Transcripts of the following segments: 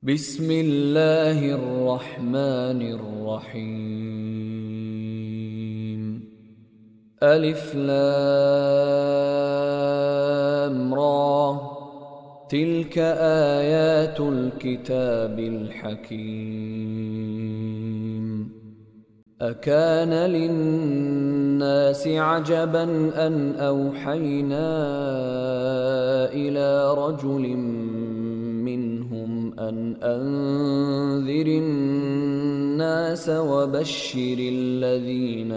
بسم الله الرحمن الرحيم. ألف لام را، تلك آيات الكتاب الحكيم. أكان للناس عجبا أن أوحينا إلى رجل منهم أن أنذر الناس وبشر الذين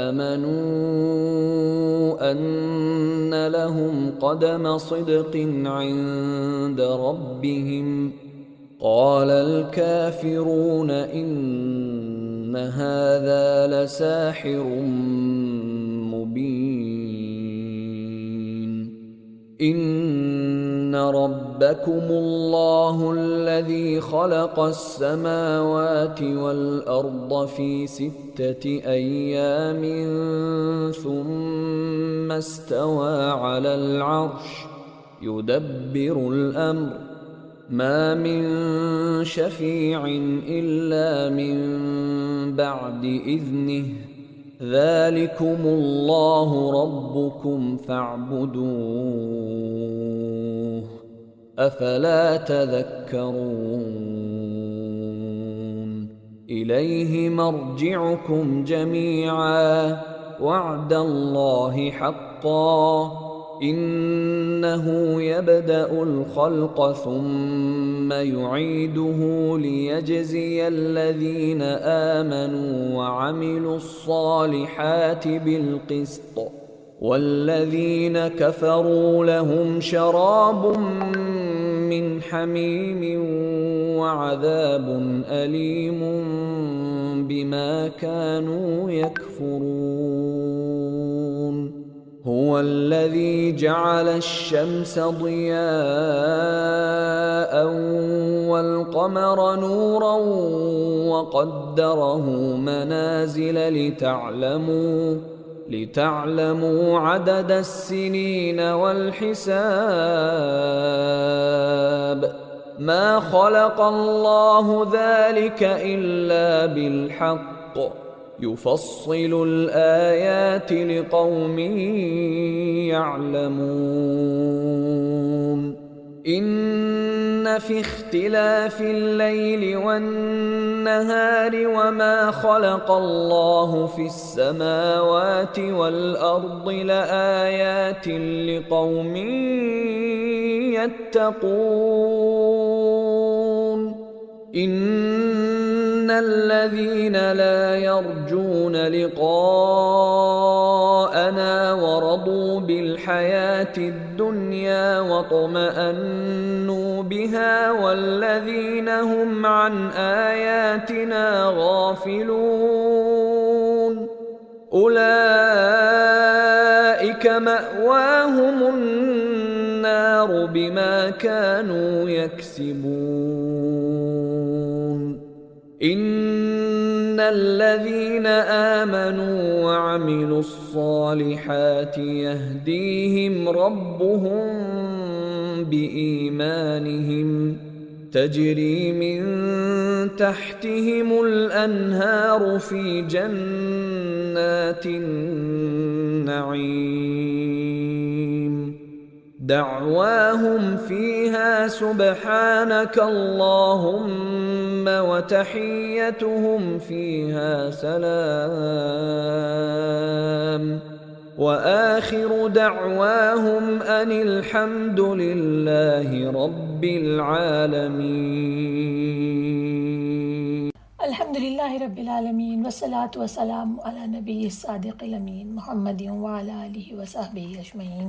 آمنوا أن لهم قدم صدق عند ربهم. قال الكافرون إن هذا لساحر مبين. إن ربكم الله الذي خلق السماوات والأرض في 6 أيام ثم استوى على العرش يدبر الأمر، ما من شفيع إلا من بعد إذنه، ذلكم الله ربكم فاعبدوه، أفلا تذكرون. إليه مرجعكم جميعا، وعد الله حقا، إنه يبدأ الخلق ثم يعيده ليجزي الذين آمنوا وعملوا الصالحات بالقسط، والذين كفروا لهم شراب من حميم وعذاب أليم بما كانوا يكفرون. هو الذي جعل الشمس ضياء والقمر نورا وقدره منازل لتعلموا عدد السنين والحساب. ما خلق الله ذلك إلا بالحق، يفصل الآيات لقوم يعلمون. إن في اختلاف الليل والنهار وما خلق الله في السماوات والأرض لآيات لقوم يتقون. إن الذين لا يرجون لقاءنا ورضوا بالحياة الدنيا واطمأنوا بها والذين هم عن آياتنا غافلون أولئك مأواهم النار بما كانوا يكسبون. إن الذين آمنوا وعملوا الصالحات يهديهم ربهم بإيمانهم، تجري من تحتهم الأنهار في جنات النعيم، دعواهم فيها سبحانك اللهم وتحيتهم فيها سلام، وآخر دعواهم أن الحمد لله رب العالمين. الحمد لله رب العالمين، والصلاة والسلام على نبي الصادق الأمين محمد وعلى آله وصحبه أجمعين.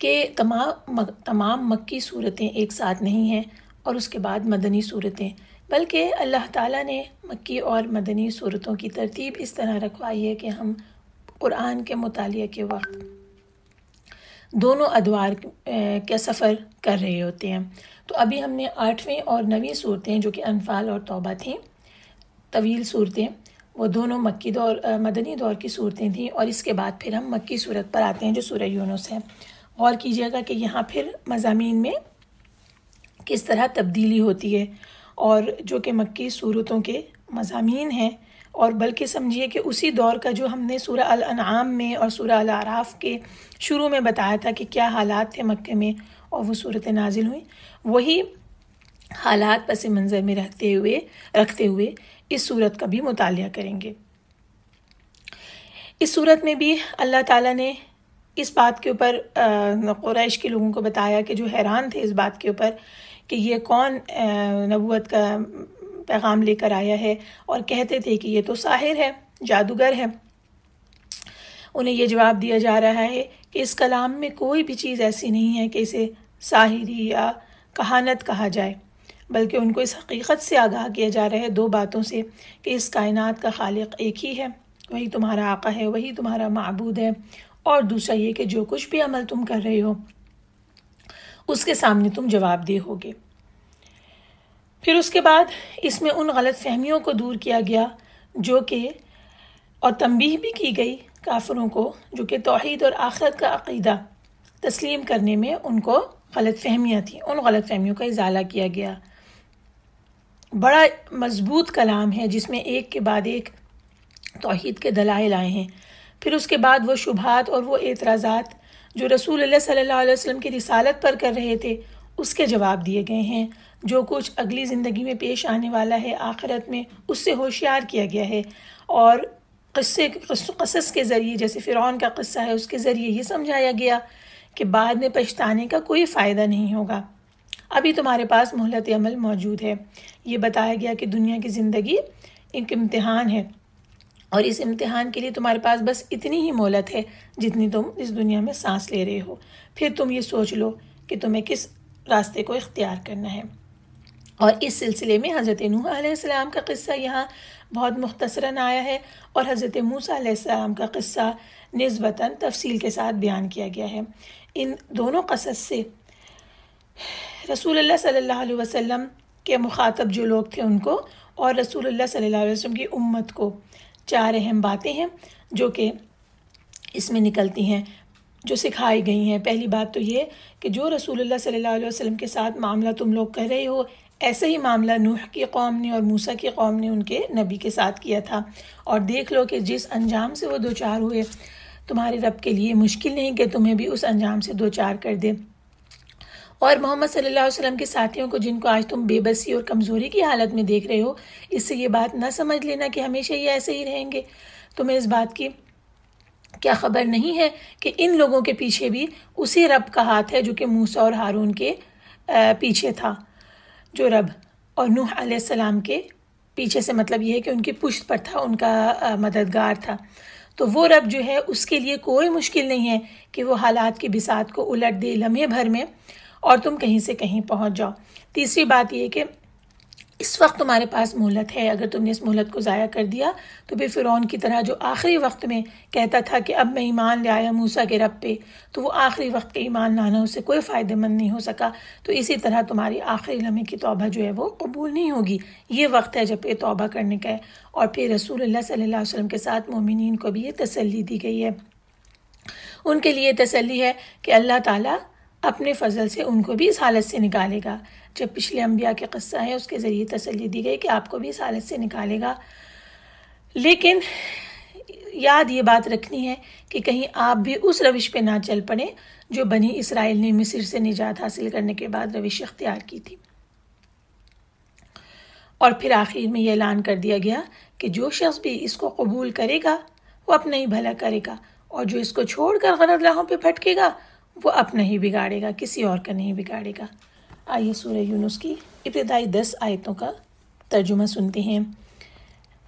کہ تمام مکی صورتیں ایک ساتھ نہیں ہیں اور اس کے بعد مدنی صورتیں، بلکہ اللہ تعالیٰ نے مکی اور مدنی صورتوں کی ترتیب اس طرح رکھوائی ہے کہ ہم قرآن کے مطالعے کے وقت دونوں ادوار کا سفر کر رہے ہوتے ہیں۔ تو ابھی ہم نے 8ویں اور 9ویں صورتیں جو کہ انفال اور توبہ تھیں، طویل صورتیں، وہ دونوں مدنی دور کی صورتیں تھیں، اور اس کے بعد پھر ہم مکی صورت پر آتے ہیں جو سورہ یونس ہے۔ غور کیجیے گا کہ یہاں پھر مضامین میں کس طرح تبدیلی ہوتی ہے، اور جو کہ مکی صورتوں کے مضامین ہیں، اور بلکہ سمجھیے کہ اسی دور کا جو ہم نے سورہ الانعام میں اور سورہ الاعراف کے شروع میں بتایا تھا کہ کیا حالات تھے مکے میں اور وہ صورتیں نازل ہوئیں، وہی حالات پس منظر میں رکھتے ہوئے اس صورت کا بھی مطالعہ کریں گے۔ اس صورت میں بھی اللہ تعالیٰ نے اس بات کے اوپر قریش کے لوگوں کو بتایا کہ جو حیران تھے اس بات کے اوپر کہ یہ کون نبوت کا پیغام لے کر آیا ہے، اور کہتے تھے کہ یہ تو ساحر ہے، جادوگر ہے۔ انہیں یہ جواب دیا جا رہا ہے کہ اس کلام میں کوئی بھی چیز ایسی نہیں ہے کہ اسے ساحری یا کہانت کہا جائے، بلکہ ان کو اس حقیقت سے آگاہ کیا جا رہا ہے 2 باتوں سے کہ اس کائنات کا خالق ایک ہی ہے، وہی تمہارا آقا ہے، وہی تمہارا معبود ہے، اور دوسرا یہ کہ جو کچھ بھی عمل تم کر رہے ہو اس کے سامنے تم جواب دہ ہوگے۔ پھر اس کے بعد اس میں ان غلط فہمیوں کو دور کیا گیا جو کہ اور تنبیہ بھی کی گئی کافروں کو جو کہ توحید اور آخرت کا عقیدہ تسلیم کرنے میں ان کو غلط فہمیاں تھیں، ان غلط فہمیوں کا ازالہ کیا گیا۔ بڑا مضبوط کلام ہے جس میں ایک کے بعد ایک توحید کے دلائل آئے ہیں۔ پھر اس کے بعد وہ شبہات اور وہ اعتراضات جو رسول اللہ صلی اللہ علیہ وسلم کی رسالت پر کر رہے تھے اس کے جواب دیے گئے ہیں۔ جو کچھ اگلی زندگی میں پیش آنے والا ہے آخرت میں اس سے ہوشیار کیا گیا ہے، اور قصص کے ذریعے جیسے فرعون کا قصہ ہے اس کے ذریعے یہ سمجھایا گیا کہ بعد میں پچھتانے کا کوئی فائدہ نہیں ہوگا، ابھی تمہارے پاس مہلت عمل موجود ہے۔ یہ بتایا گیا کہ دنیا کی زندگی ایک امتحان ہے، اور اس امتحان کے لیے تمہارے پاس بس اتنی ہی مہلت ہے جتنی تم اس دنیا میں سانس لے رہے ہو، پھر تم یہ سوچ لو کہ تمہیں کس راستے کو اختیار کرنا ہے۔ اور اس سلسلے میں حضرت نوح علیہ السلام کا قصہ یہاں بہت مختصراً آیا ہے، اور حضرت موسیٰ علیہ السلام کا قصہ نسبتاً تفصیل کے ساتھ بیان کیا گیا ہے۔ ان دونوں قصص سے رسول اللہ صلی اللہ علیہ وسلم کے مخاطب جو لوگ تھے ان کو اور رسول اللہ صلی اللہ علیہ وسلم کی امت کو 4 اہم باتیں ہیں جو کہ اس میں نکلتی ہیں، جو سکھائی گئی ہیں۔ پہلی بات تو یہ کہ جو رسول اللہ صلی اللہ علیہ وسلم کے ساتھ معاملہ تم لوگ کر رہے ہو ایسے ہی معاملہ نوح کی قوم نے اور موسیٰ کی قوم نے ان کے نبی کے ساتھ کیا تھا، اور دیکھ لو کہ جس انجام سے وہ دوچار ہوئے تمہارے رب کے لیے مشکل نہیں کہ تمہیں بھی اس انجام سے دوچار کر دے۔ اور محمد صلی اللہ علیہ وسلم کے ساتھیوں کو جن کو آج تم بے بسی اور کمزوری کی حالت میں دیکھ رہے ہو، اس سے یہ بات نہ سمجھ لینا کہ ہمیشہ یہ ایسے ہی رہیں گے۔ تمہیں اس بات کی کیا خبر نہیں ہے کہ ان لوگوں کے پیچھے بھی اسی رب کا ہاتھ ہے جو کہ موسیٰ اور ہارون کے پیچھے تھا، جو رب اور نوح علیہ السلام کے پیچھے سے مطلب یہ ہے کہ ان کی پشت پر تھا، ان کا مددگار تھا۔ تو وہ رب جو ہے اس کے لیے کوئی مشکل نہیں ہے کہ وہ حالات کی بساط کو الٹ دے لمحے بھر میں اور تم کہیں سے کہیں پہنچ جاؤ۔ تیسری بات یہ کہ اس وقت تمہارے پاس مہلت ہے، اگر تم نے اس مہلت کو ضائع کر دیا تو پھر فرعون کی طرح جو آخری وقت میں کہتا تھا کہ اب میں ایمان لے آیا موسیٰ کے رب پہ، تو وہ آخری وقت کے ایمان لانا اس سے کوئی فائدہ مند نہیں ہو سکا۔ تو اسی طرح تمہاری آخری لمحے کی توبہ جو ہے وہ قبول نہیں ہوگی۔ یہ وقت ہے جب یہ توبہ کرنے کا ہے۔ اور پھر رسول اللہ صلی اللہ علیہ وسلم کے ساتھ مومنین کو بھی یہ تسلی دی گئی ہے، ان کے لیے تسلی ہے کہ اللہ تعالیٰ اپنے فضل سے ان کو بھی اس حالت سے نکالے گا۔ جب پچھلے انبیاء کے قصہ ہے اس کے ذریعے تسلی دی گئی کہ آپ کو بھی اس حالت سے نکالے گا، لیکن یاد یہ بات رکھنی ہے کہ کہیں آپ بھی اس روش پہ نہ چل پڑیں جو بنی اسرائیل نے مصر سے نجات حاصل کرنے کے بعد روش اختیار کی تھی۔ اور پھر آخر میں یہ اعلان کر دیا گیا کہ جو شخص بھی اس کو قبول کرے گا وہ اپنا ہی بھلا کرے گا، اور جو اس کو چھوڑ کر غلط راہوں پہ بھٹکے گا وہ اپنا ہی بگاڑے گا، کسی اور کا نہیں بگاڑے گا۔ آئیے سورہ یونس کی ابتدائی 10 آیتوں کا ترجمہ سنتے ہیں۔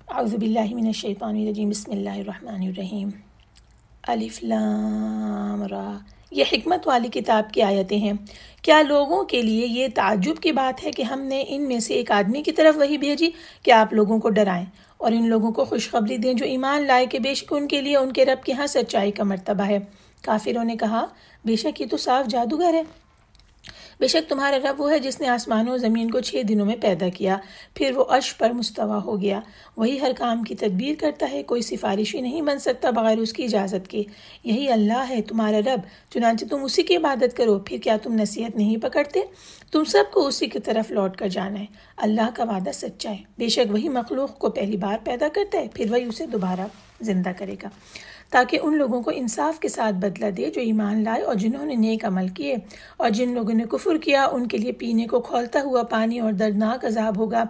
اعوذ باللہ من الشیطان الرجیم، بسم اللہ الرحمن الرحیم۔ الف لام را، یہ حکمت والی کتاب کی آیتیں ہیں۔ کیا لوگوں کے لیے یہ تعجب کی بات ہے کہ ہم نے ان میں سے ایک آدمی کی طرف وحی بھیجی کہ آپ لوگوں کو ڈرائیں اور ان لوگوں کو خوشخبری دیں جو ایمان لائے کہ بے شک ان کے لیے ان کے رب کے ہاں سچائی کا مرتبہ ہے۔ کافروں نے کہا بے شک یہ تو صاف جادوگر ہے۔ بے شک تمہارا رب وہ ہے جس نے آسمانوں و زمین کو 6 دنوں میں پیدا کیا، پھر وہ عرش پر مستوی ہو گیا۔ وہی ہر کام کی تدبیر کرتا ہے، کوئی سفارشی نہیں بن سکتا بغیر اس کی اجازت کے۔ یہی اللہ ہے تمہارا رب، چنانچہ تم اسی کی عبادت کرو۔ پھر کیا تم نصیحت نہیں پکڑتے؟ تم سب کو اسی کی طرف لوٹ کر جانا ہے۔ اللہ کا وعدہ سچا ہے، بے شک وہی مخلوق کو پہلی بار پیدا کرتا ہے، پھر وہی اسے دوبارہ زندہ کرے گا، تاکہ ان لوگوں کو انصاف کے ساتھ بدلہ دے جو ایمان لائے اور جنہوں نے نیک عمل کیے، اور جن لوگوں نے کفر کیا ان کے لیے پینے کو کھولتا ہوا پانی اور دردناک عذاب ہوگا،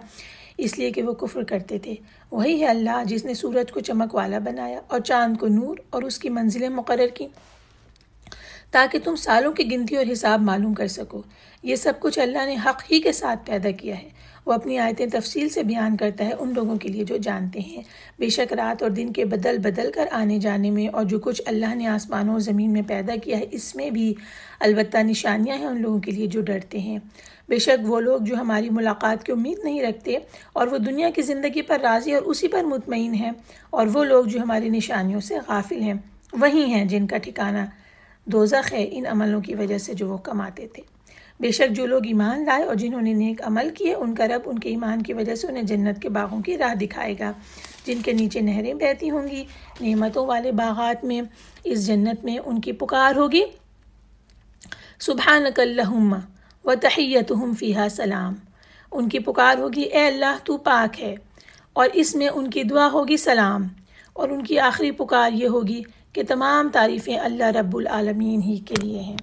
اس لیے کہ وہ کفر کرتے تھے۔ وہی ہے اللہ جس نے سورج کو چمک والا بنایا اور چاند کو نور اور اس کی منزلیں مقرر کی تاکہ تم سالوں کی گنتی اور حساب معلوم کر سکو۔ یہ سب کچھ اللہ نے حق ہی کے ساتھ پیدا کیا ہے۔ وہ اپنی آیتیں تفصیل سے بیان کرتا ہے ان لوگوں کے لیے جو جانتے ہیں۔ بے شک رات اور دن کے بدل بدل کر آنے جانے میں اور جو کچھ اللہ نے آسمانوں اور زمین میں پیدا کیا ہے اس میں بھی البتہ نشانیاں ہیں ان لوگوں کے لیے جو ڈرتے ہیں۔ بے شک وہ لوگ جو ہماری ملاقات کی امید نہیں رکھتے اور وہ دنیا کی زندگی پر راضی اور اسی پر مطمئن ہیں، اور وہ لوگ جو ہماری نشانیوں سے غافل ہیں، وہی ہیں جن کا ٹھکانہ دوزخ ہے ان عملوں کی وجہ سے جو وہ کماتے تھے۔ بے شک جو لوگ ایمان لائے اور جنہوں نے نیک عمل کیے ان کا رب ان کے ایمان کی وجہ سے انہیں جنت کے باغوں کی راہ دکھائے گا جن کے نیچے نہریں بہتی ہوں گی۔ نعمتوں والے باغات میں اس جنت میں ان کی پکار ہوگی سبحانک اللہم وتحیتہم فیہا سلام۔ ان کی پکار ہوگی اے اللہ تو پاک ہے، اور اس میں ان کی دعا ہوگی سلام، اور ان کی آخری پکار یہ ہوگی کہ تمام تعریفیں اللہ رب العالمین ہی کے لیے ہیں۔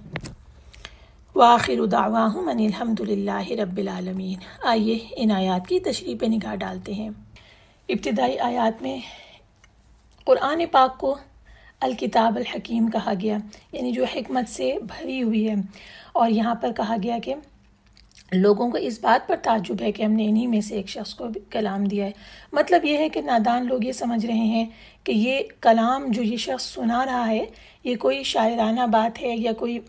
وآخر دعواہم ان الحمدللہ رب العالمین۔ آئیے ان آیات کی تشریح پہ نگاہ ڈالتے ہیں۔ ابتدائی آیات میں قرآن پاک کو الکتاب الحکیم کہا گیا، یعنی جو حکمت سے بھری ہوئی ہے، اور یہاں پر کہا گیا کہ لوگوں کو اس بات پر تعجب ہے کہ ہم نے انہی میں سے ایک شخص کو کلام دیا ہے۔ مطلب یہ ہے کہ نادان لوگ یہ سمجھ رہے ہیں کہ یہ کلام جو یہ شخص سنا رہا ہے یہ کوئی شاعرانہ بات ہے یا کوئی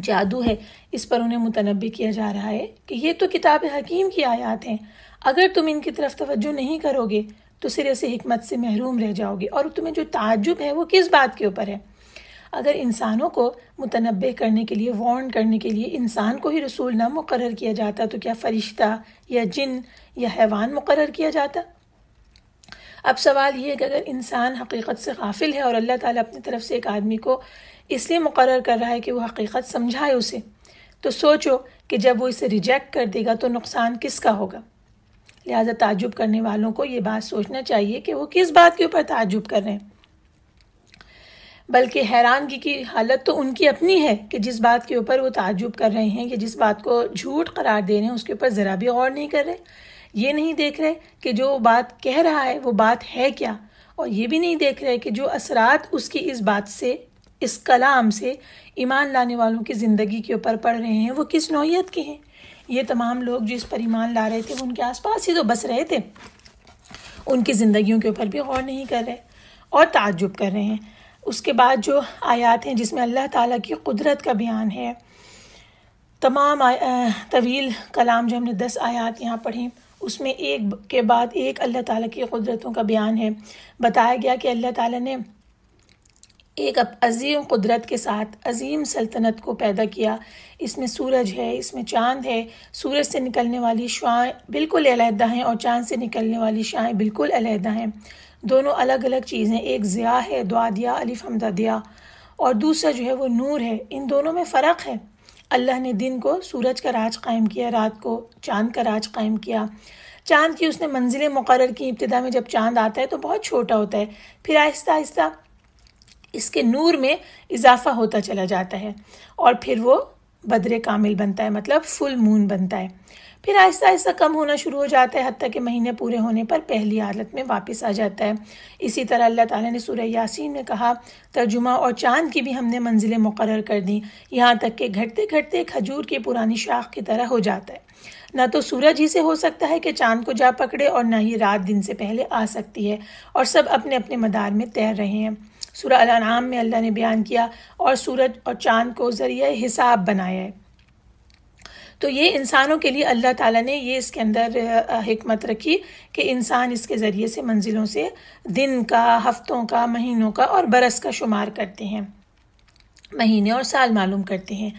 جادو ہے، اس پر انہیں متنبہ کیا جا رہا ہے کہ یہ تو کتاب حکیم کی آیات ہیں، اگر تم ان کی طرف توجہ نہیں کرو گے تو سرے سے حکمت سے محروم رہ جاؤ گے، اور تمہیں جو تعجب ہے وہ کس بات کے اوپر ہے؟ اگر انسانوں کو متنبہ کرنے کے لیے، وارن کرنے کے لیے انسان کو ہی رسول نہ مقرر کیا جاتا تو کیا فرشتہ یا جن یا حیوان مقرر کیا جاتا؟ اب سوال یہ ہے کہ اگر انسان حقیقت سے غافل ہے اور اللہ تعالیٰ اپنی طرف سے ایک آدمی کو اس لیے مقرر کر رہا ہے کہ وہ حقیقت سمجھائے اسے، تو سوچو کہ جب وہ اسے ریجیکٹ کر دے گا تو نقصان کس کا ہوگا؟ لہٰذا تعجب کرنے والوں کو یہ بات سوچنا چاہیے کہ وہ کس بات کے اوپر تعجب کر رہے ہیں، بلکہ حیرانگی کی حالت تو ان کی اپنی ہے کہ جس بات کے اوپر وہ تعجب کر رہے ہیں یا جس بات کو جھوٹ قرار دے رہے ہیں اس کے اوپر ذرا بھی غور نہیں کر رہے، یہ نہیں دیکھ رہے کہ جو بات کہہ رہا ہے وہ بات ہے کیا، اور یہ بھی نہیں دیکھ رہے کہ جو اثرات اس کی اس بات سے، اس کلام سے ایمان لانے والوں کی زندگی کے اوپر پڑ رہے ہیں وہ کس نوعیت کے ہیں۔ یہ تمام لوگ جو اس پر ایمان لا رہے تھے وہ ان کے آس پاس ہی تو بس رہے تھے، ان کی زندگیوں کے اوپر بھی غور نہیں کر رہے اور تعجب کر رہے ہیں۔ اس کے بعد جو آیات ہیں جس میں اللہ تعالیٰ کی قدرت کا بیان ہے، تمام طویل کلام جو ہم نے 10 آیات یہاں پڑھی، اس میں ایک کے بعد ایک اللہ تعالیٰ کی قدرتوں کا بیان ہے۔ بتایا گیا کہ اللہ تعالیٰ نے ایک عظیم قدرت کے ساتھ عظیم سلطنت کو پیدا کیا۔ اس میں سورج ہے، اس میں چاند ہے، سورج سے نکلنے والی شعاعیں بالکل علیحدہ ہیں اور چاند سے نکلنے والی شعاعیں بالکل علیحدہ ہیں، دونوں الگ الگ چیزیں، ایک ضیاء ہے، دعا الف حمزہ ضیاء، اور دوسرا جو ہے وہ نور ہے، ان دونوں میں فرق ہے۔ اللہ نے دن کو سورج کا راج قائم کیا، رات کو چاند کا راج قائم کیا۔ چاند کی اس نے منزلیں مقرر کی، ابتدا میں جب چاند آتا ہے تو بہت چھوٹا ہوتا ہے، پھر آہستہ آہستہ اس کے نور میں اضافہ ہوتا چلا جاتا ہے، اور پھر وہ بدر کامل بنتا ہے، مطلب فل مون بنتا ہے، پھر آہستہ آہستہ کم ہونا شروع ہو جاتا ہے حتیٰ کہ مہینے پورے ہونے پر پہلی حالت میں واپس آ جاتا ہے۔ اسی طرح اللہ تعالیٰ نے سورہ یاسین میں کہا ترجمہ اور چاند کی بھی ہم نے منزلیں مقرر کر دیں، یہاں تک کہ گھٹتے گھٹتے کھجور کی پرانی شاخ کی طرح ہو جاتا ہے، نہ تو سورج ہی سے ہو سکتا ہے کہ چاند کو جا پکڑے، اور نہ ہی رات دن سے پہلے آ سکتی ہے، اور سب اپنے اپنے مدار میں تیر رہے ہیں۔ سورہ الانعام میں اللہ نے بیان کیا، اور سورج اور چاند کو ذریعہ حساب بنایا ہے۔ تو یہ انسانوں کے لیے اللہ تعالیٰ نے یہ اس کے اندر حکمت رکھی کہ انسان اس کے ذریعے سے منزلوں سے دن کا، ہفتوں کا، مہینوں کا اور برس کا شمار کرتے ہیں، مہینے اور سال معلوم کرتے ہیں۔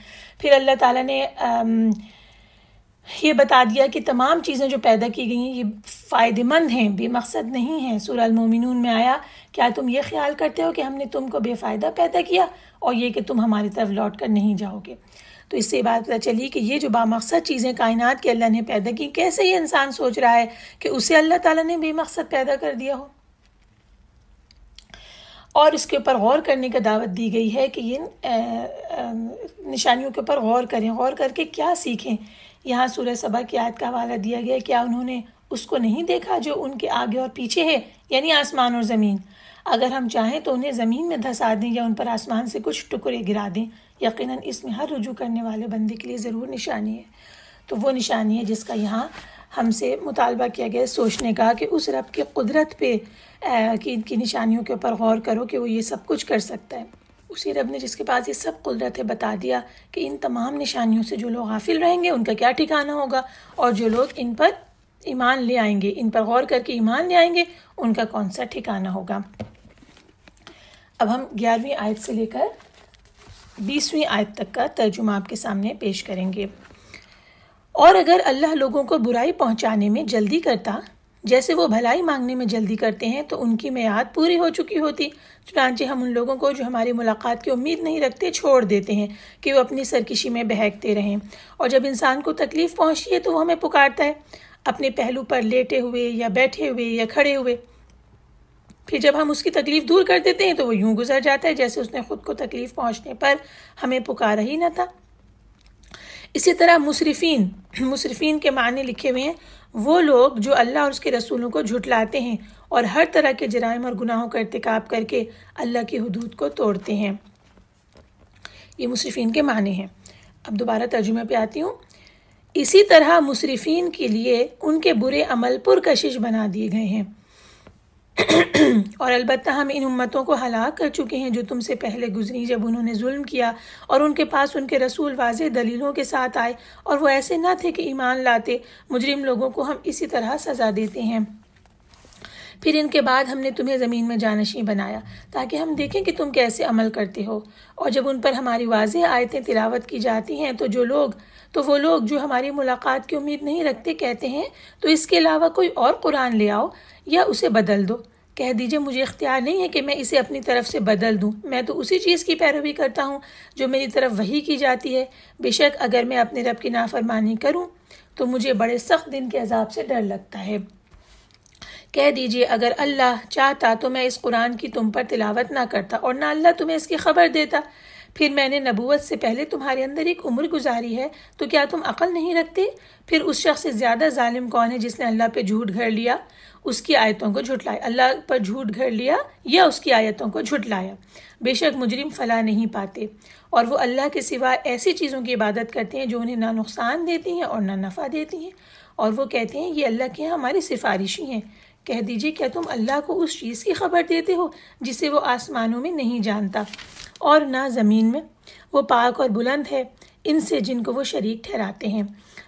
پھر اللہ تعالیٰ نے یہ بتا دیا کہ تمام چیزیں جو پیدا کی گئی ہیں یہ فائدہ مند ہیں، بے مقصد نہیں ہیں۔ سورہ المومنون میں آیا، کیا تم یہ خیال کرتے ہو کہ ہم نے تم کو بے فائدہ پیدا کیا اور یہ کہ تم ہماری طرف لوٹ کر نہیں جاؤ گے؟ تو اس سے یہ بات پتہ چلی کہ یہ جو بامقصد چیزیں کائنات کے اللہ نے پیدا کی، کیسے یہ انسان سوچ رہا ہے کہ اسے اللہ تعالیٰ نے بے مقصد پیدا کر دیا ہو۔ اور اس کے اوپر غور کرنے کا دعوت دی گئی ہے کہ یہ نشانیوں کے اوپر غور کریں، غور کر کے کیا سیکھیں۔ یہاں سورہ سبا کی آیت کا حوالہ دیا گیا، کیا انہوں نے اس کو نہیں دیکھا جو ان کے آگے اور پیچھے ہے، یعنی آسمان اور زمین۔ اگر ہم چاہیں تو انہیں زمین میں دھسا دیں یا ان پر آسمان سے کچھ ٹکڑے گرا دیں، یقیناً اس میں ہر رجوع کرنے والے بندے کے لیے ضرور نشانی ہے۔ تو وہ نشانی ہے جس کا یہاں ہم سے مطالبہ کیا گیا سوچنے کا، کہ اس رب کی قدرت پہ کی نشانیوں کے اوپر غور کرو کہ وہ یہ سب کچھ کر سکتا ہے۔ اسی رب نے جس کے پاس یہ سب قدرت ہے بتا دیا کہ ان تمام نشانیوں سے جو لوگ غافل رہیں گے ان کا کیا ٹھکانہ ہوگا، اور جو لوگ ان پر ایمان لے آئیں گے، ان پر غور کر کے ایمان لے آئیں گے، ان کا کون سا ٹھکانہ ہوگا۔ اب ہم 11ویں آیت سے لے کر 20ویں آیت تک کا ترجمہ آپ کے سامنے پیش کریں گے۔ اور اگر اللہ لوگوں کو برائی پہنچانے میں جلدی کرتا جیسے وہ بھلائی مانگنے میں جلدی کرتے ہیں تو ان کی میعاد پوری ہو چکی ہوتی، چنانچہ ہم ان لوگوں کو جو ہماری ملاقات کی امید نہیں رکھتے چھوڑ دیتے ہیں کہ وہ اپنی سرکشی میں بہکتے رہیں۔ اور جب انسان کو تکلیف پہنچتی ہے تو وہ ہمیں پکارتا ہے، اپنے پہلو پر لیٹے ہوئے یا بیٹھے ہوئے یا کھڑے ہوئے۔ پھر جب ہم اس کی تکلیف دور کر دیتے ہیں تو وہ یوں گزر جاتا ہے جیسے اس نے خود کو تکلیف پہنچنے پر ہمیں پکارا ہی نہ تھا۔ اسی طرح مصرفین کے معنی لکھے ہوئے ہیں، وہ لوگ جو اللہ اور اس کے رسولوں کو جھٹلاتے ہیں اور ہر طرح کے جرائم اور گناہوں کا ارتکاب کر کے اللہ کی حدود کو توڑتے ہیں۔ یہ مصرفین کے معنی ہیں۔ اب دوبارہ ترجمے پہ آتی ہوں۔ اسی طرح مصرفین کے لیے ان کے برے عمل پرکشش بنا دیے گئے ہیں، اور البتہ ہم ان امتوں کو ہلاک کر چکے ہیں جو تم سے پہلے گزری، جب انہوں نے ظلم کیا اور ان کے پاس ان کے رسول واضح دلیلوں کے ساتھ آئے اور وہ ایسے نہ تھے کہ ایمان لاتے۔ مجرم لوگوں کو ہم اسی طرح سزا دیتے ہیں۔ پھر ان کے بعد ہم نے تمہیں زمین میں جانشین بنایا تاکہ ہم دیکھیں کہ تم کیسے عمل کرتے ہو، اور جب ان پر ہماری واضح آیتیں تلاوت کی جاتی ہیں تو وہ لوگ جو ہماری ملاقات کی امید نہیں رکھتے کہتے ہیں تو اس کے علاوہ کوئی اور قرآن لے آؤ یا اسے بدل دو۔ کہہ دیجئے مجھے اختیار نہیں ہے کہ میں اسے اپنی طرف سے بدل دوں، میں تو اسی چیز کی پیروی کرتا ہوں جو میری طرف وحی کی جاتی ہے۔ بے شک اگر میں اپنے رب کی نافرمانی کروں تو مجھے بڑے سخت دن کے عذاب سے ڈر لگتا ہے۔ کہہ دیجئے اگر اللہ چاہتا تو میں اس قرآن کی تم پر تلاوت نہ کرتا اور نہ اللہ تمہیں اس کی خبر دیتا۔ پھر میں نے نبوت سے پہلے تمہارے اندر ایک عمر گزاری ہے، تو کیا تم عقل نہیں رکھتے؟ پھر اس شخص سے زیادہ ظالم کون ہے جس نے اللہ پہ جھوٹ گھڑ لیا، اس کی آیتوں کو جھٹلایا، اللہ پر جھوٹ گھڑ لیا یا اس کی آیتوں کو جھٹلایا۔ بے شک مجرم فلاح نہیں پاتے، اور وہ اللہ کے سوا ایسی چیزوں کی عبادت کرتے ہیں جو انہیں نہ نقصان دیتی ہیں اور نہ نفع دیتی ہیں، اور وہ کہتے ہیں یہ اللہ کے ہاں ہماری سفارشی ہیں۔ کہہ دیجئے کیا تم اللہ کو اس چیز کی خبر دیتے ہو جسے وہ آسمانوں میں نہیں جانتا اور نہ زمین میں؟ وہ پاک اور بلند ہے ان سے جن کو وہ شریک ٹھہراتے ہیں۔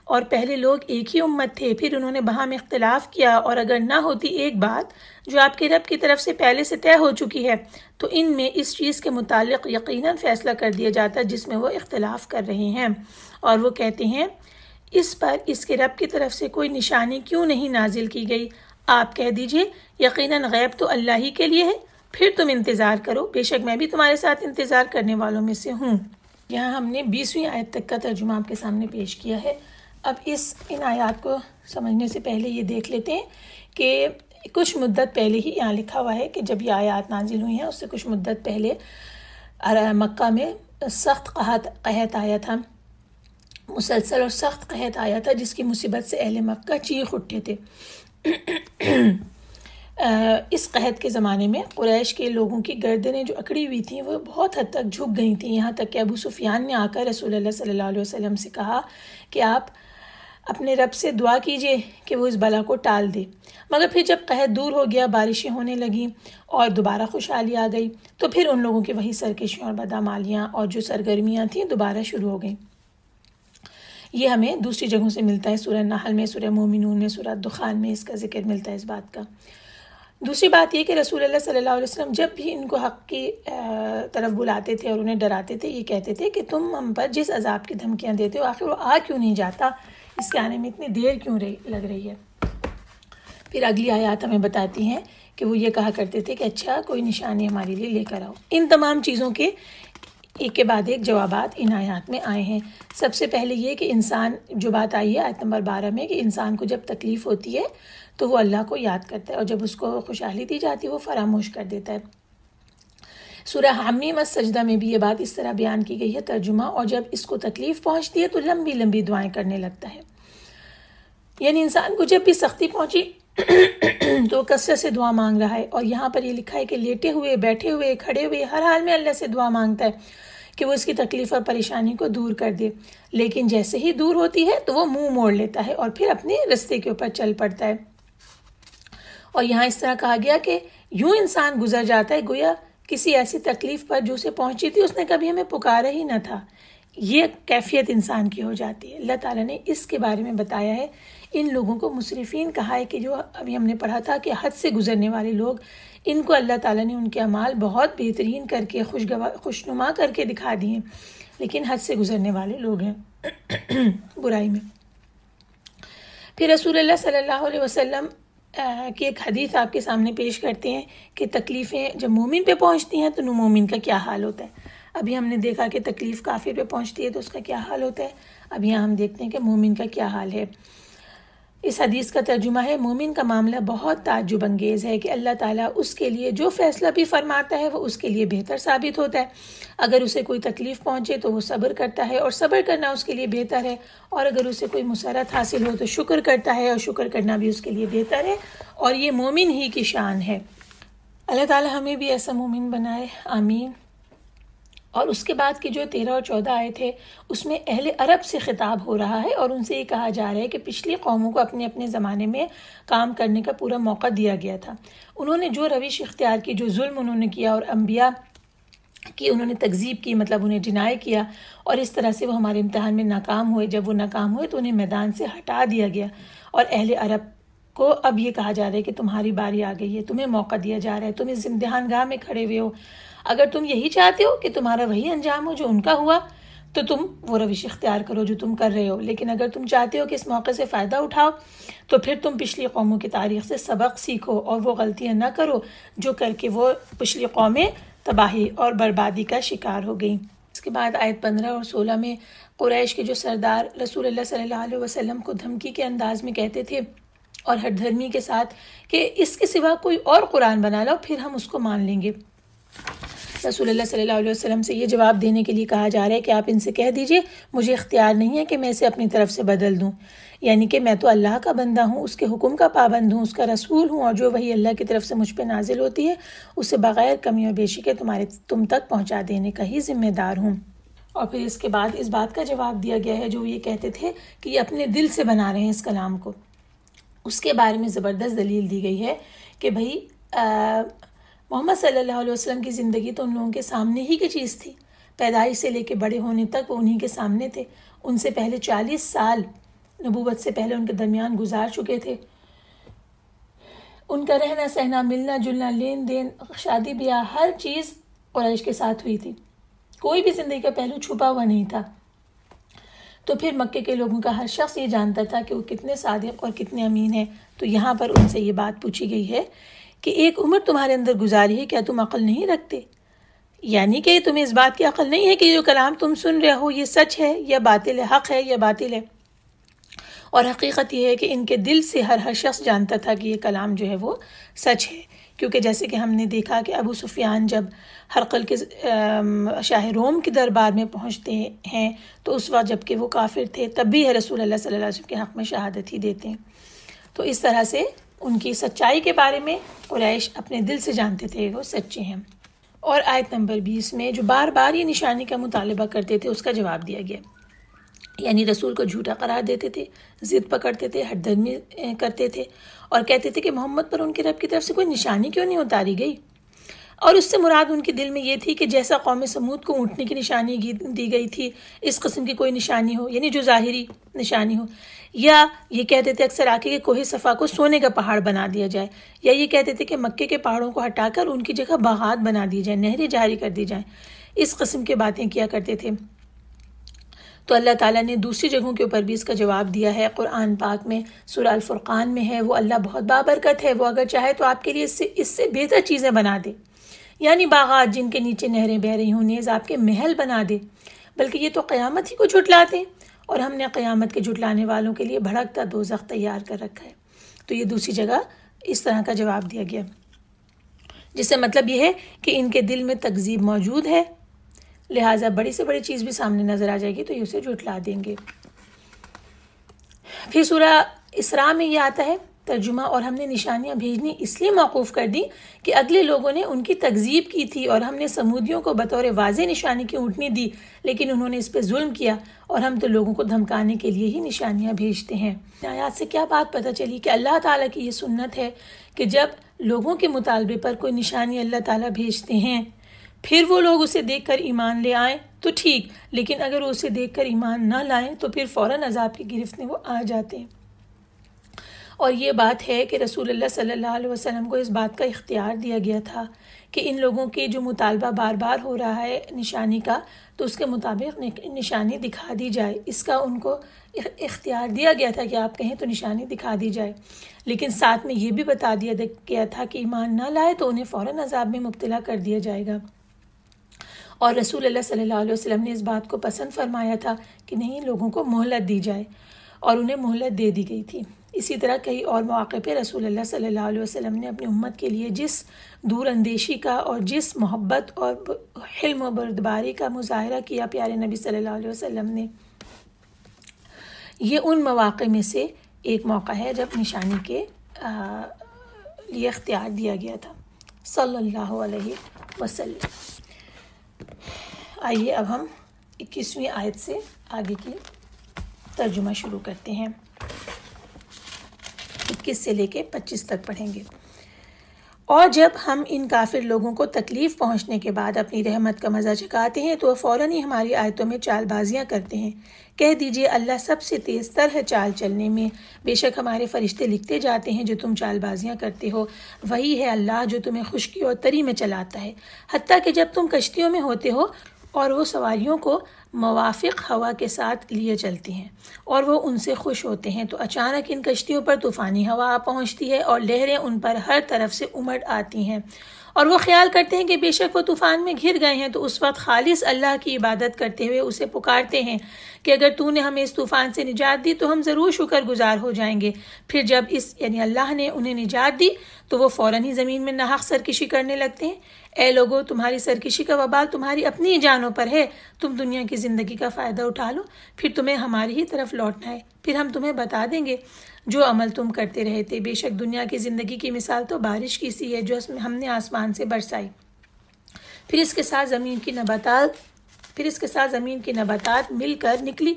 اور پہلے لوگ ایک ہی امت تھے، پھر انہوں نے باہم اختلاف کیا، اور اگر نہ ہوتی ایک بات جو آپ کے رب کی طرف سے پہلے سے طے ہو چکی ہے تو ان میں اس چیز کے متعلق یقیناً فیصلہ کر دیا جاتا جس میں وہ اختلاف کر رہے ہیں۔ اور وہ کہتے ہیں اس پر اس کے رب کی طرف سے کوئی نشانی کیوں نہیں نازل کی گئی؟ آپ کہہ دیجئے یقیناً غیب تو اللہ ہی کے لیے ہے، پھر تم انتظار کرو، بے شک میں بھی تمہارے ساتھ انتظار کرنے والوں میں سے ہوں۔ یہاں ہم نے 20ویں آیت تک کا ترجمہ آپ کے سامنے پیش کیا ہے۔ اب ان آیات کو سمجھنے سے پہلے یہ دیکھ لیتے ہیں کہ کچھ مدت پہلے ہی یہاں لکھا ہوا ہے کہ جب یہ آیات نازل ہوئی ہیں اس سے کچھ مدت پہلے مکہ میں سخت قحط آیا تھا، مسلسل اور سخت قحط آیا تھا جس کی مصیبت سے اہل مکہ چیخ اٹھے تھے۔ اس قحط کے زمانے میں قریش کے لوگوں کی گردنیں جو اکڑی ہوئی تھیں وہ بہت حد تک جھک گئی تھیں، یہاں تک کہ ابو سفیان نے آ کر رسول اللہ صلی اللہ علیہ وسلم سے کہا کہ آپ اپنے رب سے دعا کیجیے کہ وہ اس بلا کو ٹال دے۔ مگر پھر جب قحط دور ہو گیا، بارشیں ہونے لگیں اور دوبارہ خوشحالی آ گئی، تو پھر ان لوگوں کی وہی سرکشیاں اور بدعمالیاں اور جو سرگرمیاں تھیں دوبارہ شروع ہو گئیں۔ یہ ہمیں دوسری جگہوں سے ملتا ہے، سورہ نحل میں، سورہ مومنون میں، سورہ دخان میں اس کا ذکر ملتا ہے اس بات کا۔ دوسری بات یہ کہ رسول اللہ صلی اللہ علیہ وسلم جب بھی ان کو حق کی طرف بلاتے تھے اور انہیں ڈراتے تھے، یہ کہتے تھے کہ تم ہم پر جس عذاب کی دھمکیاں دیتے ہو آخر وہ آ کیوں نہیں جاتا، اس کے آنے میں اتنی دیر کیوں لگ رہی ہے۔ پھر اگلی آیات ہمیں بتاتی ہیں کہ وہ یہ کہا کرتے تھے کہ اچھا کوئی نشانی ہمارے لیے لے کر آؤ۔ ان تمام چیزوں کے ایک کے بعد ایک جوابات ان آیات میں آئے ہیں۔ سب سے پہلے یہ کہ انسان، جو بات آئی ہے آیت نمبر 12 میں، کہ انسان کو جب تکلیف ہوتی ہے تو وہ اللہ کو یاد کرتا ہے، اور جب اس کو خوشحالی دی جاتی ہے وہ فراموش کر دیتا ہے۔ سورہ حمیم السجدہ میں بھی یہ بات اس طرح بیان کی گئی ہے، ترجمہ، اور جب اس کو تکلیف پہنچتی ہے تو لمبی لمبی دعائیں کرنے لگتا ہے۔ یعنی انسان کو جب بھی سختی پہنچی تو کثرت سے دعا مانگ رہا ہے، اور یہاں پر یہ لکھا ہے کہ لیٹے ہوئے، بیٹھے ہوئے، کھڑے ہوئے، ہر حال میں اللہ سے دعا مانگتا ہے کہ وہ اس کی تکلیف اور پریشانی کو دور کر دے۔ لیکن جیسے ہی دور ہوتی ہے تو وہ منہ موڑ لیتا ہے اور پھر اپنے رستے کے اوپر چل پڑتا ہے۔ اور یہاں اس طرح کہا گیا کہ یوں انسان گزر جاتا ہے گویا کسی ایسی تکلیف پر جو اسے پہنچی تھی اس نے کبھی ہمیں پکارا ہی نہ تھا۔ یہ کیفیت انسان کی ہو جاتی ہے۔ اللہ تعالیٰ نے اس کے بارے میں بتایا ہے، ان لوگوں کو مسرفین کہا ہے، کہ جو ابھی ہم نے پڑھا تھا کہ حد سے گزرنے والے لوگ، ان کو اللہ تعالیٰ نے ان کے اعمال بہت بہترین کر کے خوشنما کر کے دکھا دیے، لیکن حد سے گزرنے والے لوگ ہیں برائی میں۔ پھر رسول اللہ صلی اللہ علیہ وسلم کی ایک حدیث آپ کے سامنے پیش کرتے ہیں کہ تکلیفیں جب مومن پہ پہنچتی ہیں تو مومن کا کیا حال ہوتا ہے۔ ابھی ہم نے دیکھا کہ تکلیف کافر پہ پہنچتی ہے تو اس کا کیا حال ہوتا ہے، اب یہاں ہم دیکھتے ہیں کہ مومن کا کیا حال ہے۔ اس حدیث کا ترجمہ ہے، مومن کا معاملہ بہت تعجب انگیز ہے کہ اللہ تعالیٰ اس کے لیے جو فیصلہ بھی فرماتا ہے وہ اس کے لیے بہتر ثابت ہوتا ہے۔ اگر اسے کوئی تکلیف پہنچے تو وہ صبر کرتا ہے، اور صبر کرنا اس کے لیے بہتر ہے، اور اگر اسے کوئی مسرت حاصل ہو تو شکر کرتا ہے، اور شکر کرنا بھی اس کے لیے بہتر ہے، اور یہ مومن ہی کی شان ہے۔ اللہ تعالیٰ ہمیں بھی ایسا مومن بنائے، آمین۔ اور اس کے بعد کی جو 13 اور 14 آیت ہے اس میں اہل عرب سے خطاب ہو رہا ہے، اور ان سے یہ کہا جا رہا ہے کہ پچھلی قوموں کو اپنے اپنے زمانے میں کام کرنے کا پورا موقع دیا گیا تھا۔ انہوں نے جو روش اختیار کی، جو ظلم انہوں نے کیا اور انبیاء کی انہوں نے تکذیب کی، مطلب انہیں ڈینائی کیا، اور اس طرح سے وہ ہمارے امتحان میں ناکام ہوئے۔ جب وہ ناکام ہوئے تو انہیں میدان سے ہٹا دیا گیا، اور اہل عرب کو اب یہ کہا جا رہا ہے کہ تمہاری باری آ گئی ہے، تمہیں موقع دیا جا رہا ہے، تم اس امتحان گاہ میں کھڑے ہوئے ہو۔ اگر تم یہی چاہتے ہو کہ تمہارا وہی انجام ہو جو ان کا ہوا تو تم وہ روش اختیار کرو جو تم کر رہے ہو، لیکن اگر تم چاہتے ہو کہ اس موقع سے فائدہ اٹھاؤ تو پھر تم پچھلی قوموں کی تاریخ سے سبق سیکھو اور وہ غلطیاں نہ کرو جو کر کے وہ پچھلی قومیں تباہی اور بربادی کا شکار ہو گئیں۔ اس کے بعد آیت 15 اور 16 میں قریش کے جو سردار رسول اللہ صلی اللہ علیہ وسلم کو دھمکی کے انداز میں کہتے تھے اور ہٹ دھرمی کے ساتھ کہ اس کے سوا کوئی اور قرآن بنا لاؤ پھر ہم اس کو مان لیں گے، رسول اللہ صلی اللہ علیہ وسلم سے یہ جواب دینے کے لیے کہا جا رہا ہے کہ آپ ان سے کہہ دیجئے مجھے اختیار نہیں ہے کہ میں اسے اپنی طرف سے بدل دوں، یعنی کہ میں تو اللہ کا بندہ ہوں، اس کے حکم کا پابند ہوں، اس کا رسول ہوں، اور جو وہی اللہ کی طرف سے مجھ پہ نازل ہوتی ہے اسے بغیر کمی اور بیشی کے تم تک پہنچا دینے کا ہی ذمہ دار ہوں۔ اور پھر اس کے بعد اس بات کا جواب دیا گیا ہے جو یہ کہتے تھے کہ یہ اپنے دل سے بنا رہے ہیں اس کلام کو، اس کے بارے میں زبردست دلیل دی گئی ہے کہ بھئی محمد صلی اللہ علیہ وسلم کی زندگی تو ان لوگوں کے سامنے ہی کی چیز تھی، پیدائش سے لے کے بڑے ہونے تک وہ انہی کے سامنے تھے، ان سے پہلے 40 سال نبوت سے پہلے ان کے درمیان گزار چکے تھے، ان کا رہنا سہنا، ملنا جلنا، لین دین، شادی بیاہ، ہر چیز قریش کے ساتھ ہوئی تھی، کوئی بھی زندگی کا پہلو چھپا ہوا نہیں تھا۔ تو پھر مکے کے لوگوں کا ہر شخص یہ جانتا تھا کہ وہ کتنے صادق اور کتنے امین ہیں۔ تو یہاں پر ان سے یہ بات پوچھی گئی ہے کہ ایک عمر تمہارے اندر گزاری ہے، کیا تم عقل نہیں رکھتے؟ یعنی کہ تمہیں اس بات کی عقل نہیں ہے کہ جو کلام تم سن رہے ہو یہ سچ ہے یا باطل ہے، حق ہے یا باطل ہے؟ اور حقیقت یہ ہے کہ ان کے دل سے ہر شخص جانتا تھا کہ یہ کلام جو ہے وہ سچ ہے، کیونکہ جیسے کہ ہم نے دیکھا کہ ابو سفیان جب ہرقل کے شاہ روم کے دربار میں پہنچتے ہیں تو اس وقت جب کہ وہ کافر تھے تب بھی رسول اللہ صلی اللہ علیہ وسلم کے حق میں شہادت ہی دیتے ہیں۔ تو اس طرح سے ان کی سچائی کے بارے میں قریش اپنے دل سے جانتے تھے وہ سچے ہیں۔ اور آیت نمبر 20 میں جو بار بار یہ نشانی کا مطالبہ کرتے تھے اس کا جواب دیا گیا۔ یعنی رسول کو جھوٹا قرار دیتے تھے، ضد پکڑتے تھے، ہٹ دھرمی کرتے تھے اور کہتے تھے کہ محمد پر ان کے رب کی طرف سے کوئی نشانی کیوں نہیں اتاری گئی؟ اور اس سے مراد ان کے دل میں یہ تھی کہ جیسا قوم سمود کو اونٹنے کی نشانی دی گئی تھی، اس قسم کی کوئی نشانی ہو، یعنی جو ظاہری نشانی ہو. یا یہ کہتے تھے اکثر آ کے کہ کوہ صفا کو سونے کا پہاڑ بنا دیا جائے، یا یہ کہتے تھے کہ مکے کے پہاڑوں کو ہٹا کر ان کی جگہ باغات بنا دی جائیں، نہریں جاری کر دی جائیں. اس قسم کی باتیں کیا کرتے تھے. تو اللہ تعالیٰ نے دوسری جگہوں کے اوپر بھی اس کا جواب دیا ہے. قرآن پاک میں سورہ الفرقان میں ہے، وہ اللہ بہت بابرکت ہے، وہ اگر چاہے تو آپ کے لیے اس سے بہتر چیزیں بنا دے، یعنی باغات جن کے نیچے نہریں بہہ رہی ہوں، نیز آپ کے محل بنا دے. بلکہ یہ تو قیامت ہی کو جھٹلاتے ہیں، اور ہم نے قیامت کے جھٹلانے والوں کے لیے بھڑکتا دوزخ تیار کر رکھا ہے. تو یہ دوسری جگہ اس طرح کا جواب دیا گیا، جس سے مطلب یہ ہے کہ ان کے دل میں تکذیب موجود ہے، لہٰذا بڑی سے بڑی چیز بھی سامنے نظر آ جائے گی تو یہ اسے جھٹلا دیں گے. پھر سورہ اسراء میں یہ آتا ہے ترجمہ، اور ہم نے نشانیاں بھیجنی اس لیے موقوف کر دی کہ اگلے لوگوں نے ان کی تکذیب کی تھی، اور ہم نے سمودیوں کو بطور واضح نشانی کی اونٹنی دی، لیکن انہوں نے اس پہ ظلم کیا، اور ہم تو لوگوں کو دھمکانے کے لیے ہی نشانیاں بھیجتے ہیں. آیات سے کیا بات پتہ چلی کہ اللہ تعالیٰ کی یہ سنت ہے کہ جب لوگوں کے مطالبے پر کوئی نشانی اللہ تعالیٰ بھیجتے ہیں، پھر وہ لوگ اسے دیکھ کر ایمان لے آئیں تو ٹھیک، لیکن اگر وہ اسے دیکھ کر ایمان نہ لائیں تو پھر فوراً عذاب کی گرفت میں وہ آ جاتے ہیں. اور یہ بات ہے کہ رسول اللہ صلی اللہ علیہ وسلم کو اس بات کا اختیار دیا گیا تھا کہ ان لوگوں کے جو مطالبہ بار بار ہو رہا ہے نشانی کا، تو اس کے مطابق نشانی دکھا دی جائے. اس کا ان کو اختیار دیا گیا تھا کہ آپ کہیں تو نشانی دکھا دی جائے، لیکن ساتھ میں یہ بھی بتا دیا گیا تھا کہ ایمان نہ لائے تو انہیں فوراً عذاب میں مبتلا کر دیا جائے گا. اور رسول اللہ صلی اللہ علیہ وسلم نے اس بات کو پسند فرمایا تھا کہ نہیں، لوگوں کو مہلت دی جائے، اور انہیں مہلت دے دی گئی تھی. اسی طرح کئی اور مواقع پہ رسول اللہ صلی اللہ علیہ وسلم نے اپنی امت کے لیے جس دور اندیشی کا اور جس محبت اور حلم و بردباری کا مظاہرہ کیا پیارے نبی صلی اللہ علیہ وسلم نے، یہ ان مواقع میں سے ایک موقع ہے جب نشانی کے لیے اختیار دیا گیا تھا صلی اللہ علیہ وسلم. آئیے اب ہم 21ویں آیت سے آگے کی ترجمہ شروع کرتے ہیں. 21 سے لے کے 25 تک پڑھیں گے. اور جب ہم ان کافر لوگوں کو تکلیف پہنچنے کے بعد اپنی رحمت کا مزہ چکھاتے ہیں تو وہ فوراً ہی ہماری آیتوں میں چال بازیاں کرتے ہیں. کہہ دیجئے اللہ سب سے تیز تر ہے چال چلنے میں، بے شک ہمارے فرشتے لکھتے جاتے ہیں جو تم چال بازیاں کرتے ہو. وہی ہے اللہ جو تمہیں خشکی اور تری میں چلاتا ہے، حتیٰ کہ جب تم کشتیوں میں ہوتے ہو اور وہ سواریوں کو موافق ہوا کے ساتھ لیے چلتی ہیں اور وہ ان سے خوش ہوتے ہیں، تو اچانک ان کشتیوں پر طوفانی ہوا آ پہنچتی ہے اور لہریں ان پر ہر طرف سے امڑ آتی ہیں، اور وہ خیال کرتے ہیں کہ بے شک وہ طوفان میں گھر گئے ہیں. تو اس وقت خالص اللہ کی عبادت کرتے ہوئے اسے پکارتے ہیں کہ اگر تو نے ہمیں اس طوفان سے نجات دی تو ہم ضرور شکر گزار ہو جائیں گے. پھر جب یعنی اللہ نے انہیں نجات دی تو وہ فوراً ہی زمین میں ناحق سرکشی کرنے لگتے ہیں. اے لوگو، تمہاری سرکشی کا وبال تمہاری اپنی جانوں پر ہے. تم دنیا کی زندگی کا فائدہ اٹھا لو، پھر تمہیں ہماری ہی طرف لوٹنا ہے، پھر ہم تمہیں بتا دیں گے جو عمل تم کرتے رہے تھے. بے شک دنیا کی زندگی کی مثال تو بارش کی سی ہے جو ہم نے آسمان سے برسائی، پھر اس کے ساتھ زمین کی نباتات مل کر نکلی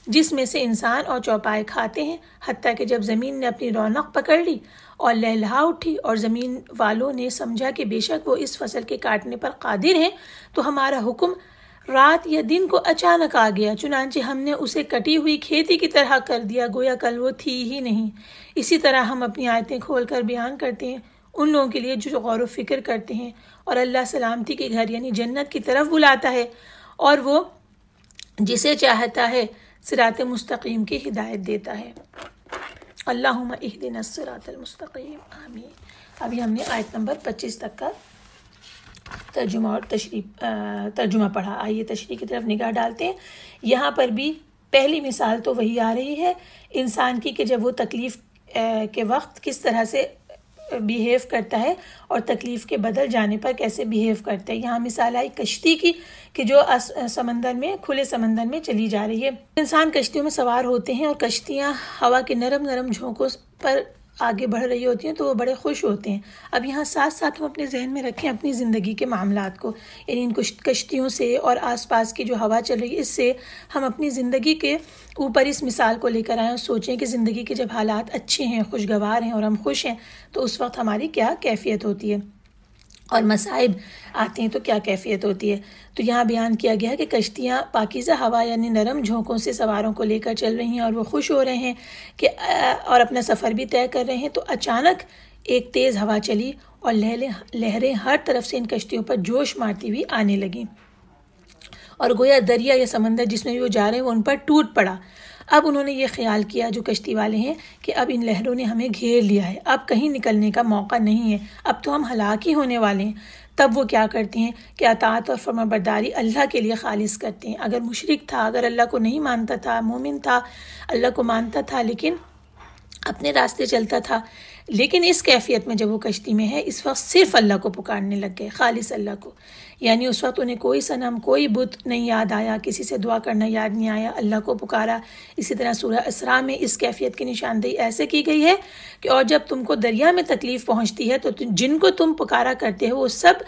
جس میں سے انسان اور چوپائے کھاتے ہیں، حتیٰ کہ جب زمین نے اپنی رونق پکڑ لی اور لہلہا اٹھی اور زمین والوں نے سمجھا کہ بے شک وہ اس فصل کے کاٹنے پر قادر ہیں، تو ہمارا حکم رات یا دن کو اچانک آ گیا، چنانچہ ہم نے اسے کٹی ہوئی کھیتی کی طرح کر دیا گویا کل وہ تھی ہی نہیں. اسی طرح ہم اپنی آیتیں کھول کر بیان کرتے ہیں ان لوگوں کے لیے جو غور و فکر کرتے ہیں، اور اللہ سلامتی کے گھر یعنی جنت کی طرف بلاتا ہے، اور وہ جسے چاہتا ہے صراط مستقیم کی ہدایت دیتا ہے. اللہم اہدنا الصراط المستقیم، آمین. ابھی ہم نے آیت نمبر 25 تک کا ترجمہ اور ترجمہ پڑھا. آئیے تشریح کی طرف نگاہ ڈالتے ہیں. یہاں پر بھی پہلی مثال تو وہی آ رہی ہے انسان کی کہ جب وہ تکلیف کے وقت کس طرح سے بیہیو کرتا ہے اور تکلیف کے بدل جانے پر کیسے بیہیو کرتا ہے. یہاں مثال آئی کشتی کی کہ جو کھلے سمندر میں چلی جا رہی ہے. انسان کشتیوں میں سوار ہوتے ہیں اور کشتیاں ہوا کے نرم نرم جھونکوں پر آگے بڑھ رہی ہوتی ہیں تو وہ بڑے خوش ہوتے ہیں۔ اب یہاں ساتھ ساتھ ہم اپنے ذہن میں رکھیں اپنی زندگی کے معاملات کو، یعنی ان کشتیوں سے اور آس پاس کی جو ہوا چل رہی ہے اس سے ہم اپنی زندگی کے اوپر اس مثال کو لے کر آئیں اور سوچیں کہ زندگی کے جب حالات اچھے ہیں، خوشگوار ہیں اور ہم خوش ہیں تو اس وقت ہماری کیا کیفیت ہوتی ہے، اور مصائب آتے ہیں تو کیا کیفیت ہوتی ہے۔ تو یہاں بیان کیا گیا ہے کہ کشتیاں پاکیزہ ہوا یعنی نرم جھونکوں سے سواروں کو لے کر چل رہی ہیں اور وہ خوش ہو رہے ہیں کہ اور اپنا سفر بھی طے کر رہے ہیں، تو اچانک ایک تیز ہوا چلی اور لہریں ہر طرف سے ان کشتیوں پر جوش مارتی ہوئی آنے لگیں، اور گویا دریا یا سمندر جس میں بھی وہ جا رہے ہیں وہ ان پر ٹوٹ پڑا۔ اب انہوں نے یہ خیال کیا جو کشتی والے ہیں کہ اب ان لہروں نے ہمیں گھیر لیا ہے، اب کہیں نکلنے کا موقع نہیں ہے، اب تو ہم ہلاک ہی ہونے والے ہیں۔ تب وہ کیا کرتے ہیں کہ اطاعت اور فرمانبرداری اللہ کے لیے خالص کرتے ہیں۔ اگر مشرک تھا، اگر اللہ کو نہیں مانتا تھا، مومن تھا، اللہ کو مانتا تھا لیکن اپنے راستے چلتا تھا، لیکن اس کیفیت میں جب وہ کشتی میں ہے اس وقت صرف اللہ کو پکارنے لگ گئے، خالص اللہ کو، یعنی اس وقت انہیں کوئی صنم کوئی بت نہیں یاد آیا، کسی سے دعا کرنا یاد نہیں آیا، اللہ کو پکارا۔ اسی طرح سورہ اسراء میں اس کیفیت کی نشاندہی ایسے کی گئی ہے کہ اور جب تم کو دریا میں تکلیف پہنچتی ہے تو جن کو تم پکارا کرتے ہو وہ سب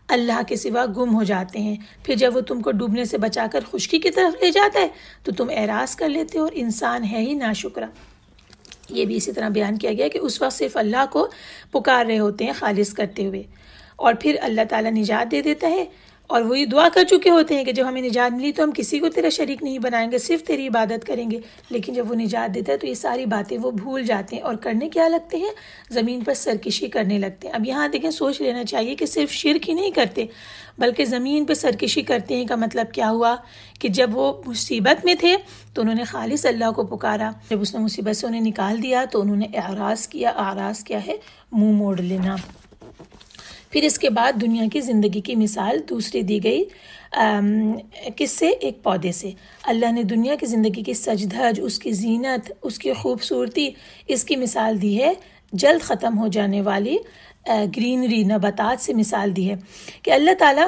اللہ کے سوا گم ہو جاتے ہیں، پھر جب وہ تم کو ڈوبنے سے بچا کر خشکی کی طرف لے جاتا ہے تو تم اعراض کر لیتے ہو، اور انسان ہے ہی ناشکرا۔ یہ بھی اسی طرح بیان کیا گیا کہ اس وقت صرف اللہ کو پکار رہے ہوتے ہیں خالص کرتے ہوئے، اور پھر اللہ تعالیٰ نجات دے دیتا ہے، اور وہی دعا کر چکے ہوتے ہیں کہ جب ہمیں نجات ملی تو ہم کسی کو تیرا شریک نہیں بنائیں گے، صرف تیری عبادت کریں گے، لیکن جب وہ نجات دیتا ہے تو یہ ساری باتیں وہ بھول جاتے ہیں اور کرنے کیا لگتے ہیں، زمین پر سرکشی کرنے لگتے ہیں۔ اب یہاں دیکھیں سوچ لینا چاہیے کہ صرف شرک ہی نہیں کرتے بلکہ زمین پہ سرکشی کرتے ہیں کا مطلب کیا ہوا کہ جب وہ مصیبت میں تھے تو انہوں نے خالص اللہ کو پکارا، جب اس نے مصیبت سے انہیں نکال دیا تو انہوں نے اعراض کیا۔ اعراض کیا ہے؟ منہ موڑ لینا۔ پھر اس کے بعد دنیا کی زندگی کی مثال دوسری دی گئی، کس سے؟ ایک پودے سے۔ اللہ نے دنیا کی زندگی کی سج دھج، اس کی زینت، اس کی خوبصورتی، اس کی مثال دی ہے جلد ختم ہو جانے والی گرینری، نباتات سے مثال دی ہے کہ اللہ تعالیٰ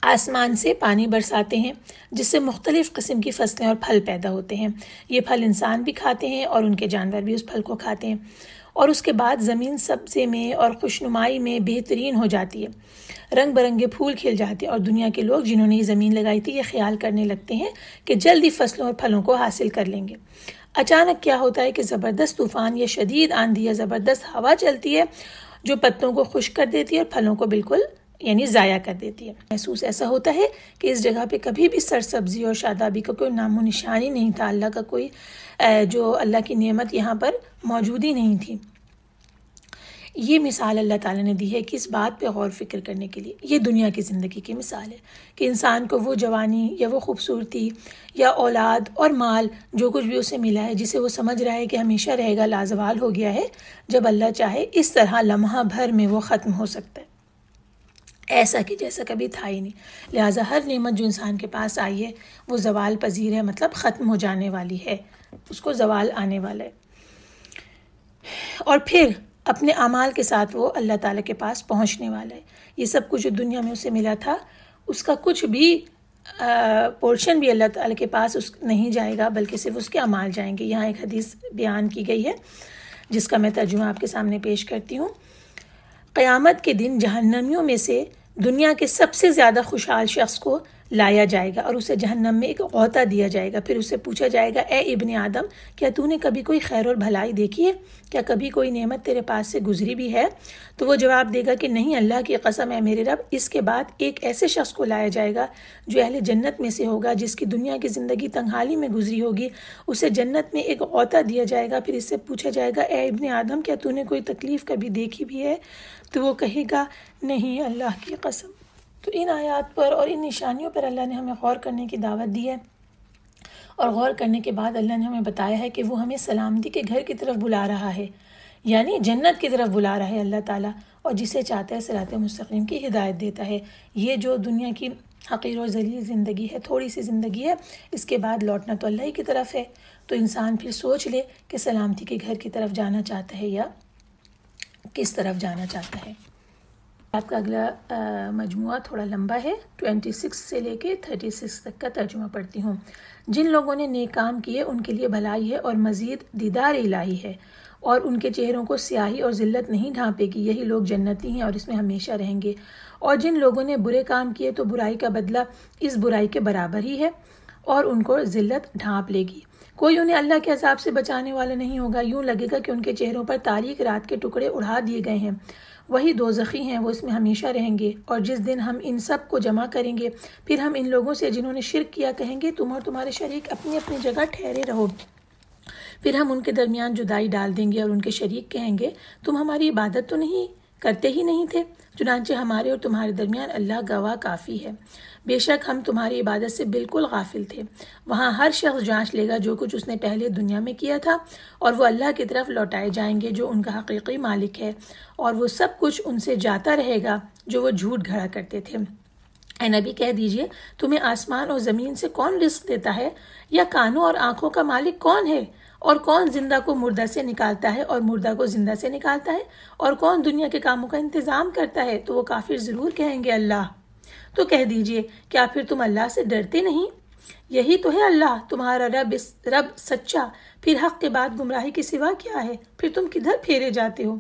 آسمان سے پانی برساتے ہیں جس سے مختلف قسم کی فصلیں اور پھل پیدا ہوتے ہیں، یہ پھل انسان بھی کھاتے ہیں اور ان کے جانور بھی اس پھل کو کھاتے ہیں، اور اس کے بعد زمین سبزے میں اور خوشنمائی میں بہترین ہو جاتی ہے، رنگ برنگے پھول کھل جاتے ہیں، اور دنیا کے لوگ جنہوں نے یہ زمین لگائی تھی یہ خیال کرنے لگتے ہیں کہ جلدی فصلوں اور پھلوں کو حاصل کر لیں گے۔ اچانک کیا ہوتا ہے کہ زبردست طوفان یا شدید آندھی یا زبردست ہوا چلتی ہے جو پتوں کو خشک کر دیتی ہے اور پھلوں کو بالکل یعنی ضائع کر دیتی ہے۔ محسوس ایسا ہوتا ہے کہ اس جگہ پہ کبھی بھی سرسبزی اور شادابی کا کوئی نام و نشانی نہیں تھا، اللہ کا کوئی جو اللہ کی نعمت یہاں پر موجود ہی نہیں تھی۔ یہ مثال اللہ تعالیٰ نے دی ہے کہ اس بات پہ غور فکر کرنے کے لیے، یہ دنیا کی زندگی کی مثال ہے کہ انسان کو وہ جوانی یا وہ خوبصورتی یا اولاد اور مال جو کچھ بھی اسے ملا ہے جسے وہ سمجھ رہا ہے کہ ہمیشہ رہے گا، لازوال ہو گیا ہے، جب اللہ چاہے اس طرح لمحہ بھر میں وہ ختم ہو سکتا ہے، ایسا کہ جیسا کبھی تھا ہی نہیں۔ لہٰذا ہر نعمت جو انسان کے پاس آئی ہے وہ زوال پذیر ہے، مطلب ختم ہو جانے والی ہے، اس کو زوال آنے والا ہے، اور پھر اپنے اعمال کے ساتھ وہ اللہ تعالیٰ کے پاس پہنچنے والا ہے۔ یہ سب کچھ جو دنیا میں اسے ملا تھا اس کا کچھ بھی پورشن بھی اللہ تعالیٰ کے پاس نہیں جائے گا بلکہ صرف اس کے اعمال جائیں گے۔ یہاں ایک حدیث بیان کی گئی ہے جس کا میں ترجمہ آپ کے سامنے پیش کرتی ہوں۔ قیامت کے دن جہنمیوں میں سے دنیا کے سب سے زیادہ خوشحال شخص کو لایا جائے گا اور اسے جہنم میں ایک غوطہ دیا جائے گا، پھر اسے پوچھا جائے گا، اے ابن آدم، کیا تو نے کبھی کوئی خیر اور بھلائی دیکھی ہے؟ کیا کبھی کوئی نعمت تیرے پاس سے گزری بھی ہے؟ تو وہ جواب دے گا کہ نہیں، اللہ کی قسم ہے میرے رب۔ اس کے بعد ایک ایسے شخص کو لایا جائے گا جو اہل جنت میں سے ہوگا، جس کی دنیا کی زندگی تنگحالی میں گزری ہوگی، اسے جنت میں ایک غوطہ دیا جائے گا، پھر اس سے پوچھا جائے گا، اے ابن آدم، کیا تو نے کوئی تکلیف کبھی دیکھی بھی ہے؟ تو وہ کہے گا نہیں، اللہ کی قسم۔ تو ان آیات پر اور ان نشانیوں پر اللہ نے ہمیں غور کرنے کی دعوت دی ہے، اور غور کرنے کے بعد اللہ نے ہمیں بتایا ہے کہ وہ ہمیں سلامتی کے گھر کی طرف بلا رہا ہے، یعنی جنت کی طرف بلا رہا ہے اللہ تعالیٰ، اور جسے چاہتا ہے صراط مستقیم کی ہدایت دیتا ہے۔ یہ جو دنیا کی حقیر و ذلیل زندگی ہے، تھوڑی سی زندگی ہے، اس کے بعد لوٹنا تو اللہ ہی کی طرف ہے، تو انسان پھر سوچ لے کہ سلامتی کے گھر کی طرف جانا چاہتا ہے یا کس طرف جانا چاہتا ہے۔ آپ کا اگلا مجموعہ تھوڑا لمبا ہے، 26 سے لے کے 36 تک کا ترجمہ پڑھتی ہوں۔ جن لوگوں نے نیک کام کیے ان کے لیے بھلائی ہے اور مزید دیدار الہی ہے، اور ان کے چہروں کو سیاہی اور ذلت نہیں ڈھانپے گی، یہی لوگ جنتی ہیں اور اس میں ہمیشہ رہیں گے۔ اور جن لوگوں نے برے کام کیے تو برائی کا بدلہ اس برائی کے برابر ہی ہے اور ان کو ذلت ڈھانپ لے گی۔ کوئی انہیں اللہ کے عذاب سے بچانے والا نہیں ہوگا، یوں لگے گا کہ ان کے چہروں پر تاریک رات کے ٹکڑے اڑا دیے گئے ہیں۔ وہی دوزخی ہیں، وہ اس میں ہمیشہ رہیں گے۔ اور جس دن ہم ان سب کو جمع کریں گے، پھر ہم ان لوگوں سے جنہوں نے شرک کیا کہیں گے تم اور تمہارے شریک اپنی اپنی جگہ ٹھہرے رہو۔ پھر ہم ان کے درمیان جدائی ڈال دیں گے اور ان کے شریک کہیں گے تم ہماری عبادت تو کرتے ہی نہیں تھے، چنانچہ ہمارے اور تمہارے درمیان اللہ گواہ کافی ہے۔ بے شک ہم تمہاری عبادت سے بالکل غافل تھے۔ وہاں ہر شخص جانچ لے گا جو کچھ اس نے پہلے دنیا میں کیا تھا، اور وہ اللہ کی طرف لوٹائے جائیں گے جو ان کا حقیقی مالک ہے، اور وہ سب کچھ ان سے جاتا رہے گا جو وہ جھوٹ گھڑا کرتے تھے۔ اے نبی کہہ دیجئے تمہیں آسمان اور زمین سے کون رزق دیتا ہے، یا کانوں اور آنکھوں کا مالک کون ہے، اور کون زندہ کو مردہ سے نکالتا ہے اور مردہ کو زندہ سے نکالتا ہے، اور کون دنیا کے کاموں کا انتظام کرتا ہے؟ تو وہ کافر ضرور کہیں گے اللہ۔ تو کہہ دیجئے کیا پھر تم اللہ سے ڈرتے نہیں؟ یہی تو ہے اللہ تمہارا رب سچا، پھر حق کے بعد گمراہی کے سوا کیا ہے؟ پھر تم کدھر پھیرے جاتے ہو؟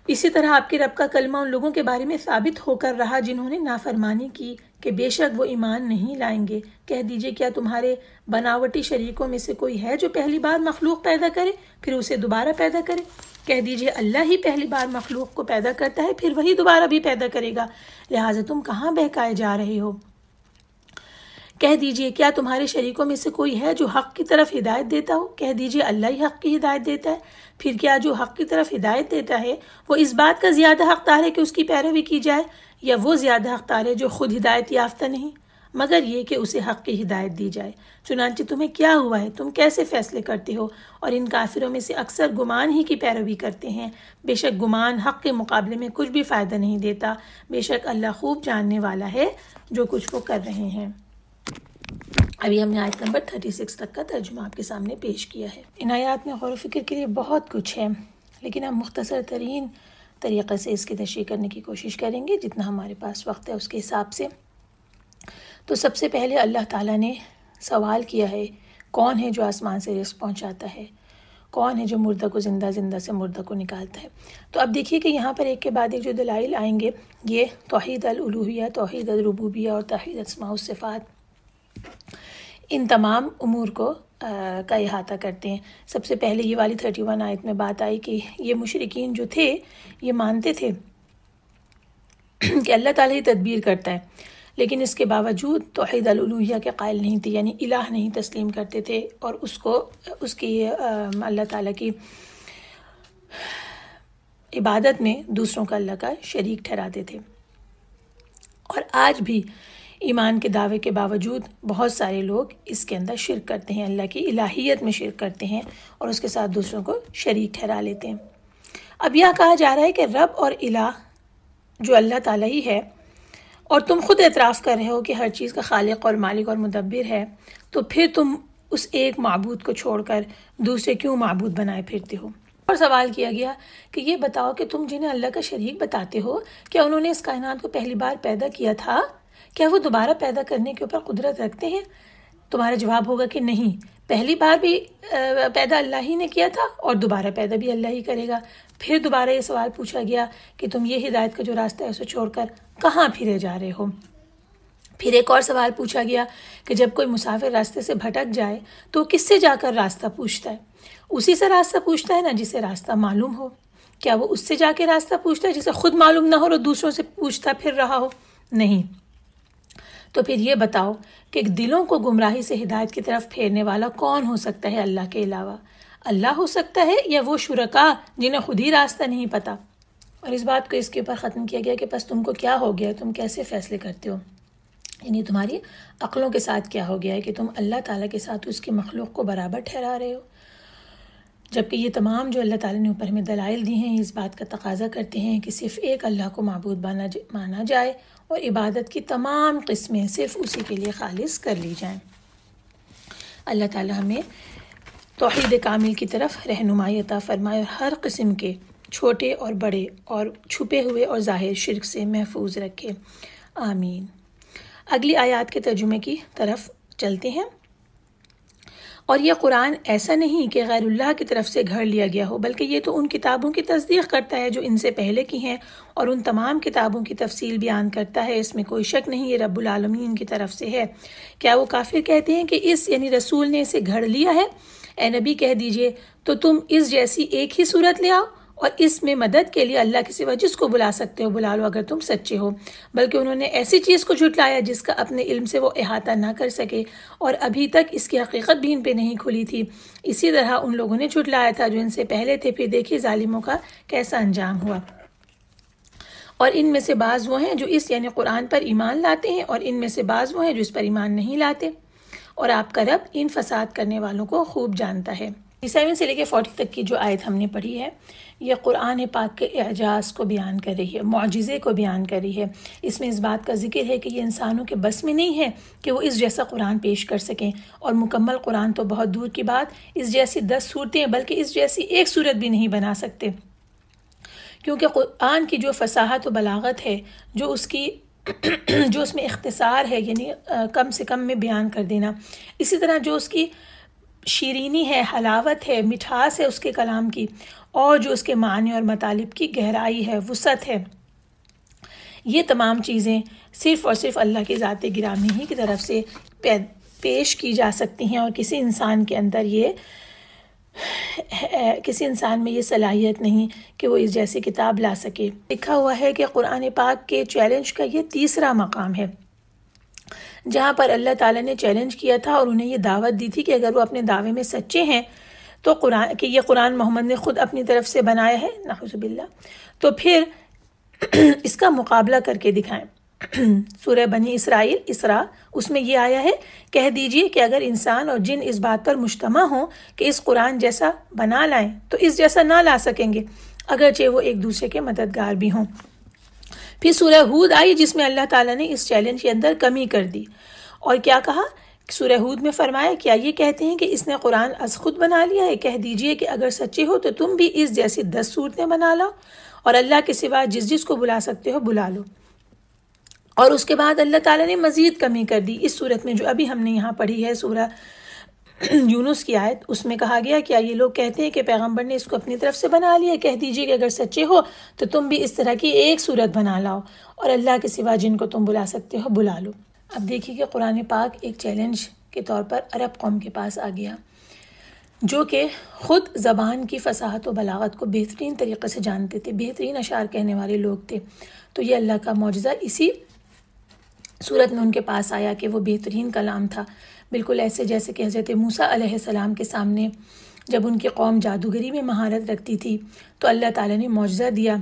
اسی طرح آپ کے رب کا کلمہ ان لوگوں کے بارے میں ثابت ہو کر رہا جنہوں نے نافرمانی کی کہ بے شک وہ ایمان نہیں لائیں گے۔ کہہ دیجئے کیا تمہارے بناوٹی شریکوں میں سے کوئی ہے جو پہلی بار مخلوق پیدا کرے پھر اسے دوبارہ پیدا کرے؟ کہہ دیجئے اللہ ہی پہلی بار مخلوق کو پیدا کرتا ہے پھر وہی دوبارہ بھی پیدا کرے گا، لہٰذا تم کہاں بہکائے جا رہے ہو؟ کہہ دیجئے کیا تمہارے شریکوں میں سے کوئی ہے جو حق کی طرف ہدایت دیتا ہو؟ کہہ دیجئے اللہ ہی حق کی ہدایت دیتا ہے۔ پھر کیا جو حق کی طرف ہدایت دیتا ہے وہ اس بات کا زیادہ حقدار ہے کہ اس کی پیروی کی جائے، یا وہ زیادہ حقدار ہے جو خود ہدایت یافتہ نہیں؟ مگر یہ کہ اسے حق کی ہدایت دی جائے۔ چنانچہ تمہیں کیا ہوا ہے؟ تم کیسے فیصلے کرتے ہو؟ اور ان کافروں میں سے اکثر گمان ہی کی پیروی کرتے ہیں۔ بے شک گمان حق کے مقابلے میں کچھ بھی فائدہ نہیں دیتا۔ بے شک اللہ خوب جاننے والا ہے جو کچھ وہ کر رہے ہیں۔ ابھی ہم نے آیت نمبر 36 تک کا ترجمہ آپ کے سامنے پیش کیا ہے۔ ان آیات میں غور و فکر کے لیے بہت کچھ ہے، لیکن ہم مختصر ترین طریقے سے اس کی تشریح کرنے کی کوشش کریں گے جتنا ہمارے پاس وقت ہے اس کے حساب سے۔ تو سب سے پہلے اللہ تعالیٰ نے سوال کیا ہے کون ہے جو آسمان سے رزق پہنچاتا ہے، کون ہے جو مردہ کو زندہ، زندہ سے مردہ کو نکالتا ہے۔ تو اب دیکھیے کہ یہاں پر ایک کے بعد ایک جو دلائل آئیں گے، یہ توحید الالوہیہ، توحید الربوبیہ اور توحید اسماء و صفات ان تمام امور کو کا احاطہ کرتے ہیں۔ سب سے پہلے یہ والی 31 آیت میں بات آئی کہ یہ مشرکین جو تھے یہ مانتے تھے کہ اللہ تعالیٰ ہی تدبیر کرتا ہے، لیکن اس کے باوجود توحید الالوہیہ کے قائل نہیں تھے، یعنی الہ نہیں تسلیم کرتے تھے، اور اس کی اللہ تعالیٰ کی عبادت میں دوسروں کا اللہ کا شریک ٹھہراتے تھے۔ اور آج بھی ایمان کے دعوے کے باوجود بہت سارے لوگ اس کے اندر شرک کرتے ہیں، اللہ کی الہیت میں شرک کرتے ہیں اور اس کے ساتھ دوسروں کو شریک ٹھہرا لیتے ہیں۔ اب یہاں کہا جا رہا ہے کہ رب اور الہ جو اللہ تعالیٰ ہی ہے، اور تم خود اعتراف کر رہے ہو کہ ہر چیز کا خالق اور مالک اور مدبر ہے، تو پھر تم اس ایک معبود کو چھوڑ کر دوسرے کیوں معبود بنائے پھرتے ہو؟ اور سوال کیا گیا کہ یہ بتاؤ کہ تم جنہیں اللہ کا شریک بتاتے ہو، کیا انہوں نے اس کائنات کو پہلی بار پیدا کیا تھا؟ کیا وہ دوبارہ پیدا کرنے کے اوپر قدرت رکھتے ہیں؟ تمہارا جواب ہوگا کہ نہیں، پہلی بار بھی پیدا اللہ ہی نے کیا تھا اور دوبارہ پیدا بھی اللہ ہی کرے گا۔ پھر دوبارہ یہ سوال پوچھا گیا کہ تم یہ ہدایت کا جو راستہ ہے اسے چھوڑ کر کہاں پھرے جا رہے ہو؟ پھر ایک اور سوال پوچھا گیا کہ جب کوئی مسافر راستے سے بھٹک جائے تو کس سے جا کر راستہ پوچھتا ہے؟ اسی سے راستہ پوچھتا ہے نا جسے راستہ معلوم ہو۔ کیا وہ اس سے جا کے راستہ پوچھتا ہے جسے خود معلوم نہ ہو اور دوسروں سے پوچھتا پھر رہا ہو؟ نہیں۔ تو پھر یہ بتاؤ کہ دلوں کو گمراہی سے ہدایت کی طرف پھیرنے والا کون ہو سکتا ہے اللہ کے علاوہ؟ اللہ ہو سکتا ہے یا وہ شرکا جنہیں خود ہی راستہ نہیں پتہ؟ اور اس بات کو اس کے اوپر ختم کیا گیا کہ پس تم کو کیا ہو گیا، تم کیسے فیصلے کرتے ہو؟ یعنی تمہاری عقلوں کے ساتھ کیا ہو گیا ہے کہ تم اللہ تعالیٰ کے ساتھ اس کی مخلوق کو برابر ٹھہرا رہے ہو، جبکہ یہ تمام جو اللہ تعالیٰ نے اوپر ہمیں دلائل دی ہیں اس بات کا تقاضا کرتے ہیں کہ صرف ایک اللہ کو معبود مانا جائے اور عبادت کی تمام قسمیں صرف اسی کے لیے خالص کر لی جائیں۔ اللہ تعالیٰ ہمیں توحید کامل کی طرف رہنمائی عطا فرمائے اور ہر قسم کے چھوٹے اور بڑے اور چھپے ہوئے اور ظاہر شرک سے محفوظ رکھے، آمین۔ اگلی آیات کے ترجمے کی طرف چلتے ہیں۔ اور یہ قرآن ایسا نہیں کہ غیر اللہ کی طرف سے گھڑ لیا گیا ہو، بلکہ یہ تو ان کتابوں کی تصدیق کرتا ہے جو ان سے پہلے کی ہیں، اور ان تمام کتابوں کی تفصیل بیان کرتا ہے، اس میں کوئی شک نہیں یہ رب العالمین کی طرف سے ہے۔ کیا وہ کافر کہتے ہیں کہ اس یعنی رسول نے اسے گھڑ لیا ہے؟ اے نبی کہہ دیجئے تو تم اس جیسی ایک ہی صورت لے آؤ اور اس میں مدد کے لیے اللہ کے سوا جس کو بلا سکتے ہو بلا لو اگر تم سچے ہو۔ بلکہ انہوں نے ایسی چیز کو جھٹلایا جس کا اپنے علم سے وہ احاطہ نہ کر سکے، اور ابھی تک اس کی حقیقت بھی ان پہ نہیں کھلی تھی۔ اسی طرح ان لوگوں نے جھٹلایا تھا جو ان سے پہلے تھے، پھر دیکھیے ظالموں کا کیسا انجام ہوا۔ اور ان میں سے بعض وہ ہیں جو اس یعنی قرآن پر ایمان لاتے ہیں، اور ان میں سے بعض وہ ہیں جو اس پر ایمان نہیں لاتے، اور آپ کا رب ان فساد کرنے والوں کو خوب جانتا ہے۔ 37 سے لے کے 40 تک کی جو آیت ہم نے پڑھی ہے یہ قرآن پاک کے اعجاز کو بیان کر رہی ہے، معجزے کو بیان کر رہی ہے۔ اس میں اس بات کا ذکر ہے کہ یہ انسانوں کے بس میں نہیں ہے کہ وہ اس جیسا قرآن پیش کر سکیں، اور مکمل قرآن تو بہت دور کی بات، اس جیسی 10 صورتیں بلکہ اس جیسی ایک صورت بھی نہیں بنا سکتے، کیونکہ قرآن کی جو فصاحت و بلاغت ہے، جو اس میں اختصار ہے یعنی کم سے کم میں بیان کر دینا، اسی طرح جو اس کی شیرینی ہے، حلاوت ہے، مٹھاس ہے اس کے کلام کی، اور جو اس کے معنی اور مطالب کی گہرائی ہے، وسعت ہے، یہ تمام چیزیں صرف اور صرف اللہ کی ذات گرامی ہی کی طرف سے پیش کی جا سکتی ہیں، اور کسی انسان میں یہ صلاحیت نہیں کہ وہ اس جیسی کتاب لا سکے۔ لکھا ہوا ہے کہ قرآن پاک کے چیلنج کا یہ تیسرا مقام ہے، جہاں پر اللہ تعالیٰ نے چیلنج کیا تھا اور انہیں یہ دعوت دی تھی کہ اگر وہ اپنے دعوے میں سچے ہیں تو کہ یہ قرآن محمد نے خود اپنی طرف سے بنایا ہے، نعوذ باللہ، تو پھر اس کا مقابلہ کر کے دکھائیں۔ سورہ بنی اسرائیل اسراء، اس میں یہ آیا ہے، کہہ دیجئے کہ اگر انسان اور جن اس بات پر مجتمع ہوں کہ اس قرآن جیسا بنا لائیں تو اس جیسا نہ لا سکیں گے، اگرچہ وہ ایک دوسرے کے مددگار بھی ہوں۔ پھر سورہ ہود آئی جس میں اللہ تعالیٰ نے اس چیلنج کے اندر کمی کر دی، اور کیا کہا؟ سورہ ہود میں فرمایا کیا یہ کہتے ہیں کہ اس نے قرآن از خود بنا لیا ہے؟ کہہ دیجئے کہ اگر سچے ہو تو تم بھی اس جیسی 10 صورتیں بنا لاؤ، اور اللہ کے سوا جس کو بلا سکتے ہو بلا لو۔ اور اس کے بعد اللہ تعالیٰ نے مزید کمی کر دی اس صورت میں جو ابھی ہم نے یہاں پڑھی ہے، سورہ یونس کی آیت، اس میں کہا گیا کیا یہ لوگ کہتے ہیں کہ پیغمبر نے اس کو اپنی طرف سے بنا لیا؟ کہہ دیجئے کہ اگر سچے ہو تو تم بھی اس طرح کی ایک صورت بنا لاؤ، اور اللہ کے سوا جن کو تم بلا سکتے ہو بلا لو۔ اب دیکھیے کہ قرآن پاک ایک چیلنج کے طور پر عرب قوم کے پاس آ گیا، جو کہ خود زبان کی فصاحت و بلاغت کو بہترین طریقے سے جانتے تھے، بہترین اشعار کہنے والے لوگ تھے۔ تو یہ اللہ کا معجزہ اسی صورت میں ان کے پاس آیا کہ وہ بہترین کلام تھا، بالکل ایسے جیسے کہ حضرت موسیٰ علیہ السلام کے سامنے جب ان کی قوم جادوگری میں مہارت رکھتی تھی تو اللہ تعالیٰ نے معجزہ دیا،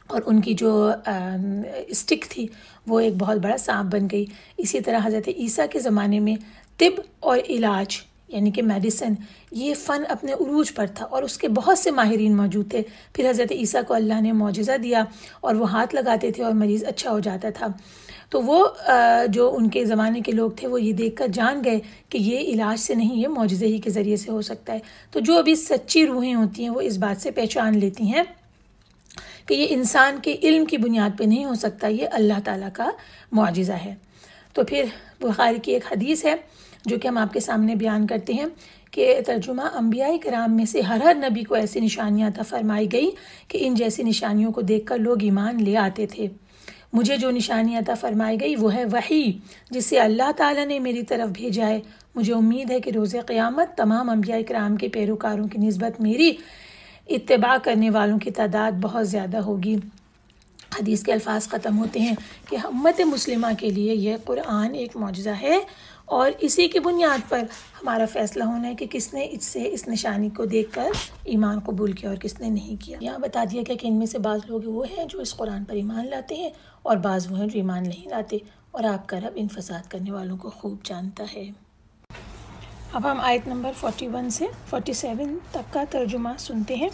اور ان کی جو اسٹک تھی وہ ایک بہت بڑا سانپ بن گئی۔ اسی طرح حضرت عیسیٰ کے زمانے میں طب اور علاج یعنی کہ میڈیسن، یہ فن اپنے عروج پر تھا اور اس کے بہت سے ماہرین موجود تھے۔ پھر حضرت عیسیٰ کو اللہ نے معجزہ دیا اور وہ ہاتھ لگاتے تھے اور مریض اچھا ہو جاتا تھا۔ تو وہ جو ان کے زمانے کے لوگ تھے وہ یہ دیکھ کر جان گئے کہ یہ علاج سے نہیں، یہ معجزے ہی کے ذریعے سے ہو سکتا ہے۔ تو جو ابھی سچی روحیں ہوتی ہیں وہ اس بات سے پہچان لیتی ہیں کہ یہ انسان کے علم کی بنیاد پہ نہیں ہو سکتا، یہ اللہ تعالیٰ کا معجزہ ہے۔ تو پھر بخاری کی ایک حدیث ہے جو کہ ہم آپ کے سامنے بیان کرتے ہیں کہ ترجمہ انبیاء کرام میں سے ہر نبی کو ایسی نشانیاں عطا فرمائی گئی کہ ان جیسی نشانیوں کو دیکھ کر لوگ ایمان لے آتے تھے۔ مجھے جو نشانی عطا فرمائی گئی وہ ہے وحی، جسے اللہ تعالیٰ نے میری طرف بھیجا ہے۔ مجھے امید ہے کہ روز قیامت تمام انبیاء کرام کے پیروکاروں کی نسبت میری اتباع کرنے والوں کی تعداد بہت زیادہ ہوگی۔ حدیث کے الفاظ ختم ہوتے ہیں کہ امت مسلمہ کے لیے یہ قرآن ایک معجزہ ہے، اور اسی کی بنیاد پر ہمارا فیصلہ ہونا ہے کہ کس نے اس نشانی کو دیکھ کر ایمان قبول کیا اور کس نے نہیں کیا۔ یہاں بتا دیا گیا کہ ان میں سے بعض لوگ وہ ہیں جو اس قرآن پر ایمان لاتے ہیں اور بعض وہ ہیں جو ایمان نہیں لاتے، اور آپ کا رب ان فساد کرنے والوں کو خوب جانتا ہے۔ اب ہم آیت نمبر 41 سے 47 تک کا ترجمہ سنتے ہیں۔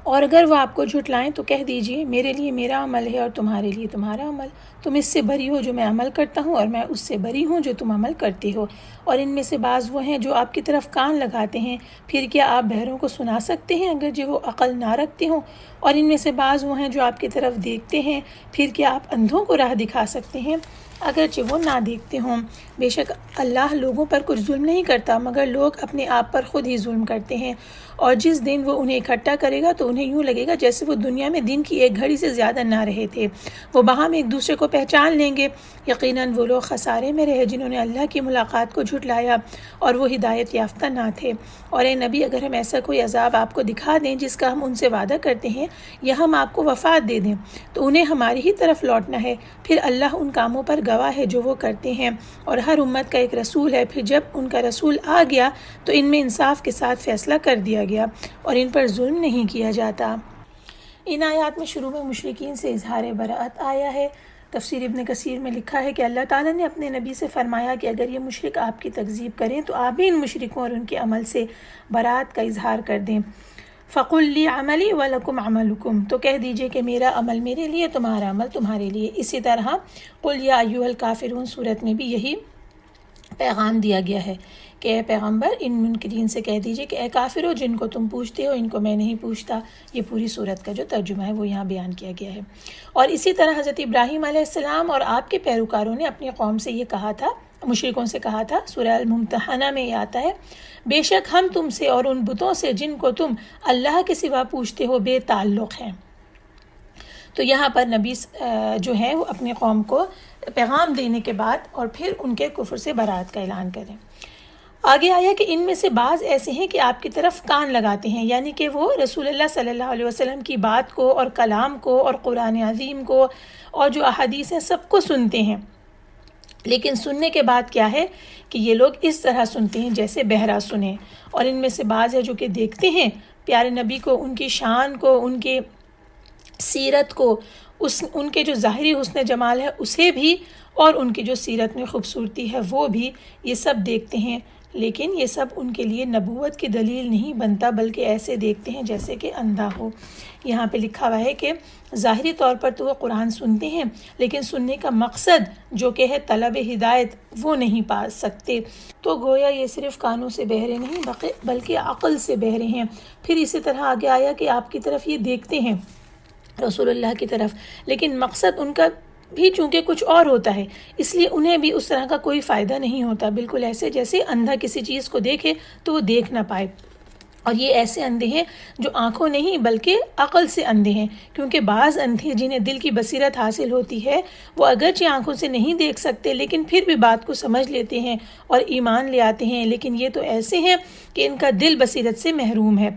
اور اگر وہ آپ کو جھٹلائیں تو کہہ دیجئے میرے لیے میرا عمل ہے اور تمہارے لیے تمہارا عمل، تم اس سے بری ہو جو میں عمل کرتا ہوں اور میں اس سے بری ہوں جو تم عمل کرتے ہو۔ اور ان میں سے بعض وہ ہیں جو آپ کی طرف کان لگاتے ہیں، پھر کیا آپ بہروں کو سنا سکتے ہیں اگر جو وہ عقل نہ رکھتے ہوں؟ اور ان میں سے بعض وہ ہیں جو آپ کی طرف دیکھتے ہیں، پھر کیا آپ اندھوں کو راہ دکھا سکتے ہیں؟ اگرچہ وہ نہ دیکھتے ہوں۔ بے شک اللہ لوگوں پر کچھ ظلم نہیں کرتا، مگر لوگ اپنے آپ پر خود ہی ظلم کرتے ہیں۔ اور جس دن وہ انہیں اکٹھا کرے گا تو انہیں یوں لگے گا جیسے وہ دنیا میں دن کی ایک گھڑی سے زیادہ نہ رہے تھے۔ وہ باہم ایک دوسرے کو پہچان لیں گے۔ یقیناً وہ لوگ خسارے میں رہے جنہوں نے اللہ کی ملاقات کو جھٹلایا اور وہ ہدایت یافتہ نہ تھے۔ اور اے نبی، اگر ہم ایسا کوئی عذاب آپ کو دکھا دیں جس کا ہم ان سے وعدہ کرتے ہیں، یا ہم آپ کو وفات دے دیں، تو انہیں ہماری ہی طرف لوٹنا ہے، پھر اللہ ان کاموں پر گواہ ہے جو وہ کرتے ہیں، اور ہر امت کا ایک رسول ہے، پھر جب ان کا رسول آ گیا تو ان میں انصاف کے ساتھ فیصلہ کر دیا گیا اور ان پر ظلم نہیں کیا جاتا۔ ان آیات میں شروع میں مشرکین سے اظہار براءت آیا ہے۔ تفسیر ابن کثیر میں لکھا ہے کہ اللہ تعالیٰ نے اپنے نبی سے فرمایا کہ اگر یہ مشرک آپ کی تکذیب کریں تو آپ بھی ان مشرکوں اور ان کے عمل سے براءت کا اظہار کر دیں۔ فَقُلْ لِي عَمَلِي وَلَكُمْ عَمَلُكُمْ، تو کہہ دیجئے کہ میرا عمل میرے لیے، تمہارا عمل تمہارے لیے۔ اسی طرح قُلْ يَا أَيُّهَا الْكَافِرُونَ صورت میں بھی یہی پیغام دیا گیا ہے کہ اے پیغمبر ان منکرین سے کہہ دیجئے کہ اے کافرو، جن کو تم پوچھتے ہو ان کو میں نہیں پوچھتا۔ یہ پوری صورت کا جو ترجمہ ہے وہ یہاں بیان کیا گیا ہے۔ اور اسی طرح حضرت ابراہیم علیہ السلام اور آپ کے پیروکاروں نے اپنی قوم سے یہ کہا تھا، مشرکوں سے کہا تھا، سورہ الممتحنہ میں یہ آتا ہے، بے شک ہم تم سے اور ان بتوں سے جن کو تم اللہ کے سوا پوچھتے ہو بے تعلق ہیں۔ تو یہاں پر نبی جو ہے وہ اپنی قوم کو پیغام دینے کے بعد اور پھر ان کے کفر سے برات کا اعلان کریں۔ آگے آیا کہ ان میں سے بعض ایسے ہیں کہ آپ کی طرف کان لگاتے ہیں، یعنی کہ وہ رسول اللہ صلی اللہ علیہ وسلم کی بات کو اور کلام کو اور قرآن عظیم کو اور جو احادیث ہیں سب کو سنتے ہیں، لیکن سننے کے بعد کیا ہے کہ یہ لوگ اس طرح سنتے ہیں جیسے بہرا سنیں۔ اور ان میں سے بعض ہے جو کہ دیکھتے ہیں پیارے نبی کو، ان کی شان کو، ان کے سیرت کو، ان کے جو ظاہری حسن جمال ہے اسے بھی، اور ان کی جو سیرت میں خوبصورتی ہے وہ بھی، یہ سب دیکھتے ہیں، لیکن یہ سب ان کے لیے نبوت کی دلیل نہیں بنتا، بلکہ ایسے دیکھتے ہیں جیسے کہ اندھا ہو۔ یہاں پہ لکھا ہوا ہے کہ ظاہری طور پر تو وہ قرآن سنتے ہیں، لیکن سننے کا مقصد جو کہ ہے طلب ہدایت وہ نہیں پا سکتے، تو گویا یہ صرف کانوں سے بہرے نہیں بلکہ عقل سے بہرے ہیں۔ پھر اسی طرح آگے آیا کہ آپ کی طرف یہ دیکھتے ہیں، رسول اللہ کی طرف، لیکن مقصد ان کا بھی چونکہ کچھ اور ہوتا ہے، اس لیے انہیں بھی اس طرح کا کوئی فائدہ نہیں ہوتا، بالکل ایسے جیسے اندھا کسی چیز کو دیکھے تو وہ دیکھ نہ پائے۔ اور یہ ایسے اندھے ہیں جو آنکھوں نہیں بلکہ عقل سے اندھے ہیں، کیونکہ بعض اندھے جنہیں دل کی بصیرت حاصل ہوتی ہے وہ اگرچہ آنکھوں سے نہیں دیکھ سکتے لیکن پھر بھی بات کو سمجھ لیتے ہیں اور ایمان لے آتے ہیں، لیکن یہ تو ایسے ہیں کہ ان کا دل بصیرت سے محروم ہے۔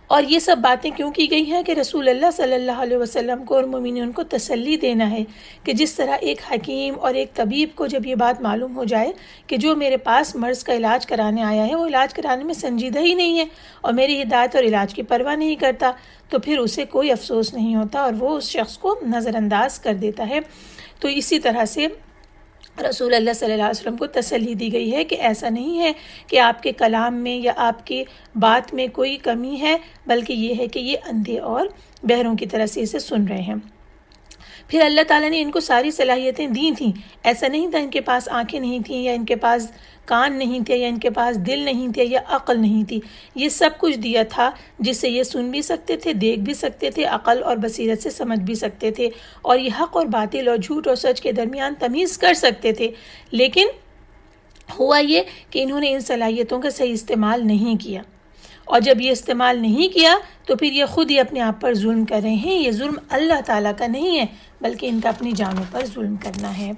اور یہ سب باتیں کیوں کی گئی ہیں کہ رسول اللہ صلی اللہ علیہ وسلم کو اور مومنین کو تسلی دینا ہے کہ جس طرح ایک حکیم اور ایک طبیب کو جب یہ بات معلوم ہو جائے کہ جو میرے پاس مرض کا علاج کرانے آیا ہے وہ علاج کرانے میں سنجیدہ ہی نہیں ہے اور میری ہدایت اور علاج کی پرواہ نہیں کرتا، تو پھر اسے کوئی افسوس نہیں ہوتا اور وہ اس شخص کو نظر انداز کر دیتا ہے۔ تو اسی طرح سے رسول اللہ صلی اللہ علیہ وسلم کو تسلی دی گئی ہے کہ ایسا نہیں ہے کہ آپ کے کلام میں یا آپ کی بات میں کوئی کمی ہے، بلکہ یہ ہے کہ یہ اندھے اور بہروں کی طرح سے اسے سن رہے ہیں۔ پھر اللہ تعالیٰ نے ان کو ساری صلاحیتیں دی تھیں، ایسا نہیں تھا ان کے پاس آنکھیں نہیں تھیں یا ان کے پاس کان نہیں تھے یا ان کے پاس دل نہیں تھے یا عقل نہیں تھی، یہ سب کچھ دیا تھا جس سے یہ سن بھی سکتے تھے، دیکھ بھی سکتے تھے، عقل اور بصیرت سے سمجھ بھی سکتے تھے اور یہ حق اور باطل اور جھوٹ اور سچ کے درمیان تمیز کر سکتے تھے، لیکن ہوا یہ کہ انہوں نے ان صلاحیتوں کا صحیح استعمال نہیں کیا، اور جب یہ استعمال نہیں کیا تو پھر یہ خود ہی اپنے آپ پر ظلم کر رہے ہیں۔ یہ ظلم اللہ تعالیٰ کا نہیں ہے بلکہ ان کا اپنی جانوں پر ظلم کرنا ہے۔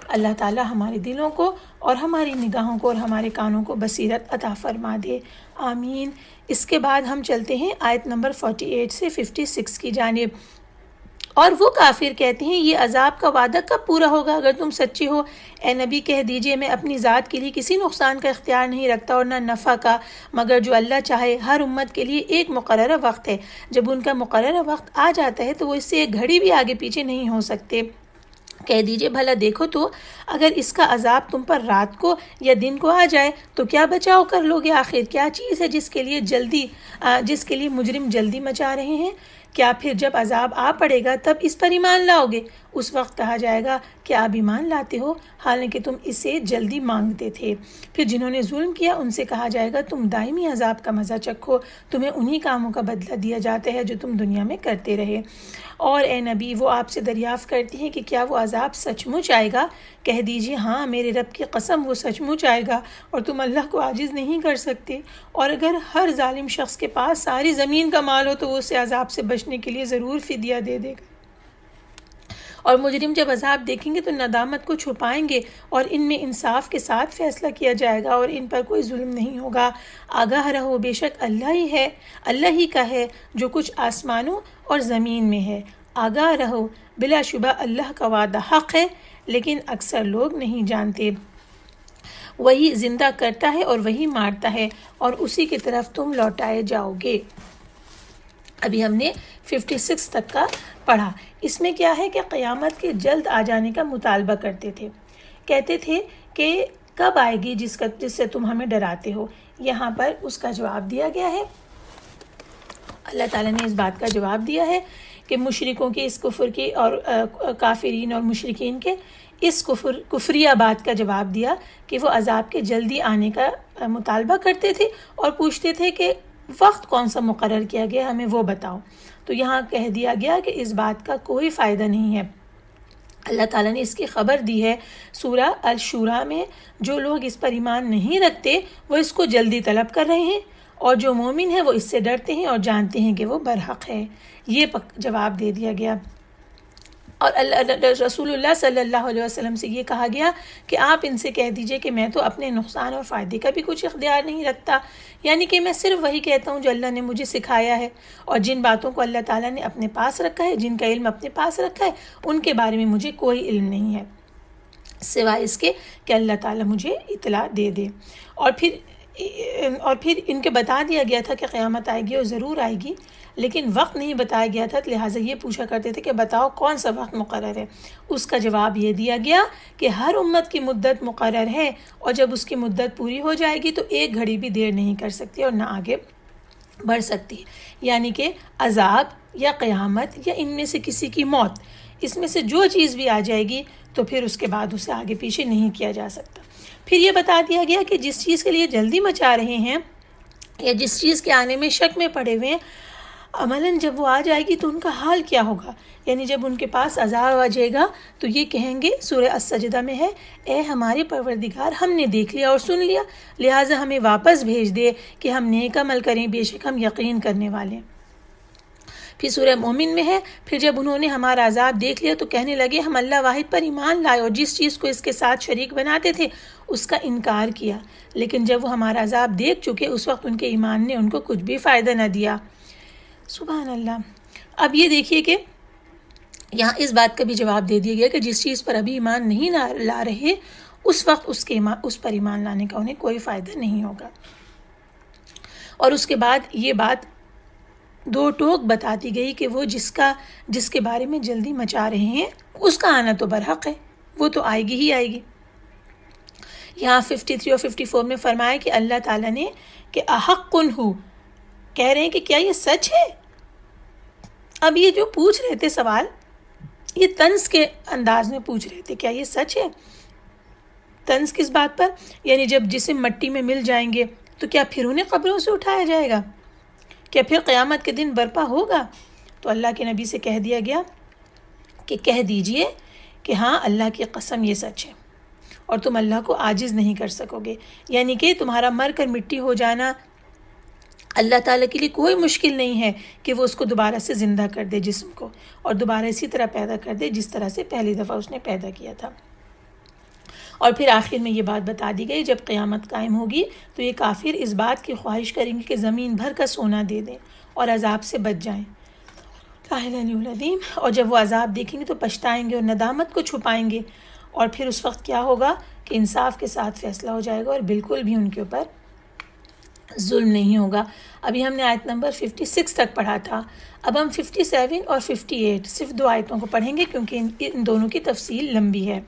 اللہ تعالیٰ ہمارے دلوں کو اور ہماری نگاہوں کو اور ہمارے کانوں کو بصیرت عطا فرما دے، آمین۔ اس کے بعد ہم چلتے ہیں آیت نمبر 48 سے 56 کی جانب۔ اور وہ کافر کہتے ہیں یہ عذاب کا وعدہ کب پورا ہوگا اگر تم سچے ہو؟ اے نبی کہہ دیجئے میں اپنی ذات کے لیے کسی نقصان کا اختیار نہیں رکھتا اور نہ نفع کا، مگر جو اللہ چاہے۔ ہر امت کے لیے ایک مقررہ وقت ہے، جب ان کا مقررہ وقت آ جاتا ہے تو وہ اس سے ایک گھڑی بھی آگے پیچھے نہیں ہو سکتے۔ کہہ دیجئے بھلا دیکھو تو اگر اس کا عذاب تم پر رات کو یا دن کو آ جائے تو کیا بچاؤ کر لوگے؟ آخر کیا چیز ہے جس کے لیے مجرم جلدی مچا رہے ہیں؟ کیا پھر جب عذاب آ پڑے گا تب اس پر ایمان لاؤ گے؟ اس وقت کہا جائے گا کہ آپ ایمان لاتے ہو حالانکہ تم اسے جلدی مانگتے تھے۔ پھر جنہوں نے ظلم کیا ان سے کہا جائے گا تم دائمی عذاب کا مزہ چکھو، تمہیں انہی کاموں کا بدلہ دیا جاتا ہے جو تم دنیا میں کرتے رہے۔ اور اے نبی وہ آپ سے دریافت کرتی ہیں کہ کیا وہ عذاب سچ مچ آئے گا؟ کہہ دیجئے ہاں میرے رب کی قسم وہ سچ مچ آئے گا اور تم اللہ کو عاجز نہیں کر سکتے۔ اور اگر ہر ظالم شخص کے پاس ساری زمین کا مال ہو تو وہ اسے عذاب سے بچنے کے لیے ضرور فدیہ دے دے گا۔ اور مجرم جب عذاب دیکھیں گے تو ندامت کو چھپائیں گے اور ان میں انصاف کے ساتھ فیصلہ کیا جائے گا اور ان پر کوئی ظلم نہیں ہوگا۔ آگاہ رہو بے شک اللہ ہی کا ہے جو کچھ آسمانوں اور زمین میں ہے۔ آگاہ رہو بلا شبہ اللہ کا وعدہ حق ہے لیکن اکثر لوگ نہیں جانتے۔ وہی زندہ کرتا ہے اور وہی مارتا ہے اور اسی کی طرف تم لوٹائے جاؤ گے۔ ابھی ہم نے 56 تک کا پڑھا۔ اس میں کیا ہے کہ قیامت کے جلد آ جانے کا مطالبہ کرتے تھے، کہتے تھے کہ کب آئے گی جس سے تم ہمیں ڈراتے ہو۔ یہاں پر اس کا جواب دیا گیا ہے، اللہ تعالیٰ نے اس بات کا جواب دیا ہے کہ مشرکوں کے اس کفر کی اور کافرین اور مشرکین کے اس کفریہ بات کا جواب دیا کہ وہ عذاب کے جلدی آنے کا مطالبہ کرتے تھے اور پوچھتے تھے کہ وقت کون سا مقرر کیا گیا ہمیں وہ بتاؤ۔ تو یہاں کہہ دیا گیا کہ اس بات کا کوئی فائدہ نہیں ہے، اللہ تعالیٰ نے اس کی خبر دی ہے سورہ الشورى میں۔ جو لوگ اس پر ایمان نہیں رکھتے وہ اس کو جلدی طلب کر رہے ہیں اور جو مومن ہیں وہ اس سے ڈرتے ہیں اور جانتے ہیں کہ وہ برحق ہے۔ یہ جواب دے دیا گیا۔ اور رسول اللہ صلی اللہ علیہ وسلم سے یہ کہا گیا کہ آپ ان سے کہہ دیجئے کہ میں تو اپنے نقصان اور فائدے کا بھی کچھ اختیار نہیں رکھتا، یعنی کہ میں صرف وہی کہتا ہوں جو اللہ نے مجھے سکھایا ہے، اور جن باتوں کو اللہ تعالیٰ نے اپنے پاس رکھا ہے، جن کا علم اپنے پاس رکھا ہے، ان کے بارے میں مجھے کوئی علم نہیں ہے سوائے اس کے کہ اللہ تعالیٰ مجھے اطلاع دے دے۔ اور پھر ان کے بتا دیا گیا تھا کہ قیامت آئے گی اور ضرور آئے گی، لیکن وقت نہیں بتایا گیا تھا، لہٰذا یہ پوچھا کرتے تھے کہ بتاؤ کون سا وقت مقرر ہے۔ اس کا جواب یہ دیا گیا کہ ہر امت کی مدت مقرر ہے اور جب اس کی مدت پوری ہو جائے گی تو ایک گھڑی بھی دیر نہیں کر سکتی اور نہ آگے بڑھ سکتی، یعنی کہ عذاب یا قیامت یا ان میں سے کسی کی موت، اس میں سے جو چیز بھی آ جائے گی تو پھر اس کے بعد اسے آگے پیچھے نہیں کیا جا سکتا۔ پھر یہ بتا دیا گیا کہ جس چیز کے لیے جلدی مچا رہے ہیں یا جس چیز کے آنے میں شک میں پڑے ہوئے ہیں، عملاً جب وہ آ جائے گی تو ان کا حال کیا ہوگا، یعنی جب ان کے پاس عذاب آ جائے گا تو یہ کہیں گے، سورہ السجدہ میں ہے، اے ہمارے پروردگار ہم نے دیکھ لیا اور سن لیا، لہٰذا ہمیں واپس بھیج دے کہ ہم نیک عمل کریں، بے شک ہم یقین کرنے والے ہیں۔ پھر سورہ مومن میں ہے، پھر جب انہوں نے ہمارا عذاب دیکھ لیا تو کہنے لگے ہم اللہ واحد پر ایمان لائے اور جس چیز کو اس کے ساتھ شریک بناتے تھے اس کا انکار کیا، لیکن جب وہ ہمارا عذاب دیکھ چکے اس وقت ان کے ایمان نے ان کو کچھ بھی فائدہ نہ دیا۔ سبحان اللہ۔ اب یہ دیکھیے کہ یہاں اس بات کا بھی جواب دے دیا گیا کہ جس چیز پر ابھی ایمان نہیں لا رہے اس وقت اس پر ایمان لانے کا انہیں کوئی فائدہ نہیں ہوگا۔ اور اس کے بعد یہ بات دو ٹوک بتاتی گئی کہ وہ جس کے بارے میں جلدی مچا رہے ہیں اس کا آنا تو برحق ہے، وہ تو آئے گی ہی آئے گی۔ یہاں 53 اور 54 میں فرمایا کہ اللہ تعالیٰ نے کہ احق ہو، کہہ رہے ہیں کہ کیا یہ سچ ہے؟ اب یہ جو پوچھ رہے تھے سوال یہ طنز کے انداز میں پوچھ رہے تھے، کیا یہ سچ ہے؟ طنز کس بات پر؟ یعنی جب جسم مٹی میں مل جائیں گے تو کیا پھر انہیں قبروں سے اٹھایا جائے گا؟ کیا پھر قیامت کے دن برپا ہوگا؟ تو اللہ کے نبی سے کہہ دیا گیا کہ کہہ دیجئے کہ ہاں اللہ کی قسم یہ سچ ہے اور تم اللہ کو عاجز نہیں کر سکو گے، یعنی کہ تمہارا مر کر مٹی ہو جانا اللہ تعالیٰ کے لیے کوئی مشکل نہیں ہے کہ وہ اس کو دوبارہ سے زندہ کر دے جسم کو اور دوبارہ اسی طرح پیدا کر دے جس طرح سے پہلی دفعہ اس نے پیدا کیا تھا۔ اور پھر آخر میں یہ بات بتا دی گئی جب قیامت قائم ہوگی تو یہ کافر اس بات کی خواہش کریں گے کہ زمین بھر کا سونا دے دیں اور عذاب سے بچ جائیں، اور جب وہ عذاب دیکھیں گے تو پچھتائیں گے اور ندامت کو چھپائیں گے، اور پھر اس وقت کیا ہوگا کہ انصاف کے ساتھ فیصلہ ہو جائے گا اور بالکل بھی ان کے اوپر ظلم نہیں ہوگا۔ ابھی ہم نے آیت نمبر 56 تک پڑھا تھا، اب ہم 57 اور 58 صرف 2 آیتوں کو پڑھیں گے کیونکہ ان دونوں کی تفصیل لمبی ہے۔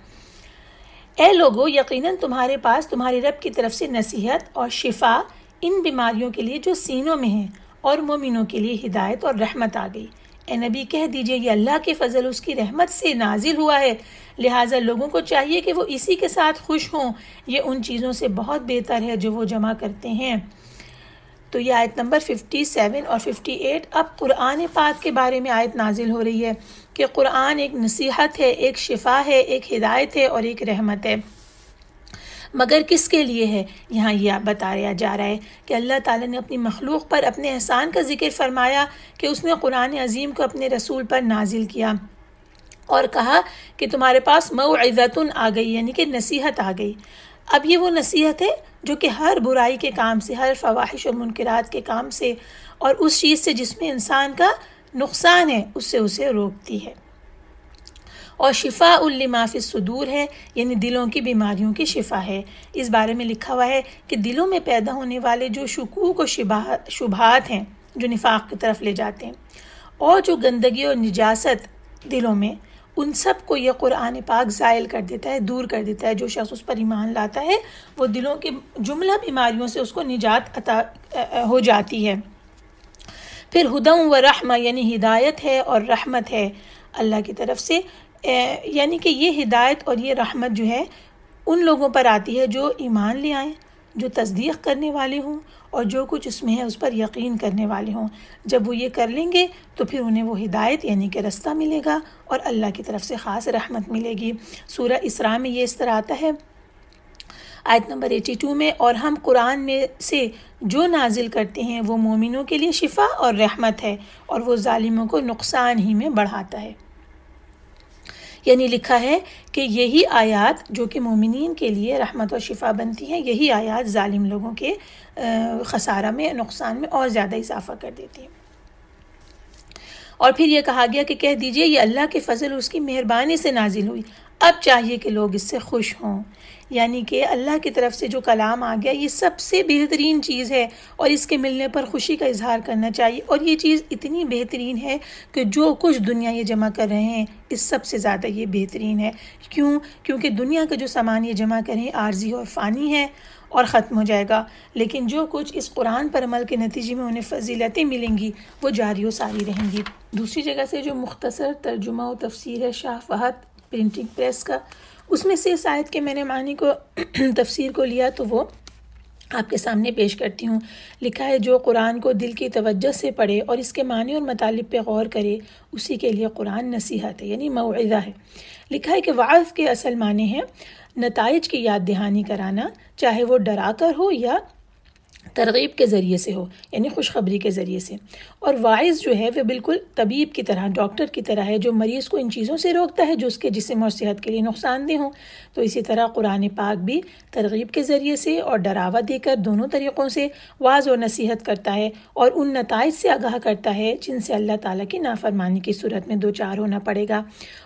اے لوگو، یقیناً تمہارے پاس تمہاری رب کی طرف سے نصیحت اور شفا ان بیماریوں کے لیے جو سینوں میں ہیں اور مومنوں کے لیے ہدایت اور رحمت آ گئی۔ اے نبی کہہ دیجئے یہ اللہ کے فضل اس کی رحمت سے نازل ہوا ہے، لہٰذا لوگوں کو چاہیے کہ وہ اسی کے ساتھ خوش ہوں، یہ ان چیزوں سے بہت بہتر ہے جو وہ جمع کرتے ہیں۔ تو یہ آیت نمبر 57 اور 58 اب قرآن پاک کے بارے میں آیت نازل ہو رہی ہے کہ قرآن ایک نصیحت ہے، ایک شفا ہے، ایک ہدایت ہے اور ایک رحمت ہے، مگر کس کے لیے ہے؟ یہاں یہ بتایا جا رہا ہے کہ اللہ تعالیٰ نے اپنی مخلوق پر اپنے احسان کا ذکر فرمایا کہ اس نے قرآن عظیم کو اپنے رسول پر نازل کیا اور کہا کہ تمہارے پاس موعظۃ آ گئی، یعنی کہ نصیحت آ گئی۔ اب یہ وہ نصیحت ہے جو کہ ہر برائی کے کام سے، ہر فواحش اور منکرات کے کام سے اور اس چیز سے جس میں انسان کا نقصان ہے اس سے اسے روکتی ہے، اور شفاء لما فی الصدور ہے، یعنی دلوں کی بیماریوں کی شفا ہے۔ اس بارے میں لکھا ہوا ہے کہ دلوں میں پیدا ہونے والے جو شکوک و شبہات ہیں جو نفاق کی طرف لے جاتے ہیں، اور جو گندگی اور نجاست دلوں میں، ان سب کو یہ قرآن پاک زائل کر دیتا ہے، دور کر دیتا ہے۔ جو شخص اس پر ایمان لاتا ہے وہ دلوں کی جملہ بیماریوں سے اس کو نجات عطا ہو جاتی ہے۔ پھر ہدی و رحمہ، یعنی ہدایت ہے اور رحمت ہے اللہ کی طرف سے، یعنی کہ یہ ہدایت اور یہ رحمت جو ہے ان لوگوں پر آتی ہے جو ایمان لے آئیں، جو تصدیق کرنے والے ہوں اور جو کچھ اس میں ہے اس پر یقین کرنے والے ہوں۔ جب وہ یہ کر لیں گے تو پھر انہیں وہ ہدایت یعنی کہ رستہ ملے گا اور اللہ کی طرف سے خاص رحمت ملے گی۔ سورہ اسراء میں یہ اس طرح آتا ہے آیت نمبر 82 میں، اور ہم قرآن میں سے جو نازل کرتے ہیں وہ مومنوں کے لیے شفا اور رحمت ہے اور وہ ظالموں کو نقصان ہی میں بڑھاتا ہے۔ یعنی لکھا ہے کہ یہی آیات جو کہ مومنین کے لیے رحمت اور شفا بنتی ہیں، یہی آیات ظالم لوگوں کے خسارہ میں، نقصان میں اور زیادہ اضافہ کر دیتی ہیں۔ اور پھر یہ کہا گیا کہ کہہ دیجئے یہ اللہ کے فضل اس کی مہربانی سے نازل ہوئی، اب چاہیے کہ لوگ اس سے خوش ہوں۔ یعنی کہ اللہ کی طرف سے جو کلام آ گیا یہ سب سے بہترین چیز ہے اور اس کے ملنے پر خوشی کا اظہار کرنا چاہیے، اور یہ چیز اتنی بہترین ہے کہ جو کچھ دنیا یہ جمع کر رہے ہیں اس سب سے زیادہ یہ بہترین ہے۔ کیونکہ دنیا کا جو سامان یہ جمع کریں عارضی اور فانی ہے اور ختم ہو جائے گا، لیکن جو کچھ اس قرآن پر عمل کے نتیجے میں انہیں فضیلتیں ملیں گی وہ جاری و ساری رہیں گی۔ دوسری جگہ سے جو مختصر ترجمہ و تفسیر ہے شاہ فہد پرنٹنگ پریس کا، اس میں سے اس آیت کے میں نے معنی کو تفسیر کو لیا تو وہ آپ کے سامنے پیش کرتی ہوں۔ لکھا ہے جو قرآن کو دل کی توجہ سے پڑھے اور اس کے معنی اور مطالب پہ غور کرے اسی کے لیے قرآن نصیحت ہے، یعنی موعظہ ہے۔ لکھا ہے کہ وعظ کے اصل معنی ہے نتائج کی یاد دہانی کرانا، چاہے وہ ڈرا کر ہو یا ترغیب کے ذریعے سے ہو، یعنی خوشخبری کے ذریعے سے۔ اور واعظ جو ہے وہ بالکل طبیب کی طرح، ڈاکٹر کی طرح ہے جو مریض کو ان چیزوں سے روکتا ہے جو اس کے جسم اور صحت کے لیے نقصان دہ ہوں۔ تو اسی طرح قرآن پاک بھی ترغیب کے ذریعے سے اور ڈراوا دے کر دونوں طریقوں سے واعظ اور نصیحت کرتا ہے اور ان نتائج سے آگاہ کرتا ہے جن سے اللہ تعالیٰ کی نافرمانی کی صورت میں دوچار ہونا پڑے گا،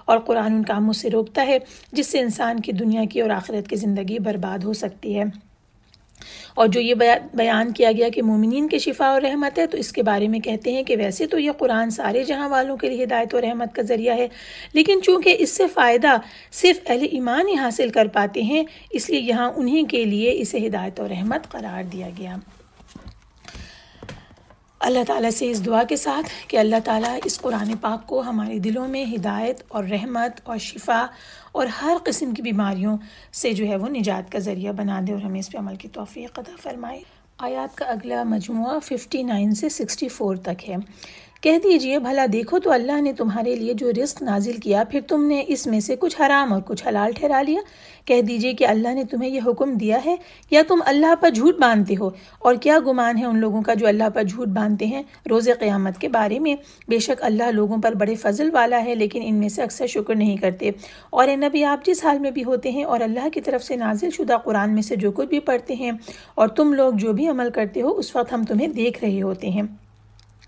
اور قرآن ان کاموں سے روکتا ہے جس سے انسان کی دنیا کی اور آخرت کی زندگی برباد ہو سکتی ہے۔ اور جو یہ بیان کیا گیا کہ مومنین کے شفا اور رحمت ہے، تو اس کے بارے میں کہتے ہیں کہ ویسے تو یہ قرآن سارے جہاں والوں کے لیے ہدایت اور رحمت کا ذریعہ ہے، لیکن چونکہ اس سے فائدہ صرف اہل ایمان ہی حاصل کر پاتے ہیں، اس لیے یہاں انہی کے لیے اسے ہدایت اور رحمت قرار دیا گیا۔ اللہ تعالیٰ سے اس دعا کے ساتھ کہ اللہ تعالیٰ اس قرآن پاک کو ہمارے دلوں میں ہدایت اور رحمت اور شفا اور ہر قسم کی بیماریوں سے جو ہے وہ نجات کا ذریعہ بنا دے اور ہمیں اس پہ عمل کی توفیق عطا فرمائے۔ آیات کا اگلا مجموعہ 59 سے 64 تک ہے۔ کہہ دیجئے بھلا دیکھو تو اللہ نے تمہارے لیے جو رزق نازل کیا پھر تم نے اس میں سے کچھ حرام اور کچھ حلال ٹھہرا لیا۔ کہہ دیجئے کہ اللہ نے تمہیں یہ حکم دیا ہے یا تم اللہ پر جھوٹ باندھتے ہو، اور کیا گمان ہے ان لوگوں کا جو اللہ پر جھوٹ باندھتے ہیں روز قیامت کے بارے میں۔ بے شک اللہ لوگوں پر بڑے فضل والا ہے لیکن ان میں سے اکثر شکر نہیں کرتے۔ اور اے نبی آپ جس حال میں بھی ہوتے ہیں اور اللہ کی طرف سے نازل شدہ قرآن میں سے جو کچھ بھی پڑھتے ہیں اور تم لوگ جو بھی عمل کرتے ہو اس وقت ہم تمہیں دیکھ رہے ہوتے ہیں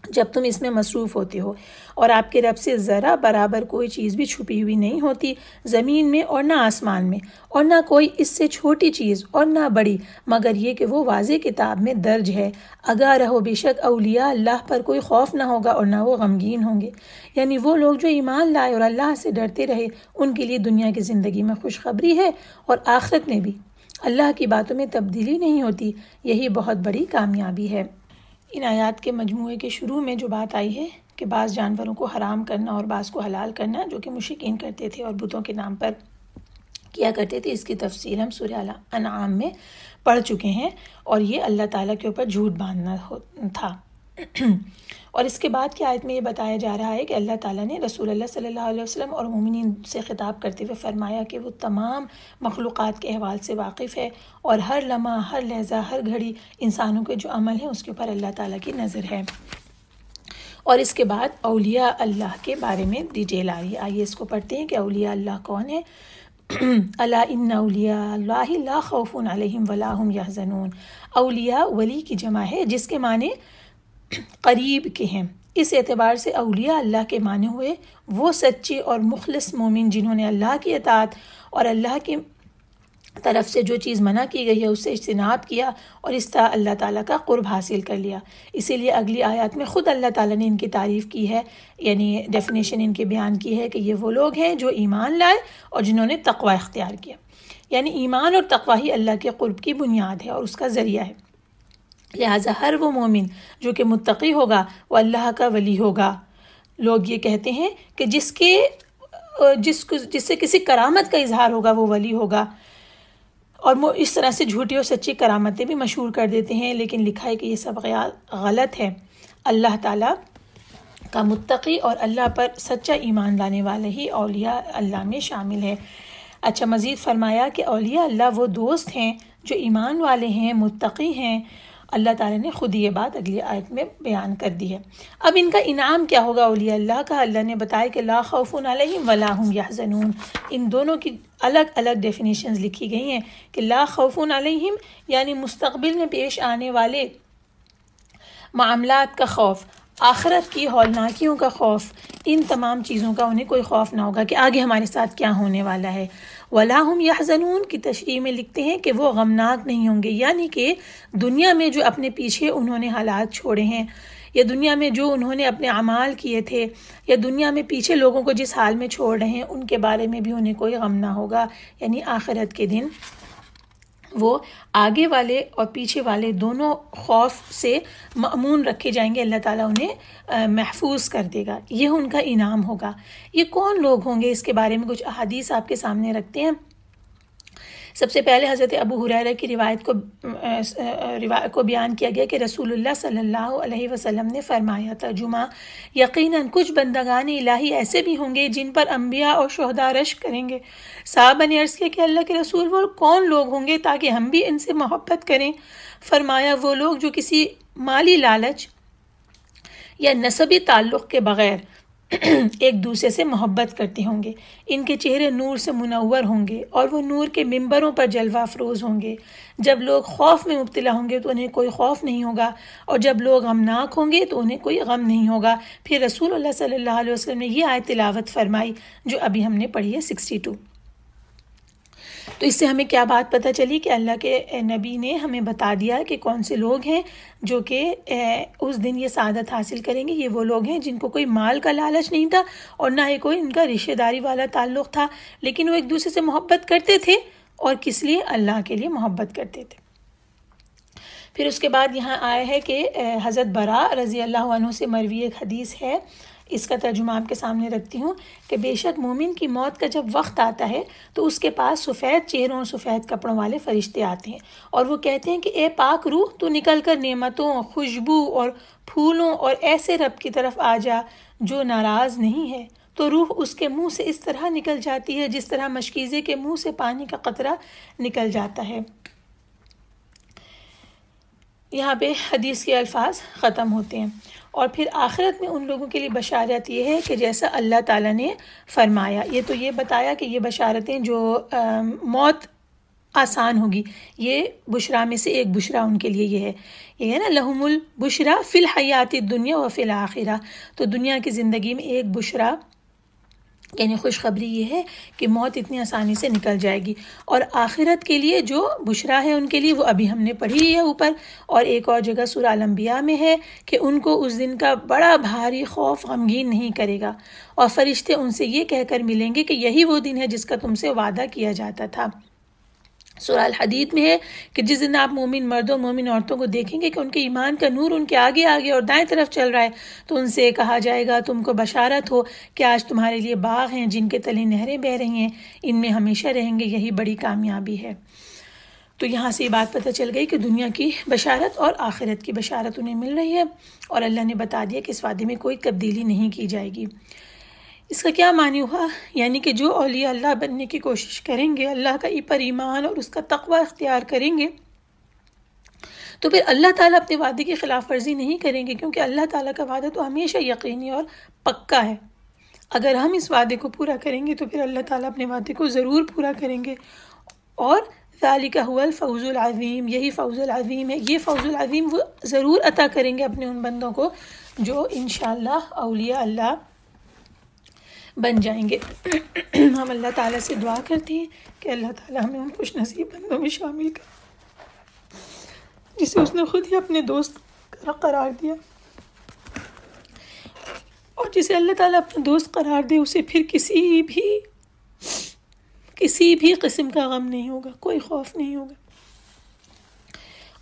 جب تم اس میں مصروف ہوتے ہو، اور آپ کے رب سے ذرا برابر کوئی چیز بھی چھپی ہوئی نہیں ہوتی زمین میں اور نہ آسمان میں، اور نہ کوئی اس سے چھوٹی چیز اور نہ بڑی، مگر یہ کہ وہ واضح کتاب میں درج ہے۔ آگاہ رہو بے شک اولیاء اللہ پر کوئی خوف نہ ہوگا اور نہ وہ غمگین ہوں گے، یعنی وہ لوگ جو ایمان لائے اور اللہ سے ڈرتے رہے ان کے لیے دنیا کی زندگی میں خوشخبری ہے اور آخرت میں بھی اللہ کی باتوں میں تبدیلی نہیں ہوتی، یہی بہت بڑی کامیابی ہے۔ ان آیات کے مجموعے کے شروع میں جو بات آئی ہے کہ بعض جانوروں کو حرام کرنا اور بعض کو حلال کرنا جو کہ مشرکین کرتے تھے اور بتوں کے نام پر کیا کرتے تھے، اس کی تفصیل ہم سورہ انعام میں پڑھ چکے ہیں، اور یہ اللہ تعالیٰ کے اوپر جھوٹ باندھنا تھا۔ اور اس کے بعد کی آیت میں یہ بتایا جا رہا ہے کہ اللہ تعالیٰ نے رسول اللہ صلی اللہ علیہ وسلم اور مومنین سے خطاب کرتے ہوئے فرمایا کہ وہ تمام مخلوقات کے احوال سے واقف ہے، اور ہر لمحہ، ہر لحظہ، ہر گھڑی انسانوں کے جو عمل ہیں اس کے اوپر اللہ تعالیٰ کی نظر ہے۔ اور اس کے بعد اولیاء اللہ کے بارے میں ڈیٹیل آ رہی ہے۔ آئیے اس کو پڑھتے ہیں کہ اولیاء اللہ کون ہے۔ الا ان اولیاء اللہ لا خوف علیہم ولا هم یحزنون۔ اولیاء ولی کی جمع ہے جس کے معنی قریب کے ہیں۔ اس اعتبار سے اولیاء اللہ کے معنی ہوئے وہ سچے اور مخلص مومن جنہوں نے اللہ کی اطاعت اور اللہ کی طرف سے جو چیز منع کی گئی ہے اس سے اجتناب کیا، اور اس طرح اللہ تعالیٰ کا قرب حاصل کر لیا۔ اسی لیے اگلی آیات میں خود اللہ تعالیٰ نے ان کی تعریف کی ہے، یعنی ڈیفینیشن ان کے بیان کی ہے کہ یہ وہ لوگ ہیں جو ایمان لائے اور جنہوں نے تقوی اختیار کیا۔ یعنی ایمان اور تقوی ہی اللہ کے قرب کی بنیاد ہے اور اس کا ذریعہ ہے۔ لہٰذا ہر وہ مومن جو کہ متقی ہوگا وہ اللہ کا ولی ہوگا۔ لوگ یہ کہتے ہیں کہ جس سے کسی کرامت کا اظہار ہوگا وہ ولی ہوگا، اور وہ اس طرح سے جھوٹی اور سچی کرامتیں بھی مشہور کر دیتے ہیں، لیکن لکھا ہے کہ یہ سب غلط ہے۔ اللہ تعالیٰ کا متقی اور اللہ پر سچا ایمان لانے والے ہی اولیاء اللہ میں شامل ہے۔ اچھا، مزید فرمایا کہ اولیاء اللہ وہ دوست ہیں جو ایمان والے ہیں، متقی ہیں۔ اللہ تعالیٰ نے خود یہ بات اگلی آیت میں بیان کر دی ہے۔ اب ان کا انعام کیا ہوگا اولیاء اللہ کا؟ اللہ نے بتایا کہ لا خوف علیہم ولا هم یحزنون۔ ان دونوں کی الگ الگ ڈیفینیشنز لکھی گئی ہیں کہ لا خوف علیہم یعنی مستقبل میں پیش آنے والے معاملات کا خوف، آخرت کی ہولناکیوں کا خوف، ان تمام چیزوں کا انہیں کوئی خوف نہ ہوگا کہ آگے ہمارے ساتھ کیا ہونے والا ہے۔ وَلَا هُمْ يَحْزَنُونَ کی تشریح میں لکھتے ہیں کہ وہ غمناک نہیں ہوں گے، یعنی کہ دنیا میں جو اپنے پیچھے انہوں نے حالات چھوڑے ہیں، یا دنیا میں جو انہوں نے اپنے اعمال کیے تھے، یا دنیا میں پیچھے لوگوں کو جس حال میں چھوڑ رہے ہیں، ان کے بارے میں بھی انہیں کوئی غم نہ ہوگا۔ یعنی آخرت کے دن وہ آگے والے اور پیچھے والے دونوں خوف سے مأمون رکھے جائیں گے، اللہ تعالیٰ انہیں محفوظ کر دے گا، یہ ان کا انعام ہوگا۔ یہ کون لوگ ہوں گے؟ اس کے بارے میں کچھ احادیث آپ کے سامنے رکھتے ہیں۔ سب سے پہلے حضرت ابو ہریرہ کی روایت کو بیان کیا گیا کہ رسول اللہ صلی اللہ علیہ وسلم نے فرمایا ترجمہ، یقیناً کچھ بندگان الہی ایسے بھی ہوں گے جن پر انبیاء اور شہداء رشک کریں گے۔ صحابہ نے عرض کیا کہ اللہ کے رسول وہ کون لوگ ہوں گے تاکہ ہم بھی ان سے محبت کریں؟ فرمایا وہ لوگ جو کسی مالی لالچ یا نسبی تعلق کے بغیر ایک دوسرے سے محبت کرتے ہوں گے، ان کے چہرے نور سے منور ہوں گے اور وہ نور کے ممبروں پر جلوہ افروز ہوں گے۔ جب لوگ خوف میں مبتلا ہوں گے تو انہیں کوئی خوف نہیں ہوگا، اور جب لوگ غمناک ہوں گے تو انہیں کوئی غم نہیں ہوگا۔ پھر رسول اللہ صلی اللہ علیہ وسلم نے یہ آیت تلاوت فرمائی جو ابھی ہم نے پڑھی ہے 62۔ تو اس سے ہمیں کیا بات پتہ چلی کہ اللہ کے نبی نے ہمیں بتا دیا کہ کون سے لوگ ہیں جو کہ اس دن یہ سعادت حاصل کریں گے۔ یہ وہ لوگ ہیں جن کو کوئی مال کا لالچ نہیں تھا اور نہ ہی کوئی ان کا رشتہ داری والا تعلق تھا، لیکن وہ ایک دوسرے سے محبت کرتے تھے، اور کس لیے؟ اللہ کے لیے محبت کرتے تھے۔ پھر اس کے بعد یہاں آیا ہے کہ حضرت براء رضی اللہ عنہ سے مروی ایک حدیث ہے، اس کا ترجمہ آپ کے سامنے رکھتی ہوں کہ بے شک مومن کی موت کا جب وقت آتا ہے تو اس کے پاس سفید چہروں اور سفید کپڑوں والے فرشتے آتے ہیں، اور وہ کہتے ہیں کہ اے پاک روح، تو نکل کر نعمتوں، خوشبو اور پھولوں اور ایسے رب کی طرف آ جا جو ناراض نہیں ہے۔ تو روح اس کے منہ سے اس طرح نکل جاتی ہے جس طرح مشکیزے کے منہ سے پانی کا قطرہ نکل جاتا ہے۔ یہاں پہ حدیث کے الفاظ ختم ہوتے ہیں، اور پھر آخرت میں ان لوگوں کے لیے بشارت یہ ہے کہ جیسا اللہ تعالیٰ نے فرمایا۔ یہ تو یہ بتایا کہ یہ بشارتیں جو موت آسان ہوگی، یہ بشرا میں سے ایک بشرا ان کے لیے یہ ہے نا، لہم البشرا فی الحیات الدنیا و فی الآخرہ۔ تو دنیا کی زندگی میں ایک بشرا یعنی خوشخبری یہ ہے کہ موت اتنی آسانی سے نکل جائے گی، اور آخرت کے لیے جو بشرا ہے ان کے لیے وہ ابھی ہم نے پڑھی ہے اوپر، اور ایک اور جگہ سورہ الانبیاء میں ہے کہ ان کو اس دن کا بڑا بھاری خوف غمگین نہیں کرے گا، اور فرشتے ان سے یہ کہہ کر ملیں گے کہ یہی وہ دن ہے جس کا تم سے وعدہ کیا جاتا تھا۔ سورہ الحدید میں ہے کہ جس دن آپ مومن مردوں مومن عورتوں کو دیکھیں گے کہ ان کے ایمان کا نور ان کے آگے آگے اور دائیں طرف چل رہا ہے، تو ان سے کہا جائے گا تم کو بشارت ہو کہ آج تمہارے لیے باغ ہیں جن کے تلے نہریں بہہ رہی ہیں، ان میں ہمیشہ رہیں گے، یہی بڑی کامیابی ہے۔ تو یہاں سے یہ بات پتہ چل گئی کہ دنیا کی بشارت اور آخرت کی بشارت انہیں مل رہی ہے، اور اللہ نے بتا دیا کہ اس وعدے میں کوئی تبدیلی نہیں کی جائے گی۔ اس کا کیا معنی ہوا؟ یعنی کہ جو اولیاء اللہ بننے کی کوشش کریں گے، اللہ کا پر ایمان اور اس کا تقوی اختیار کریں گے، تو پھر اللہ تعالیٰ اپنے وعدے کی خلاف ورزی نہیں کریں گے، کیونکہ اللہ تعالیٰ کا وعدہ تو ہمیشہ یقینی اور پکا ہے۔ اگر ہم اس وعدے کو پورا کریں گے تو پھر اللہ تعالیٰ اپنے وعدے کو ضرور پورا کریں گے، اور ذالک هو الفوز العظیم، یہی فوز العظیم ہے۔ یہ فوز العظیم وہ ضرور عطا کریں گے اپنے ان بندوں کو جو انشاءاللہ اولیاء اللہ بن جائیں گے۔ ہم اللہ تعالیٰ سے دعا کرتے ہیں کہ اللہ تعالیٰ ہمیں ان خوش نصیب بندوں میں شامل کر جسے اس نے خود ہی اپنے دوست قرار دیا، اور جسے اللہ تعالیٰ اپنا دوست قرار دے اسے پھر کسی بھی قسم کا غم نہیں ہوگا، کوئی خوف نہیں ہوگا۔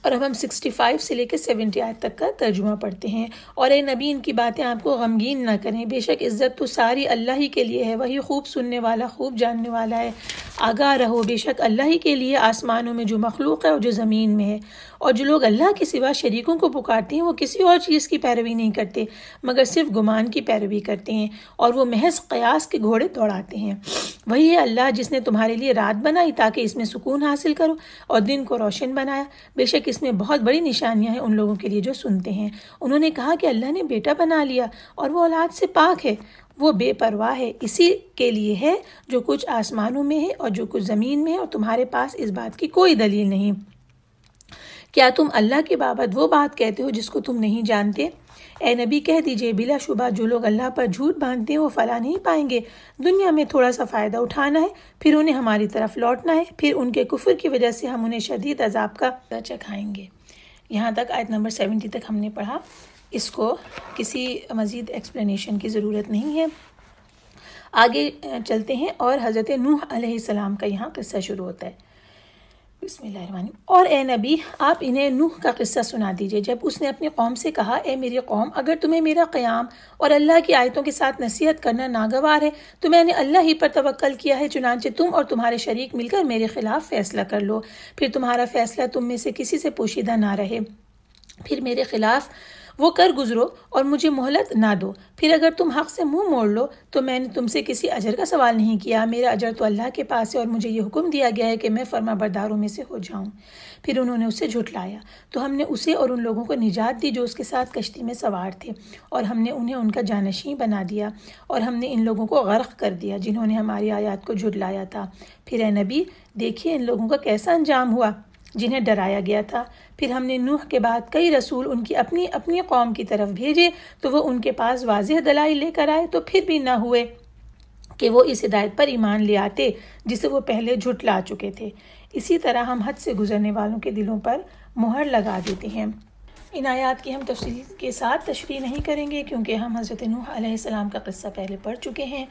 اور اب ہم 65 سے لے کے 70 آیت تک کا ترجمہ پڑھتے ہیں۔ اور اے نبی ان کی باتیں آپ کو غمگین نہ کریں، بے شک عزت تو ساری اللہ ہی کے لیے ہے، وہی خوب سننے والا خوب جاننے والا ہے۔ آگاہ رہو، بے شک اللہ ہی کے لیے آسمانوں میں جو مخلوق ہے اور جو زمین میں ہے، اور جو لوگ اللہ کے سوا شریکوں کو پکارتے ہیں وہ کسی اور چیز کی پیروی نہیں کرتے مگر صرف گمان کی پیروی کرتے ہیں، اور وہ محض قیاس کے گھوڑے دوڑاتے ہیں۔ وہی ہے اللہ جس نے تمہارے لیے رات بنائی تاکہ اس میں سکون حاصل کرو، اور دن کو روشن بنایا، بے شک اس میں بہت بڑی نشانیاں ہیں ان لوگوں کے لیے جو سنتے ہیں۔ انہوں نے کہا کہ اللہ نے بیٹا بنا لیا اور وہ اولاد سے پاک ہے، وہ بے پرواہ ہے، اسی کے لیے ہے جو کچھ آسمانوں میں ہے اور جو کچھ زمین میں ہے، اور تمہارے پاس اس بات کی کوئی دلیل نہیں۔ کیا تم اللہ کے بابت وہ بات کہتے ہو جس کو تم نہیں جانتے؟ اے نبی کہہ دیجئے بلا شبہ جو لوگ اللہ پر جھوٹ باندھتے ہیں وہ فلاح نہیں پائیں گے، دنیا میں تھوڑا سا فائدہ اٹھانا ہے، پھر انہیں ہماری طرف لوٹنا ہے، پھر ان کے کفر کی وجہ سے ہم انہیں شدید عذاب کا چکھائیں گے۔ یہاں تک آیت نمبر 70 تک ہم نے پڑھا، اس کو کسی مزید ایکسپلینیشن کی ضرورت نہیں ہے۔ آگے چلتے ہیں، اور حضرت نوح علیہ السلام کا یہاں قصہ شروع ہوتا ہے۔ بسم اللہ الرحمن الرحیم۔ اور اے نبی آپ انہیں نوح کا قصہ سنا دیجئے جب اس نے اپنی قوم سے کہا، اے میری قوم اگر تمہیں میرا قیام اور اللہ کی آیتوں کے ساتھ نصیحت کرنا ناگوار ہے تو میں نے اللہ ہی پر توکل کیا ہے، چنانچہ تم اور تمہارے شریک مل کر میرے خلاف فیصلہ کر لو، پھر تمہارا فیصلہ تم میں سے کسی سے پوشیدہ نہ رہے، پھر میرے خلاف وہ کر گزرو اور مجھے مہلت نہ دو، پھر اگر تم حق سے منہ موڑ لو تو میں نے تم سے کسی اجر کا سوال نہیں کیا، میرا اجر تو اللہ کے پاس ہے، اور مجھے یہ حکم دیا گیا ہے کہ میں فرما برداروں میں سے ہو جاؤں۔ پھر انہوں نے اسے جھٹلایا تو ہم نے اسے اور ان لوگوں کو نجات دی جو اس کے ساتھ کشتی میں سوار تھے، اور ہم نے انہیں ان کا جانشین بنا دیا، اور ہم نے ان لوگوں کو غرق کر دیا جنہوں نے ہماری آیات کو جھٹلایا تھا۔ پھر اے نبی دیکھیے ان لوگوں کا کیسا انجام ہوا جنہیں ڈرایا گیا تھا۔ پھر ہم نے نوح کے بعد کئی رسول ان کی اپنی قوم کی طرف بھیجے تو وہ ان کے پاس واضح دلائل لے کر آئے، تو پھر بھی نہ ہوئے کہ وہ اس ہدایت پر ایمان لے آتے جسے وہ پہلے جھٹلا چکے تھے۔ اسی طرح ہم حد سے گزرنے والوں کے دلوں پر مہر لگا دیتے ہیں۔ ان آیات کی ہم تفصیل کے ساتھ تشریح نہیں کریں گے کیونکہ ہم حضرت نوح علیہ السلام کا قصہ پہلے پڑھ چکے ہیں،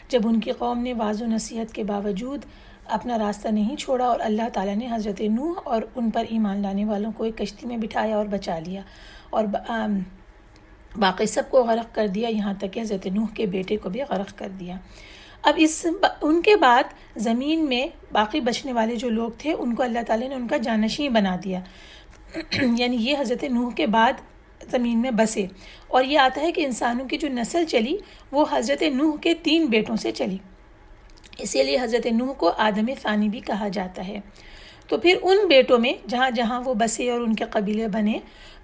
جب ان کی قوم نے واعظ و نصیحت کے باوجود اپنا راستہ نہیں چھوڑا، اور اللہ تعالیٰ نے حضرت نوح اور ان پر ایمان لانے والوں کو ایک کشتی میں بٹھایا اور بچا لیا، اور باقی سب کو غرق کر دیا، یہاں تک کہ حضرت نوح کے بیٹے کو بھی غرق کر دیا۔ اب ان کے بعد زمین میں باقی بچنے والے جو لوگ تھے ان کو اللہ تعالیٰ نے ان کا جانشین بنا دیا، یعنی یہ حضرت نوح کے بعد زمین میں بسے، اور یہ آتا ہے کہ انسانوں کی جو نسل چلی وہ حضرت نوح کے 3 بیٹوں سے چلی، اسی لیے حضرت نوح کو آدم ثانی بھی کہا جاتا ہے۔ تو پھر ان بیٹوں میں جہاں جہاں وہ بسے اور ان کے قبیلے بنے،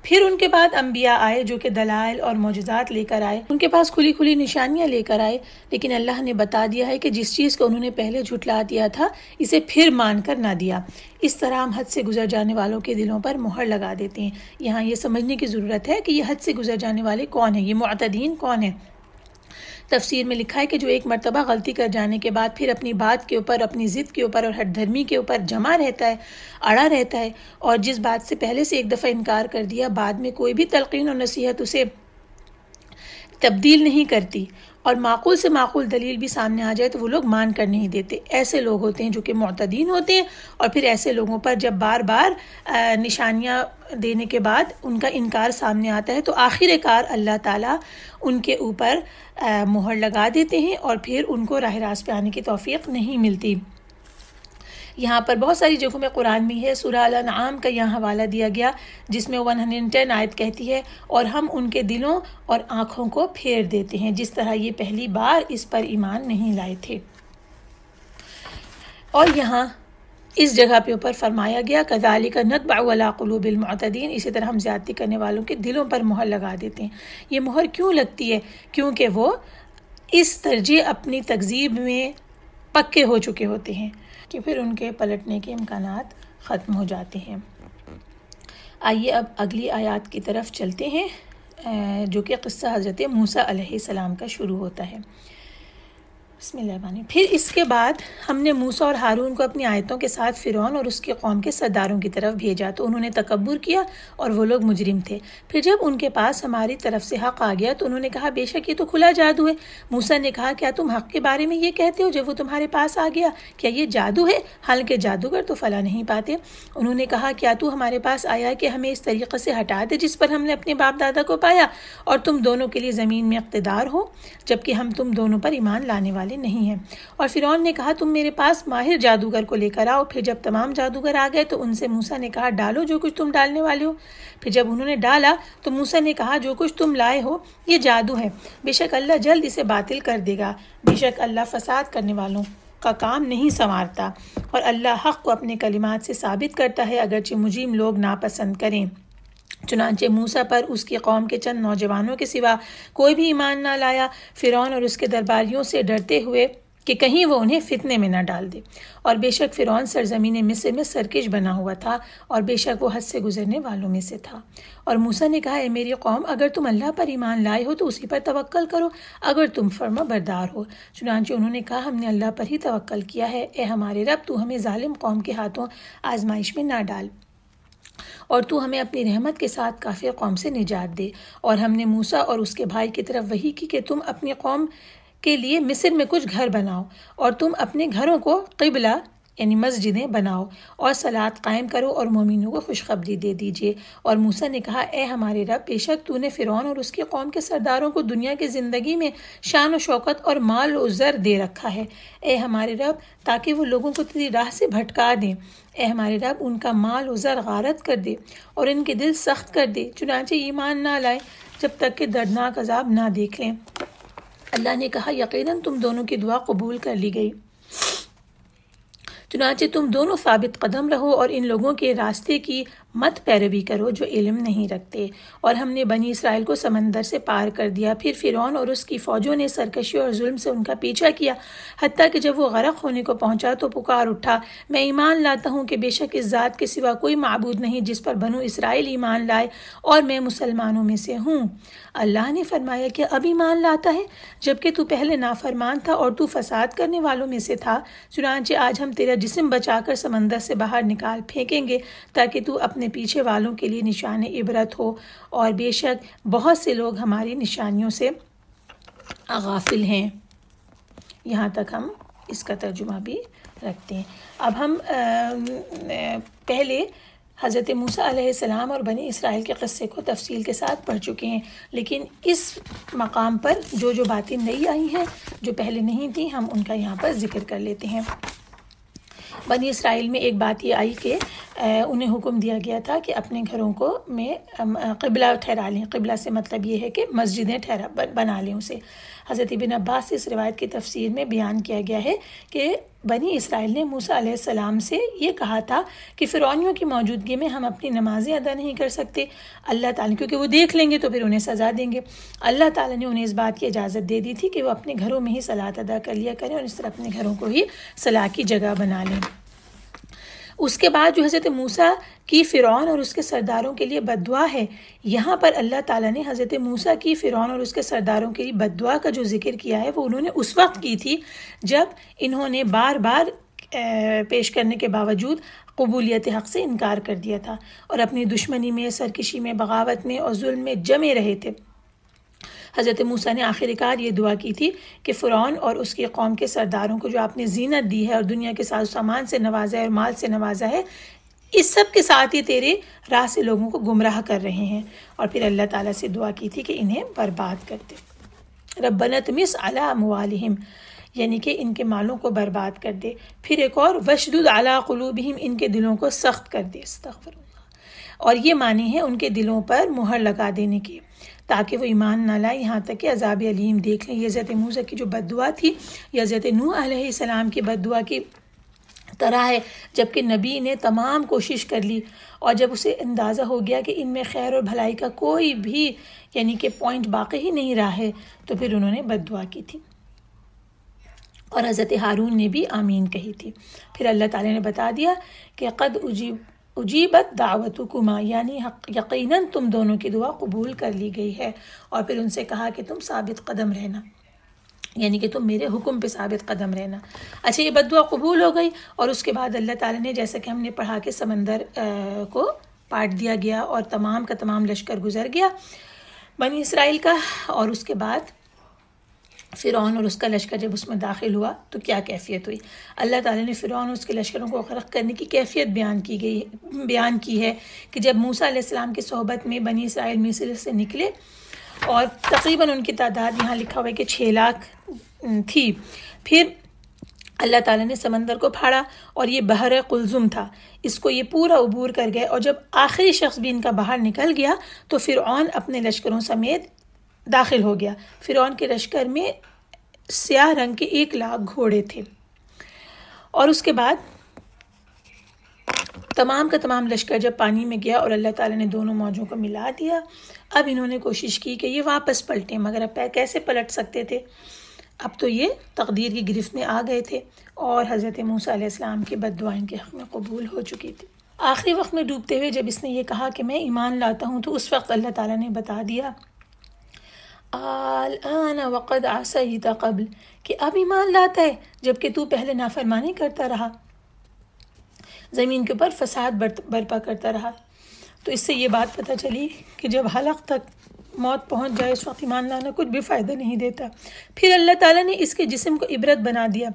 پھر ان کے بعد انبیاء آئے جو کہ دلائل اور معجزات لے کر آئے، ان کے پاس کھلی کھلی نشانیاں لے کر آئے، لیکن اللہ نے بتا دیا ہے کہ جس چیز کو انہوں نے پہلے جھٹلا دیا تھا اسے پھر مان کر نہ دیا۔ اس طرح ہم حد سے گزر جانے والوں کے دلوں پر مہر لگا دیتے ہیں۔ یہاں یہ سمجھنے کی ضرورت ہے کہ یہ حد سے گزر جانے والے کون ہیں، یہ معتدین کون ہیں۔ تفسیر میں لکھا ہے کہ جو ایک مرتبہ غلطی کر جانے کے بعد پھر اپنی بات کے اوپر، اپنی ضد کے اوپر اور ہٹ دھرمی کے اوپر جمع رہتا ہے، اڑا رہتا ہے، اور جس بات سے پہلے سے ایک دفعہ انکار کر دیا بعد میں کوئی بھی تلقین اور نصیحت اسے تبدیل نہیں کرتی، اور معقول سے معقول دلیل بھی سامنے آ جائے تو وہ لوگ مان کر نہیں دیتے. ایسے لوگ ہوتے ہیں جو کہ معتدین ہوتے ہیں، اور پھر ایسے لوگوں پر جب بار بار نشانیاں دینے کے بعد ان کا انکار سامنے آتا ہے تو آخر کار اللہ تعالیٰ ان کے اوپر مہر لگا دیتے ہیں اور پھر ان کو راہ راست پہ آنے کی توفیق نہیں ملتی. یہاں پر بہت ساری جگہوں میں قرآن میں ہے. سورہ الانعام کا یہاں حوالہ دیا گیا جس میں 110 آیت کہتی ہے اور ہم ان کے دلوں اور آنکھوں کو پھیر دیتے ہیں جس طرح یہ پہلی بار اس پر ایمان نہیں لائے تھے. اور یہاں اس جگہ پہ اوپر فرمایا گیا کذالک نطبع علی قلوب المعتدین، اسی طرح ہم زیادتی کرنے والوں کے دلوں پر مہر لگا دیتے ہیں. یہ مہر کیوں لگتی ہے؟ کیونکہ وہ اس ترجیح اپنی تکذیب میں پکے ہو چکے ہوتے ہیں کہ پھر ان کے پلٹنے کے امکانات ختم ہو جاتے ہیں. آئیے اب اگلی آیات کی طرف چلتے ہیں جو کہ قصہ حضرت موسیٰ علیہ السلام کا شروع ہوتا ہے. بسم اللہ الرحمن الرحیم. پھر اس کے بعد ہم نے موسیٰ اور ہارون کو اپنی آیتوں کے ساتھ فرعون اور اس کی قوم کے سرداروں کی طرف بھیجا تو انہوں نے تکبر کیا اور وہ لوگ مجرم تھے. پھر جب ان کے پاس ہماری طرف سے حق آ گیا تو انہوں نے کہا بے شک یہ تو کھلا جادو ہے. موسیٰ نے کہا کیا تم حق کے بارے میں یہ کہتے ہو جب وہ تمہارے پاس آ گیا؟ کیا یہ جادو ہے؟ حالانکہ جادوگر تو فلا نہیں پاتے. انہوں نے کہا کیا تو ہمارے پاس آیا کہ ہمیں اس طریقے سے ہٹا دے جس پر ہم نے اپنے باپ دادا کو پایا اور تم دونوں کے لیے زمین میں اقتدار ہو جبکہ ہم تم دونوں پر ایمان لانے والے نہیں ہیں. اور فرعون نے کہا تم میرے پاس ماہر جادوگر کو لے کر آؤ. پھر جب تمام جادوگر آ گئے تو ان سے موسیٰ نے کہا ڈالو جو کچھ تم ڈالنے والے ہو. پھر جب انہوں نے ڈالا تو موسیٰ نے کہا جو کچھ تم لائے ہو یہ جادو ہے، بے شک اللہ جلد اسے باطل کر دے گا. بے شک اللہ فساد کرنے والوں کا کام نہیں سنوارتا اور اللہ حق کو اپنے کلمات سے ثابت کرتا ہے اگرچہ مجرم لوگ ناپسند کریں. چنانچہ موسیٰ پر اس کی قوم کے چند نوجوانوں کے سوا کوئی بھی ایمان نہ لایا، فرعون اور اس کے درباریوں سے ڈرتے ہوئے کہ کہیں وہ انہیں فتنے میں نہ ڈال دے. اور بے شک فرعون سرزمین مصر میں سرکش بنا ہوا تھا اور بے شک وہ حد سے گزرنے والوں میں سے تھا. اور موسیٰ نے کہا اے میری قوم اگر تم اللہ پر ایمان لائے ہو تو اسی پر توکل کرو اگر تم فرما بردار ہو. چنانچہ انہوں نے کہا ہم نے اللہ پر ہی توکل کیا ہے. اے ہمارے رب تو ہمیں ظالم قوم کے ہاتھوں آزمائش میں نہ ڈال اور تو ہمیں اپنی رحمت کے ساتھ کافر قوم سے نجات دے. اور ہم نے موسیٰ اور اس کے بھائی کی طرف وحی کی کہ تم اپنی قوم کے لیے مصر میں کچھ گھر بناؤ اور تم اپنے گھروں کو قبلہ یعنی مسجدیں بناؤ اور صلاۃ قائم کرو اور مومنوں کو خوشخبری دے دیجیے. اور موسیٰ نے کہا اے ہمارے رب بے شک تو نے فرعون اور اس کی قوم کے سرداروں کو دنیا کی زندگی میں شان و شوکت اور مال و زر دے رکھا ہے اے ہمارے رب تاکہ وہ لوگوں کو تیری راہ سے بھٹکا دیں. اے ہمارے رب ان کا مال و زر غارت کر دے اور ان کے دل سخت کر دے چنانچہ ایمان نہ لائیں جب تک کہ دردناک عذاب نہ دیکھ لیں. اللہ نے کہا یقیناً تم دونوں کی دعا قبول کر لی گئی، چنانچہ تم دونوں ثابت قدم رہو اور ان لوگوں کے راستے کی مت پیروی کرو جو علم نہیں رکھتے. اور ہم نے بنی اسرائیل کو سمندر سے پار کر دیا. پھر فرعون اور اس کی فوجوں نے سرکشی اور ظلم سے ان کا پیچھا کیا حتیٰ کہ جب وہ غرق ہونے کو پہنچا تو پکار اٹھا میں ایمان لاتا ہوں کہ بے شک اس ذات کے سوا کوئی معبود نہیں جس پر بنو اسرائیل ایمان لائے اور میں مسلمانوں میں سے ہوں. اللہ نے فرمایا کہ اب ایمان لاتا ہے جبکہ تو پہلے نافرمان تھا اور تو فساد کرنے والوں میں سے تھا. چنانچہ آج ہم تیرا جسم بچا کر سمندر سے باہر نکال پھینکیں گے تاکہ تو اپنے پیچھے والوں کے لیے نشان عبرت ہو اور بے شک بہت سے لوگ ہماری نشانیوں سے غافل ہیں. یہاں تک ہم اس کا ترجمہ بھی رکھتے ہیں. اب ہم پہلے حضرت موسیٰ علیہ السلام اور بنی اسرائیل کے قصے کو تفصیل کے ساتھ پڑھ چکے ہیں، لیکن اس مقام پر جو باتیں نئی آئی ہیں جو پہلے نہیں تھیں ہم ان کا یہاں پر ذکر کر لیتے ہیں. بنی اسرائیل میں ایک بات یہ آئی کہ انہیں حکم دیا گیا تھا کہ اپنے گھروں کو میں قبلہ ٹھہرا لیں. قبلہ سے مطلب یہ ہے کہ مسجدیں بنا لیں اسے. حضرت ابن عباس سے اس روایت کی تفسیر میں بیان کیا گیا ہے کہ بنی اسرائیل نے موسیٰ علیہ السلام سے یہ کہا تھا کہ فرعونیوں کی موجودگی میں ہم اپنی نمازیں ادا نہیں کر سکتے. اللہ تعالیٰ کیونکہ وہ دیکھ لیں گے تو پھر انہیں سزا دیں گے. اللہ تعالیٰ نے انہیں اس بات کی اجازت دے دی تھی کہ وہ اپنے گھروں میں ہی صلاۃ ادا کر لیا کریں اور اس طرح اپنے گھروں کو ہی صلاح کی جگہ بنا لیں. اس کے بعد جو حضرت موسیٰ کی فرعون اور اس کے سرداروں کے لیے بد دعا ہے، یہاں پر اللہ تعالیٰ نے حضرت موسیٰ کی فرعون اور اس کے سرداروں کے لیے بد دعا کا جو ذکر کیا ہے وہ انہوں نے اس وقت کی تھی جب انہوں نے بار بار پیش کرنے کے باوجود قبولیت حق سے انکار کر دیا تھا اور اپنی دشمنی میں، سرکشی میں، بغاوت میں اور ظلم میں جمے رہے تھے. حضرت موسیٰ نے آخر کار یہ دعا کی تھی کہ فرعون اور اس کی قوم کے سرداروں کو جو آپ نے زینت دی ہے اور دنیا کے ساز و سامان سے نوازا ہے اور مال سے نوازا ہے، اس سب کے ساتھ ہی تیرے راہ سے لوگوں کو گمراہ کر رہے ہیں. اور پھر اللہ تعالیٰ سے دعا کی تھی کہ انہیں برباد کر دے. ربنا اطمس علی اموالہم، یعنی کہ ان کے مالوں کو برباد کر دے. پھر ایک اور وشدد علی قلوبہم، ان کے دلوں کو سخت کر دے. استغفر اللہ. اور یہ معنی ہے ان کے دلوں پر مہر لگا دینے کی، تاکہ وہ ایمان نہ لائے یہاں تک کہ عذاب علیم دیکھ لیں. یہ حضرت موسیٰ کی جو بد دعا تھی یہ حضرت نوح علیہ السلام کی بد دعا کی طرح ہے. جبکہ نبی نے تمام کوشش کر لی اور جب اسے اندازہ ہو گیا کہ ان میں خیر اور بھلائی کا کوئی بھی یعنی کہ پوائنٹ باقی ہی نہیں رہا ہے، تو پھر انہوں نے بد دعا کی تھی. اور حضرت ہارون نے بھی آمین کہی تھی. پھر اللہ تعالیٰ نے بتا دیا کہ قد اجیبت دعوتکما، یعنی یقیناً تم دونوں کی دعا قبول کر لی گئی ہے. اور پھر ان سے کہا کہ تم ثابت قدم رہنا، یعنی کہ تم میرے حکم پہ ثابت قدم رہنا. اچھا، یہ بد دعا قبول ہو گئی اور اس کے بعد اللہ تعالیٰ نے، جیسا کہ ہم نے پڑھا کہ سمندر کو پاٹ دیا گیا اور تمام کا تمام لشکر گزر گیا بنی اسرائیل کا. اور اس کے بعد فرعون اور اس کا لشکر جب اس میں داخل ہوا تو کیا کیفیت ہوئی. اللہ تعالیٰ نے فرعون اور اس کے لشکروں کو غرق کرنے کی کیفیت بیان کی ہے کہ جب موسیٰ علیہ السلام کی صحبت میں بنی اسرائیل مصر سے نکلے اور تقریباً ان کی تعداد یہاں لکھا ہوا ہے کہ 6 لاکھ تھی. پھر اللہ تعالیٰ نے سمندر کو پھاڑا اور یہ بحر قلزم تھا، اس کو یہ پورا عبور کر گئے. اور جب آخری شخص بھی ان کا باہر نکل گیا تو فرعون اپنے لشکروں سمیت داخل ہو گیا. فرعون کے لشکر میں سیاہ رنگ کے 1 لاکھ گھوڑے تھے. اور اس کے بعد تمام کا تمام لشکر جب پانی میں گیا اور اللہ تعالیٰ نے دونوں موجوں کو ملا دیا، اب انہوں نے کوشش کی کہ یہ واپس پلٹیں، مگر اب کیسے پلٹ سکتے تھے؟ اب تو یہ تقدیر کی گرفت میں آ گئے تھے اور حضرت موسیٰ علیہ السلام کی بد دعائیں کے حق میں قبول ہو چکی تھی. آخری وقت میں ڈوبتے ہوئے جب اس نے یہ کہا کہ میں ایمان لاتا ہوں، تو اس وقت اللہ تعالیٰ نے بتا دیا الآن وقد عصیت قبل، کہ اب ایمان لاتا ہے جبکہ تو پہلے نافرمانی کرتا رہا، زمین کے اوپر فساد برپا کرتا رہا. تو اس سے یہ بات پتہ چلی کہ جب حلق تک موت پہنچ جائے اس وقت ایمان لانا کچھ بھی فائدہ نہیں دیتا. پھر اللہ تعالیٰ نے اس کے جسم کو عبرت بنا دیا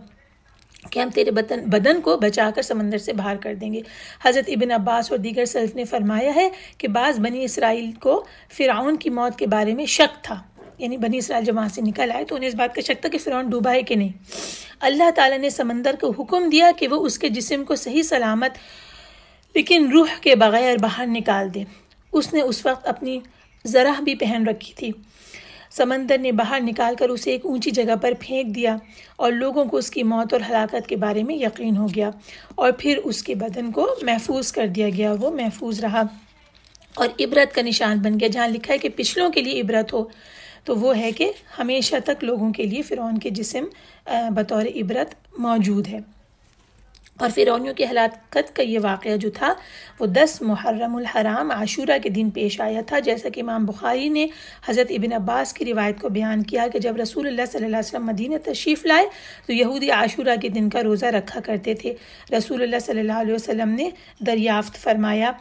کہ ہم تیرے بدن کو بچا کر سمندر سے باہر کر دیں گے. حضرت ابن عباس اور دیگر سلف نے فرمایا ہے کہ بعض بنی اسرائیل کو فرعون کی موت کے بارے میں شک تھا، یعنی بنی اسرائیل جب وہاں سے نکل آئے تو انہیں اس بات کا شک تھا کہ فرعون ڈوبا ہے کہ نہیں. اللہ تعالیٰ نے سمندر کو حکم دیا کہ وہ اس کے جسم کو صحیح سلامت لیکن روح کے بغیر باہر نکال دے. اس نے اس وقت اپنی زرہ بھی پہن رکھی تھی. سمندر نے باہر نکال کر اسے ایک اونچی جگہ پر پھینک دیا اور لوگوں کو اس کی موت اور ہلاکت کے بارے میں یقین ہو گیا. اور پھر اس کے بدن کو محفوظ کر دیا گیا، وہ محفوظ رہا اور عبرت کا نشان بن گیا. جہاں لکھا ہے کہ پچھلوں کے لیے عبرت ہو، تو وہ ہے کہ ہمیشہ تک لوگوں کے لیے فرعون کے جسم بطور عبرت موجود ہے. اور فرعونیوں کی ہلاکت کا یہ واقعہ جو تھا وہ 10 محرم الحرام عاشورہ کے دن پیش آیا تھا، جیسا کہ امام بخاری نے حضرت ابن عباس کی روایت کو بیان کیا کہ جب رسول اللہ صلی اللہ علیہ وسلم مدینہ تشریف لائے تو یہودی عاشورہ کے دن کا روزہ رکھا کرتے تھے. رسول اللہ صلی اللہ علیہ وسلم نے دریافت فرمایا،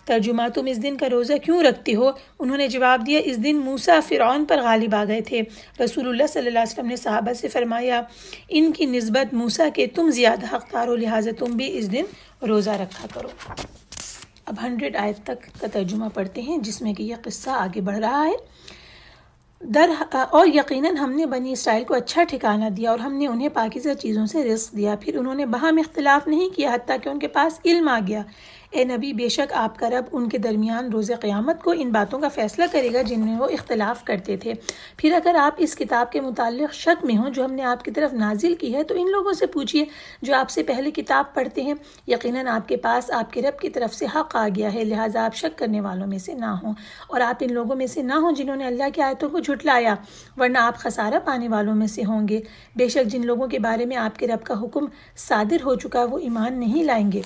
ترجمہ تم اس دن کا روزہ کیوں رکھتے ہو؟ انہوں نے جواب دیا، اس دن موسیٰ فرعون پر غالب آ گئے تھے. رسول اللہ صلی اللہ علیہ وسلم نے صحابہ سے فرمایا، ان کی نسبت موسیٰ کے تم زیادہ حقدار ہو، لہٰذا تم بھی اس دن روزہ رکھا کرو. اب 100 آیت تک کا ترجمہ پڑھتے ہیں جس میں کہ یہ قصہ آگے بڑھ رہا ہے. اور یقیناً ہم نے بنی اسرائیل کو اچھا ٹھکانہ دیا اور ہم نے انہیں پاکیزہ چیزوں سے رزق دیا. پھر انہوں نے باہم اختلاف نہیں کیا حتیٰ کہ ان کے پاس علم آ گیا. اے نبی، بے شک آپ کا رب ان کے درمیان روز قیامت کو ان باتوں کا فیصلہ کرے گا جن میں وہ اختلاف کرتے تھے. پھر اگر آپ اس کتاب کے متعلق شک میں ہوں جو ہم نے آپ کی طرف نازل کی ہے تو ان لوگوں سے پوچھیے جو آپ سے پہلے کتاب پڑھتے ہیں. یقیناً آپ کے پاس آپ کے رب کی طرف سے حق آ گیا ہے، لہٰذا آپ شک کرنے والوں میں سے نہ ہوں اور آپ ان لوگوں میں سے نہ ہوں جنہوں نے اللہ کی آیتوں کو جھٹلایا، ورنہ آپ خسارہ پانے والوں میں سے ہوں گے. بے شک جن لوگوں کے بارے میں آپ کے رب کا حکم صادر ہو چکا وہ ایمان نہیں لائیں گے.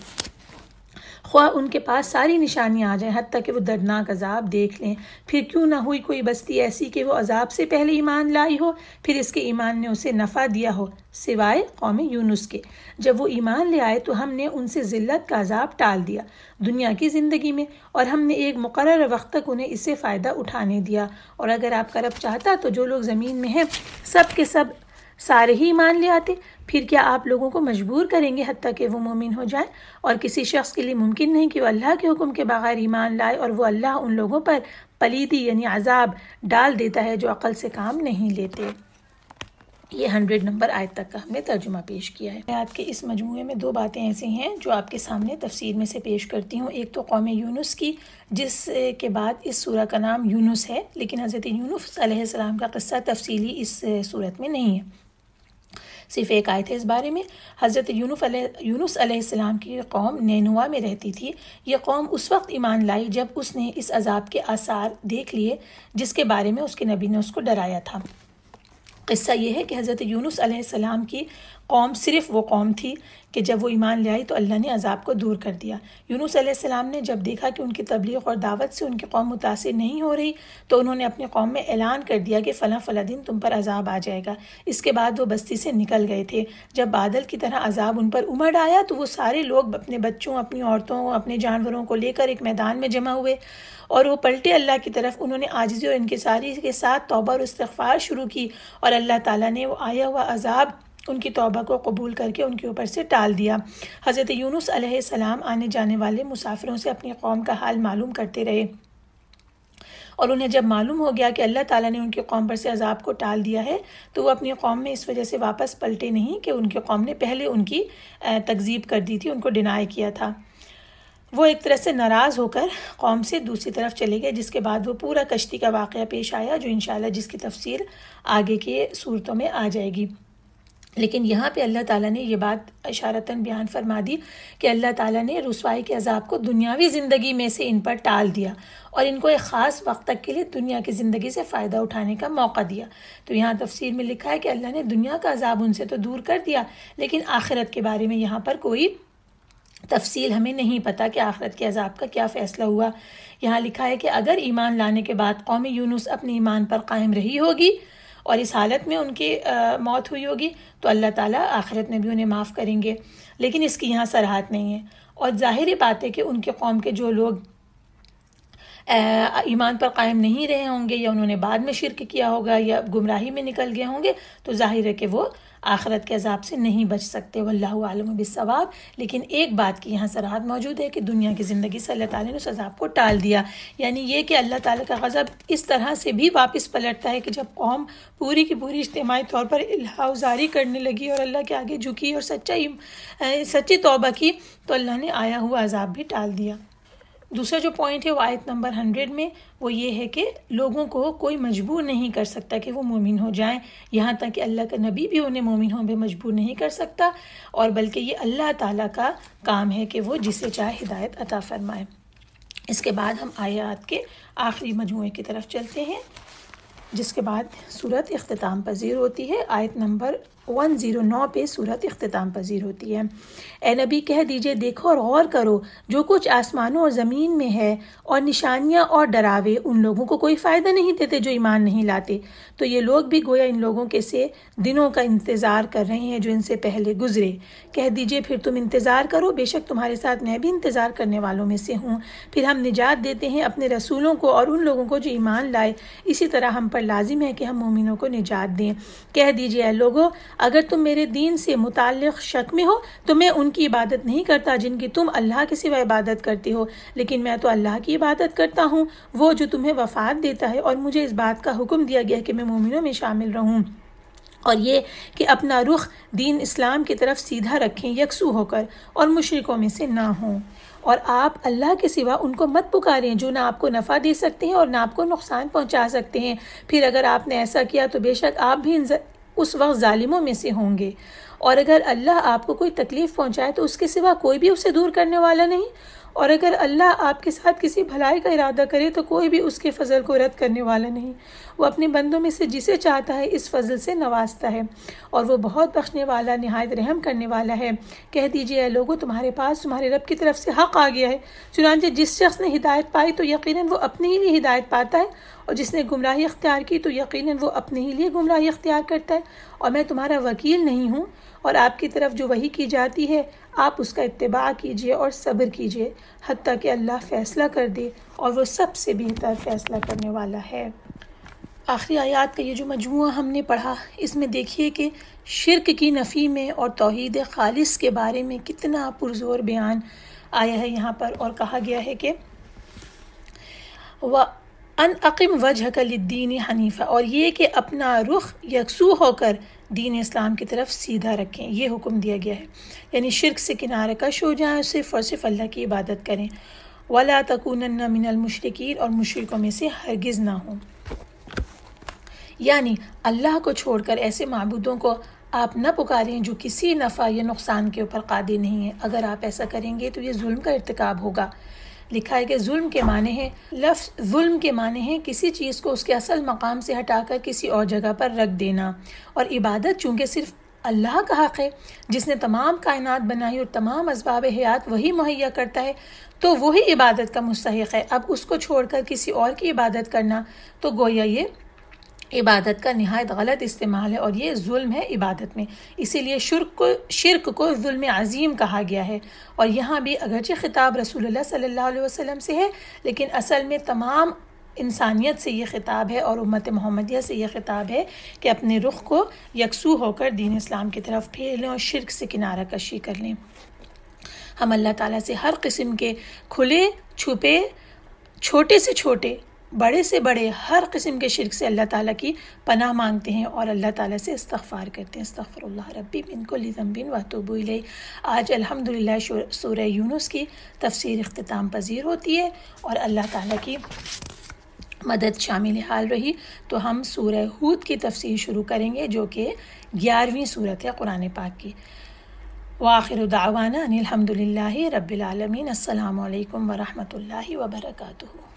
خواہ ان کے پاس ساری نشانیاں آ جائیں، حتیٰ کہ وہ دردناک عذاب دیکھ لیں، پھر کیوں نہ ہوئی کوئی بستی ایسی کہ وہ عذاب سے پہلے ایمان لائی ہو، پھر اس کے ایمان نے اسے نفع دیا ہو، سوائے قوم یونس کے۔ جب وہ ایمان لے آئے تو ہم نے ان سے ذلت کا عذاب ٹال دیا دنیا کی زندگی میں، اور ہم نے ایک مقرر وقت تک انہیں اس سے فائدہ اٹھانے دیا۔ اور اگر آپ کا رب چاہتا تو جو لوگ زمین میں ہیں سب کے سب سارے ہی ایمان لے آتے، پھر کیا آپ لوگوں کو مجبور کریں گے حتیٰ کہ وہ مومن ہو جائیں؟ اور کسی شخص کے لیے ممکن نہیں کہ وہ اللہ کے حکم کے بغیر ایمان لائے، اور وہ اللہ ان لوگوں پر پلیدی یعنی عذاب ڈال دیتا ہے جو عقل سے کام نہیں لیتے۔ یہ 100 نمبر آیت تک کا ہم نے ترجمہ پیش کیا ہے۔ آیات کے اس مجموعے میں 2 باتیں ایسی ہیں جو آپ کے سامنے تفسیر میں سے پیش کرتی ہوں۔ ایک تو قوم یونس کی، جس کے بعد اس سورہ کا نام یونس ہے، لیکن حضرت یونس علیہ السلام کا قصہ تفصیلی اس صورت میں نہیں ہے، صرف ایک آیت ہے اس بارے میں۔ حضرت یونس علیہ السلام کی قوم نینوا میں رہتی تھی۔ یہ قوم اس وقت ایمان لائی جب اس نے اس عذاب کے آثار دیکھ لیے جس کے بارے میں اس کے نبی نے اس کو ڈرایا تھا۔ قصہ یہ ہے کہ حضرت یونس علیہ السلام کی قوم صرف وہ قوم تھی کہ جب وہ ایمان لے آئی تو اللہ نے عذاب کو دور کر دیا۔ یونس علیہ السلام نے جب دیکھا کہ ان کی تبلیغ اور دعوت سے ان کی قوم متاثر نہیں ہو رہی تو انہوں نے اپنی قوم میں اعلان کر دیا کہ فلاں فلاں دن تم پر عذاب آ جائے گا۔ اس کے بعد وہ بستی سے نکل گئے تھے۔ جب بادل کی طرح عذاب ان پر امڑ آیا تو وہ سارے لوگ اپنے بچوں، اپنی عورتوں، اپنے جانوروں کو لے کر ایک میدان میں جمع ہوئے اور وہ پلٹے اللہ کی طرف۔ انہوں نے عاجزی اور انکساری کے ساتھ توبہ اور استغفار شروع کی، اور اللہ تعالیٰ نے وہ آیا ہوا عذاب ان کی توبہ کو قبول کر کے ان کے اوپر سے ٹال دیا۔ حضرت یونس علیہ السلام آنے جانے والے مسافروں سے اپنی قوم کا حال معلوم کرتے رہے، اور انہیں جب معلوم ہو گیا کہ اللہ تعالیٰ نے ان کی قوم پر سے عذاب کو ٹال دیا ہے تو وہ اپنی قوم میں اس وجہ سے واپس پلٹے نہیں کہ ان کی قوم نے پہلے ان کی تکذیب کر دی تھی، ان کو ڈینائی کیا تھا۔ وہ ایک طرح سے ناراض ہو کر قوم سے دوسری طرف چلے گئے، جس کے بعد وہ پورا کشتی کا واقعہ پیش آیا جو انشاءاللہ جس کی تفسیر آگے کے صورتوں میں آ جائے گی۔ لیکن یہاں پہ اللہ تعالیٰ نے یہ بات اشارتاً بیان فرما دی کہ اللہ تعالیٰ نے رسوائی کے عذاب کو دنیاوی زندگی میں سے ان پر ٹال دیا اور ان کو ایک خاص وقت تک کے لیے دنیا کی زندگی سے فائدہ اٹھانے کا موقع دیا۔ تو یہاں تفسیر میں لکھا ہے کہ اللہ نے دنیا کا عذاب ان سے تو دور کر دیا، لیکن آخرت کے بارے میں یہاں پر کوئی تفصیل ہمیں نہیں پتہ کہ آخرت کے عذاب کا کیا فیصلہ ہوا۔ یہاں لکھا ہے کہ اگر ایمان لانے کے بعد قوم یونس اپنے ایمان پر قائم رہی ہوگی اور اس حالت میں ان کی موت ہوئی ہوگی تو اللہ تعالیٰ آخرت میں بھی انہیں معاف کریں گے، لیکن اس کی یہاں صراحت نہیں ہے۔ اور ظاہر بات ہے کہ ان کے قوم کے جو لوگ ایمان پر قائم نہیں رہے ہوں گے یا انہوں نے بعد میں شرک کیا ہوگا یا گمراہی میں نکل گئے ہوں گے تو ظاہر ہے کہ وہ آخرت کے عذاب سے نہیں بچ سکتے، واللہ عالم بالصواب۔ لیکن ایک بات کی یہاں صراحت موجود ہے کہ دنیا کی زندگی سے اللہ تعالیٰ نے اس عذاب کو ٹال دیا، یعنی یہ کہ اللہ تعالیٰ کا غضب اس طرح سے بھی واپس پلٹتا ہے کہ جب قوم پوری کی پوری اجتماعی طور پر الحاحزاری کرنے لگی اور اللہ کے آگے جھکی اور سچی توبہ کی تو اللہ نے آیا ہوا عذاب بھی ٹال دیا۔ دوسرا جو پوائنٹ ہے وہ آیت نمبر 100 میں وہ یہ ہے کہ لوگوں کو کوئی مجبور نہیں کر سکتا کہ وہ مومن ہو جائیں، یہاں تک کہ اللہ کا نبی بھی انہیں مومن ہونے پہ مجبور نہیں کر سکتا، اور بلکہ یہ اللہ تعالیٰ کا کام ہے کہ وہ جسے چاہے ہدایت عطا فرمائے۔ اس کے بعد ہم آیات کے آخری مجموعے کی طرف چلتے ہیں، جس کے بعد صورت اختتام پذیر ہوتی ہے۔ آیت نمبر 109 پہ صورت اختتام پذیر ہوتی ہے۔ اے نبی کہہ دیجئے دیکھو اور غور کرو جو کچھ آسمانوں اور زمین میں ہے اور نشانیاں اور ڈراوے ان لوگوں کو کوئی فائدہ نہیں دیتے جو ایمان نہیں لاتے، تو یہ لوگ بھی گویا ان لوگوں کے سے دنوں کا انتظار کر رہے ہیں جو ان سے پہلے گزرے۔ کہہ دیجئے پھر تم انتظار کرو، بے شک تمہارے ساتھ میں بھی انتظار کرنے والوں میں سے ہوں، پھر ہم نجات دیتے ہیں اپنے رسولوں کو اور ان لوگوں کو جو ایمان لائے، اسی طرح ہم پر لازم ہے کہ ہم مومنوں کو نجات دیں۔ کہہ دیجئے اے لوگو اگر تم میرے دین سے متعلق شک میں ہو تو میں ان کی عبادت نہیں کرتا جن کی تم اللہ کے سوا عبادت کرتے ہو، لیکن میں تو اللہ کی عبادت کرتا ہوں، وہ جو تمہیں وفات دیتا ہے، اور مجھے اس بات کا حکم دیا گیا ہے کہ میں مومنوں میں شامل رہوں، اور یہ کہ اپنا رخ دین اسلام کی طرف سیدھا رکھیں یکسو ہو کر اور مشرکوں میں سے نہ ہوں، اور آپ اللہ کے سوا ان کو مت پکاریں جو نہ آپ کو نفع دے سکتے ہیں اور نہ آپ کو نقصان پہنچا سکتے ہیں، پھر اگر آپ نے ایسا کیا تو بے شک آپ بھی اس وقت ظالموں میں سے ہوں گے، اور اگر اللہ آپ کو کوئی تکلیف پہنچائے تو اس کے سوا کوئی بھی اسے دور کرنے والا نہیں، اور اگر اللہ آپ کے ساتھ کسی بھلائی کا ارادہ کرے تو کوئی بھی اس کے فضل کو رد کرنے والا نہیں۔ وہ اپنے بندوں میں سے جسے چاہتا ہے اس فضل سے نوازتا ہے، اور وہ بہت بخشنے والا، نہایت رحم کرنے والا ہے۔ کہہ دیجئے اے لوگو، تمہارے پاس تمہارے رب کی طرف سے حق آ گیا ہے، چنانچہ جس شخص نے ہدایت پائی تو یقیناً وہ اپنے ہی لیے ہدایت پاتا ہے، اور جس نے گمراہی اختیار کی تو یقیناً وہ اپنے ہی لیے گمراہی اختیار کرتا ہے۔ اور میں تمہارا وکیل نہیں ہوں، اور آپ کی طرف جو وحی کی جاتی ہے آپ اس کا اتباع کیجئے اور صبر کیجئے حتیٰ کہ اللہ فیصلہ کر دے، اور وہ سب سے بہتر فیصلہ کرنے والا ہے۔ آخری آیات کا یہ جو مجموعہ ہم نے پڑھا، اس میں دیکھیے کہ شرک کی نفی میں اور توحید خالص کے بارے میں کتنا پرزور بیان آیا ہے یہاں پر، اور کہا گیا ہے کہ وَأَنْ أَقِمْ وَجْهَكَ لِلدِّينِ حَنِيفًا، اور یہ کہ اپنا رخ یکسو ہو کر دین اسلام کی طرف سیدھا رکھیں، یہ حکم دیا گیا ہے، یعنی شرک سے کنارہ کش ہو جائیں، صرف اور صرف اللہ کی عبادت کریں۔ وَلَا تَكُونَنَّ مِنَ الْمُشْرِكِينَ، اور مشرکوں میں سے ہرگز نہ ہوں، یعنی اللہ کو چھوڑ کر ایسے معبودوں کو آپ نہ پکاریں جو کسی نفع یا نقصان کے اوپر قادر نہیں ہیں۔ اگر آپ ایسا کریں گے تو یہ ظلم کا ارتکاب ہوگا۔ لکھا ہے کہ ظلم کے معنی ہے، لفظ ظلم کے معنی ہے کسی چیز کو اس کے اصل مقام سے ہٹا کر کسی اور جگہ پر رکھ دینا، اور عبادت چونکہ صرف اللہ کا حق ہے جس نے تمام کائنات بنائی اور تمام اسباب حیات وہی مہیا کرتا ہے، تو وہی عبادت کا مستحق ہے۔ اب اس کو چھوڑ کر کسی اور کی عبادت کرنا تو گویا یہ عبادت کا نہایت غلط استعمال ہے، اور یہ ظلم ہے عبادت میں۔ اسی لیے شرک کو ظلم عظیم کہا گیا ہے، اور یہاں بھی اگرچہ خطاب رسول اللہ صلی اللہ علیہ وسلم سے ہے، لیکن اصل میں تمام انسانیت سے یہ خطاب ہے اور امت محمدیہ سے یہ خطاب ہے کہ اپنے رخ کو یکسو ہو کر دین اسلام کی طرف پھیر لیں اور شرک سے کنارہ کشی کر لیں۔ ہم اللہ تعالیٰ سے ہر قسم کے کھلے چھپے، چھوٹے سے چھوٹے، بڑے سے بڑے، ہر قسم کے شرک سے اللہ تعالیٰ کی پناہ مانگتے ہیں اور اللہ تعالیٰ سے استغفار کرتے ہیں۔ استغفر اللہ ربی من کل ذنب واتوب الیہ۔ آج الحمدللہ سورہ یونس کی تفسیر اختتام پذیر ہوتی ہے، اور اللہ تعالیٰ کی مدد شامل حال رہی تو ہم سورہ ہود کی تفسیر شروع کریں گے، جو کہ 11ویں سورت ہے قرآن پاک کی۔ وآخر دعوانا ان الحمدللہ رب العالمین۔ السلام علیکم ورحمۃ اللہ وبرکاتہ۔